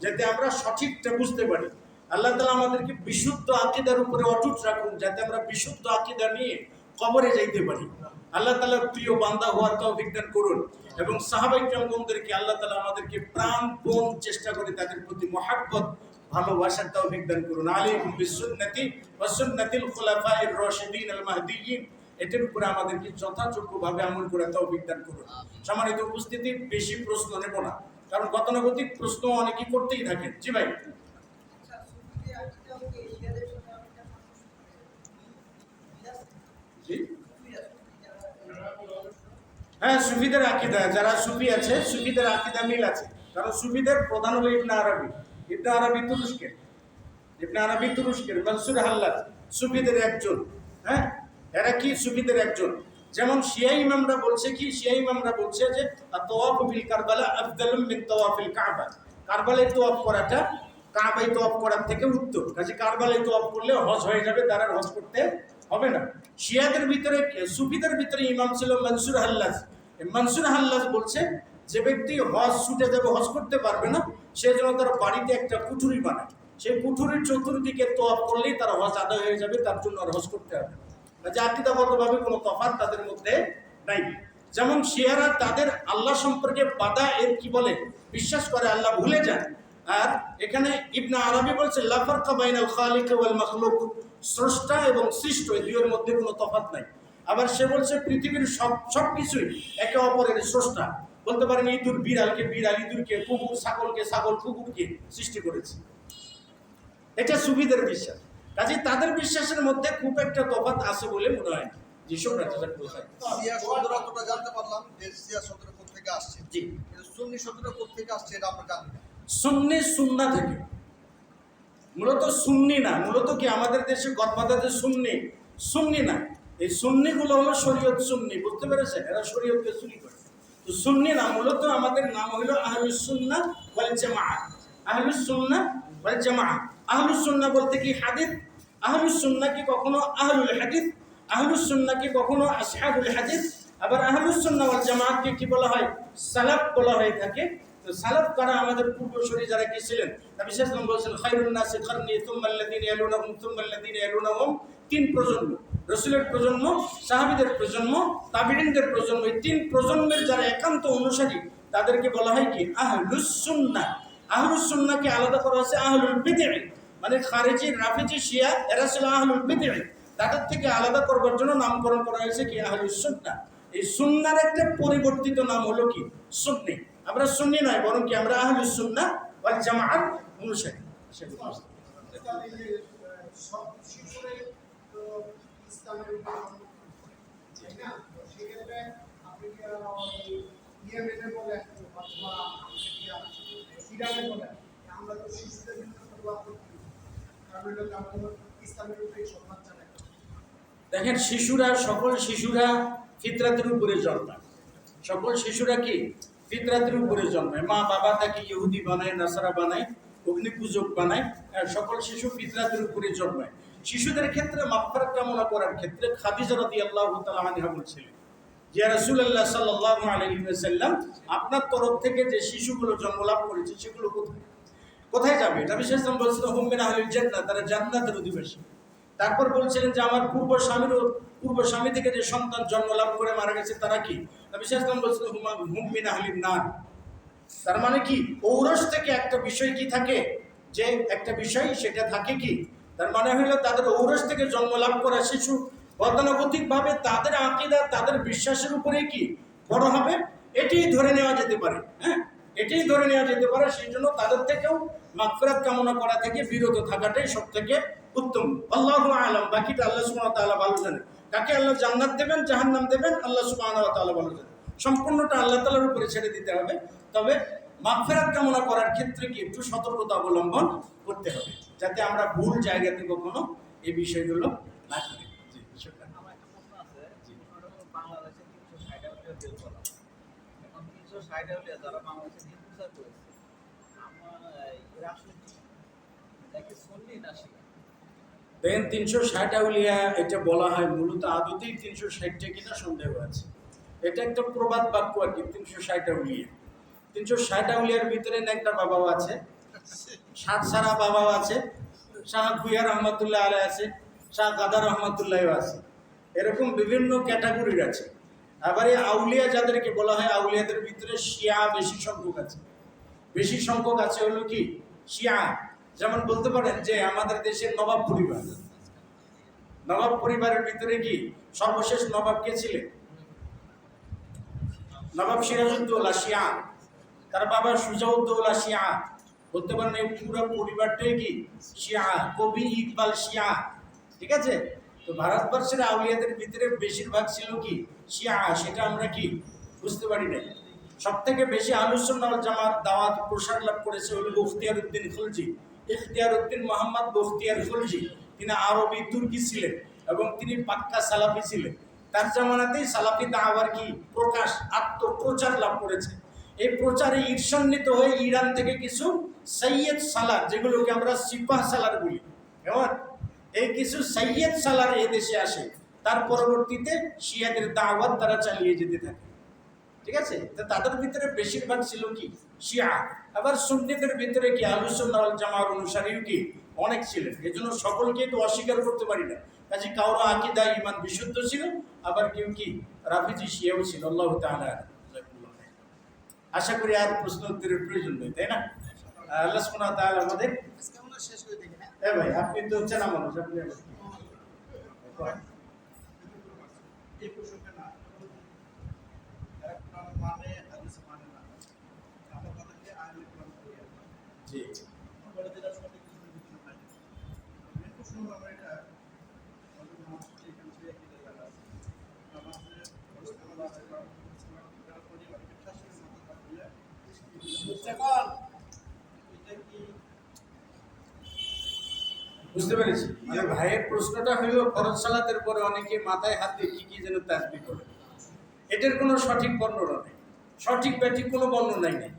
যাতে আমরা সঠিকটা বুঝতে পারি। আল্লাহ তাআলা আমাদেরকে বিশুদ্ধ আকীদার উপরে অটুট রাখুন, যাতে আমরা বিশুদ্ধ আকীদা নিয়ে কবরে যাইতে পারি। আল্লাহ তাআলার প্রিয় বান্দা হওয়ার তৌফিক দান করুন এবং সাহাবায়ে কেরামদেরকে আল্লাহ তাআলা আমাদেরকে প্রাণপণ চেষ্টা করে তাদের প্রতি মহব্বত ভালোবাসার তৌফিক দান করুন। আলাইকুম বিসুন্নতি ওয়া সুন্নাতিল খুলাফায়ে রাশিদিন আল মাহদিয়িন, এটার উপরে আমাদেরকে যথাযোগ্যভাবে আমল করে তৌফিক দান করুন। সম্মানিত উপস্থিতি, বেশি প্রশ্ন নেব না, কারণ গতানুগতিক প্রশ্ন অনেকেই করতেই থাকেন। জি ভাই। হ্যাঁ, সুফিদের আকীদা, যারা সুফি আছে সুফিদের আকীদা মিল আছে, কারণ সুফিদের প্রধান হলো ইবনে আরবি। ইবনে আরবি তুরস্কের, ইবনে আরবি তুরস্কের, মনসুর হাল্লাজ সুফিদের একজন। হ্যাঁ, এরা কি সুফিদের একজন। যেমন শিয়া ইমামরা বলছে কি, শিয়া ইমামরা বলছে যে তাওয়াফ বিল কারবালা আফদালুম মিন তাওয়াফিল কাবা, কারবালায় তাওয়াফ করাটা কাবায় তাওয়াফ করার থেকে উত্তম। কাজে কারবালায় তাওয়াফ করলে হজ হয়ে যাবে, তারা হজ করতে হবে না। শিয়াদের ভিতরে, সুফিদের ভিতরে ইমাম ছিল মনসুর হাল্লাজ। মনসুর হাল্লাজ বলছে যে ব্যক্তি হজ ছুটে যাবে, হজ করতে পারবে না, সে যেন তার বাড়িতে একটা কুঠুরি বানায়, সেই কুঠুরির চতুর্দিকে তাওয়াফ করলেই তার হজ আদায় হয়ে যাবে, তার জন্য আর হজ করতে হবে না। যে আকীদাগতভাবে কোনো তফাৎ তাদের মধ্যে নাই। যেমন শিয়ারা তাদের আল্লাহ সম্পর্কে বাদা এর কি বলে বিশ্বাস করে, আল্লাহ ভুলে যায়। আর এখানে ইবনে আরবি বলছে লা ফারকা বাইনাল খালিক ওয়াল মাখলুক, স্রষ্টা এবং সৃষ্ট এই দুইয়ের মধ্যে কোনো তফাৎ নাই। আবার সে বলছে পৃথিবীর সব কিছুই একে অপরের স্রষ্টা। বলতে পারেন ইঁদুর বিড়ালকে বিড়াল, ইঁদুরকে কুকুর, ছাগলকে ছাগল, কুকুরকে সৃষ্টি করেছে। এটা সুফিদের বিশ্বাস। কাজে তাদের বিশ্বাসের মধ্যে খুব একটা তফাৎ আছে বলে মনে হয় না। জি, শোকরাত কোথায় সিয়া শব্দটা তোটা জানতে পারলাম যে সিয়া শব্দটা কোথা থেকে আসছে। জি, সুন্নি শব্দটা কোথা থেকে আসছে এটা আমরা জানি না। সুন্নি সুন্নাহ থেকে, মূলত সুন্নি না, মূলত কি আমাদের দেশে গদবাদাতে সুন্নি, সুন্নি না। এই সুন্নিগুলো হলো শরীয়ত সুন্নি, বুঝতে পেরেছেন? এরা শরীয়তকে চুরি করে। তো সুন্নি না, মূলত আমাদের নাম হলো আহলুস সুন্নাহ ওয়াল জামাআহ। আহলুস সুন্নাহ ওয়াল জামাআহ। আহলুস সুন্নাহ বলতে কি হাদিস, আহলুস সুন্নাহ কি কখনো আহলুল হাদিস, আহলুস সুন্নাহ কি কখনো আসহাবুল হাদিস, আবার আহলুস সুন্নাহ ওয়াল জামাআহকে কি বলা হয়? সালাফ বলা হয়ে থাকে। তো সালাফ কারা? আমাদের পূর্বসূরি যারা কি ছিলেন, নবী সাল্লাল্লাহু আলাইহি ওয়াসাল্লাম বলেছেন খায়রুন নাসি কারনি সুম্মা আল্লাযিনা ইয়ালুনাহুম সুম্মা আল্লাযিনা ইয়ালুনাহুম। তিন প্রজন্ম, রাসূলের প্রজন্ম, সাহাবীদের প্রজন্ম, তাবিঈনদের প্রজন্ম, এই তিন প্রজন্মের যারা একান্ত অনুসারী তাদেরকে বলা হয় কি আহলুস সুন্নাহ। আহলুস সুন্নাহকে আলাদা করা হয়েছে আহলুল বিদআহ, মানে খারিজি, রাফিজি, শিয়া এরা ছিল আহলুল বিদআহ। তাদের থেকে আলাদা করবার জন্য নামকরণ করা হয়েছে কি আহলুস সুন্নাহ। এই সুন্নাহর একটা পরিবর্তিত নাম হলো কি সুন্নি। আমরা সুন্নি নয়, বরং কি আমরা আহলুস সুন্নাহ ওয়াল জামাআত অনুসারী। সব শিশুরাই তো ইসলামের উপর তাই না? তো সেক্ষেত্রে আপনি কি ইয়েমেনে বলেন অথবা ইরানে বলেন, আমরা তো শিশুদের বিরুদ্ধে প্রভাব করতে, কারণ হলো আমরা ইসলামের উপরে সম্মান জানাই। দেখেন, শিশুরা, সকল শিশুরা ফিতরাতের উপরে জন্মায়। সকল শিশুরা কি ফিতরাতের উপরে জন্মায়। মা বাবা তাকে ইহুদি বানায়, নাসারা বানায়, অগ্নি পূজক বানায়। সকল শিশু ফিতরাতের উপরে জন্মায়। শিশুদের ক্ষেত্রে মাগফিরাত কামনা করার ক্ষেত্রে খাদিজা রাদিয়াল্লাহু তাআলা আনহা বলছিলেন যে রাসূলুল্লাহ সাল্লাল্লাহু আলাইহি ওয়াসাল্লাম, আপনার তরফ থেকে যে শিশুগুলো জন্মলাভ করেছে সেগুলো কোথায় কোথায় যাবে? নবী সাল্লাল্লাহু আলাইহি ওয়াসাল্লাম বলছিলেন হুম মিন আহলিল জান্নাহ, তারা জান্নাতের অধিবাসী। তারপর বলছিলেন যে আমার পূর্ব স্বামী থেকে যে সন্তান জন্মলাভ করে মারা গেছে তারা কি? নবী সাল্লাল্লাহু আলাইহি ওয়াসাল্লাম বলছিলেন হুম মিন আহলিন নার। তার মানে কি ঔরস থেকে একটা বিষয় কি থাকে, যে একটা বিষয় সেটা থাকে কি, তার মানে হলো তাদের ঔরস থেকে জন্মলাভ করা শিশু গতানুগতিকভাবে তাদের আকীদা, তাদের বিশ্বাসের উপরে কি বড় হবে, এটাই ধরে নেওয়া যেতে পারে। হ্যাঁ, এটাই ধরে নেওয়া যেতে পারে। সেই জন্য তাদের থেকেও মাগফিরাত কামনা করা থেকে বিরত থাকাটাই সব থেকে উত্তম। আল্লাহু আ'লাম, বাকিটা আল্লাহ সুবহানাহু ওয়া তাআলা ভালো জানেন। কাকে আল্লাহ জান্নাত দেবেন, জাহান্নাম দেবেন, আল্লাহ সুবহানাহু ওয়া তাআলা ভালো জানেন। সম্পূর্ণটা আল্লাহ তাআলার উপরে ছেড়ে দিতে হবে। তবে মাগফিরাত কামনা করার ক্ষেত্রে কি একটু সতর্কতা অবলম্বন করতে হবে, যাতে আমরা ভুল জায়গাতে কখনো এই বিষয়গুলো না করি। আমার একটা প্রশ্ন আছে, বাংলাদেশে 360 বেল করা, এখন 360 যারা বাংলাদেশে দিন প্রচার করেছে, আমার এরা আসলে দেখে সুন্নি না শিয়া? দেখেন, 360 আউলিয়া এটা বলা হয়, মূলত আদতেই 360টা কিনা সন্দেহ আছে। এটা একটা প্রবাদ বাক্য আর কি। 360 আউলিয়া, 360 আউলিয়ার ভিতরে একটা বাবাও আছে, 7 সারা বাবাও আছে, শাহ খুইয়া রহমতুল্লাহ আলাইহি আছে, শাহ গাদা রহমতুল্লাহও আছে। এরকম বিভিন্ন ক্যাটাগরির আছে। আবার এই আউলিয়া যাদেরকে বলা হয়, আউলিয়াদের ভিতরে শিয়া বেশি সংখ্যক আছে। বেশি সংখ্যক আছে হলো কি শিয়া। যেমন বলতে পারেন যে আমাদের দেশের নবাব পরিবার, নবাব পরিবারের ভিতরে কি সর্বশেষ নবাব কে ছিলেন? নবাব সিরাজউদ্দৌলা শিয়া, তার বাবা সুজাউদ্দৌলা শিয়া। বলতে পারেন এই পুরো পরিবারটাই কি শিয়া। কবি ইকবাল শিয়া, ঠিক আছে। তো ভারতবর্ষের আউলিয়াদের ভিতরে বেশিরভাগ ছিল কি শিয়া, সেটা আমরা কি বুঝতে পারি না। সব থেকে বেশি আহলুস সুন্নাহ ওয়াল জামার দাওয়াত প্রসার লাভ করেছে হলো বখতিয়ার উদ্দিন খলজি, ইখতিয়ার উদ্দিন মোহাম্মদ বখতিয়ার খলজি। তিনি আরবি তুর্কি ছিলেন এবং তিনি পাক্কা সালাফি ছিলেন। তার জামানাতেই সালাফি দাওয়ার কি প্রকাশ, আত্মপ্রচার লাভ করেছে। এই প্রচারে ঈর্ষান্বিত হয়ে ইরান থেকে কিছু সৈয়দ সালার, যেগুলোকে আমরা সিপাহ সালার বলি, কেমন, এই কিছু সৈয়দ সালার এই দেশে আসে। তার পরবর্তীতে শিয়াদের দাওয়াত তারা চালিয়ে যেতে থাকে, ঠিক আছে। তো তাদের ভিতরে বেশিরভাগ ছিল কি শিয়া। আবার সুন্নিদের ভিতরে কি আহলুস সুন্নাহ ওয়াল জামার অনুসারীও কি অনেক ছিলেন। এজন্য সকলকে তো অস্বীকার করতে পারি না। কাজে কারো আকীদা ঈমান বিশুদ্ধ ছিল, আবার কেউ কি রাফিজি শিয়াও ছিল। আল্লাহ তাআলা আশা করি আর প্রশ্ন উত্তরের প্রয়োজন নেই, তাই না? আল্লাহ সুবহানাহু ওয়া তাআলা আমাদের আজকে আমরা শেষ করে দেখি না। ভাই আপনি তো চেনা মানুষ, আপনি এই প্রসঙ্গে না একটা মানে হাদিস মানে না, আমরা তাদেরকে আইন কোরআন করি। জি বলে দিলে সঠিক কিছু কিছু নাই। এই প্রসঙ্গ আমরা এটা আমাদের নামাজকে এখান থেকে কি জায়গা আছে নামাজে ইসলামাবাদ এবং যারা পরিবার বিশ্বাসের মতো থাকলে এটা কি বুঝতে পেরেছি। মানে ভাইয়ের প্রশ্নটা হলো ফরজ সালাতের পরে অনেকে মাথায় হাত দিয়ে কি যেন তাসবিহ করে। এটার কোনো সঠিক বর্ণনা নেই, সঠিক ব্যাঠিক কোনো বর্ণনাই নেই।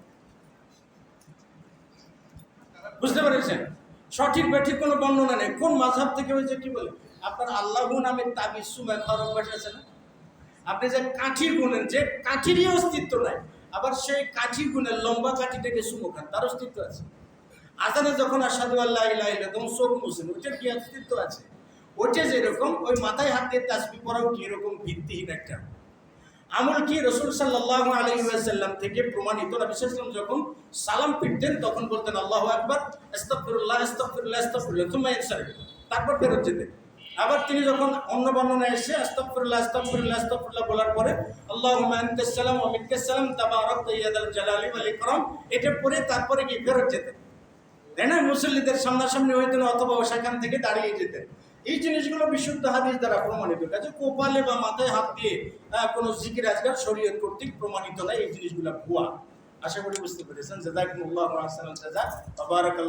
বুঝতে পেরেছেন? সঠিক ব্যাঠিক কোনো বর্ণনা নেই। কোন মাযহাব থেকে হয়েছে কি বলে? আপনার আল্লাহু নামের তাবিজ সুমা খরম ভাষা আছে না? আপনি যে কাঠি গুনেন, যে কাঠিরই অস্তিত্ব নাই, আবার সেই কাঠি গুনের লম্বা কাঠিটাকে সুমো খান, তার অস্তিত্ব আছে। আজানে যখন আশহাদু আল্লা ইলাহা ইল্লাল্লাহ তখন চোখ মুছেন, ওইটার কি অস্তিত্ব আছে? ওইটা যেরকম ওই মাথায় হাত দিয়ে তাসবিহ পড়াও কি এরকম ভিত্তিহীন একটা আমল। কি রাসূল সাল্লাল্লাহু আলাইহি ওয়াসাল্লাম থেকে প্রমাণিত, নবী সাল্লাল্লাহু আলাইহি ওয়াসাল্লাম যখন সালাম ফিরতেন তখন বলতেন আল্লাহু আকবার, আস্তাগফিরুল্লাহ আস্তাগফিরুল্লাহ আস্তাগফিরুল্লাহ, সুম্মা ইয়ানসারিফ, তারপর ফেরত যেতেন। আবার তিনি যখন অন্য বর্ণনায় এসে আস্তাগফিরুল্লাহ আস্তাগফিরুল্লাহ আস্তাগফিরুল্লাহ বলার পরে আল্লাহুম্মা আনতাস সালাম ওয়া মিনকাস সালাম তাবারাকতা ইয়া যাল জালালি ওয়াল ইকরাম, এটা পড়ে তারপরে কি ফেরত যেতেন, তাই না? মুসল্লিদের সামনাসামনি হইতেন অথবা সেখান থেকে দাঁড়িয়ে যেতেন। এই জিনিসগুলো বিশুদ্ধ হাদিস দ্বারা প্রমাণিত। কাজে কোপালে বা মাথায় হাত দিয়ে কোনো জিকির আজকাল শরীয়ত কর্তৃক প্রমাণিত নয়। এই জিনিসগুলো ভুয়া। আশা করি বুঝতে পেরেছেন। জাযাকুমুল্লাহু আহসানাল জাযা ওয়া বারাকাল্লাহু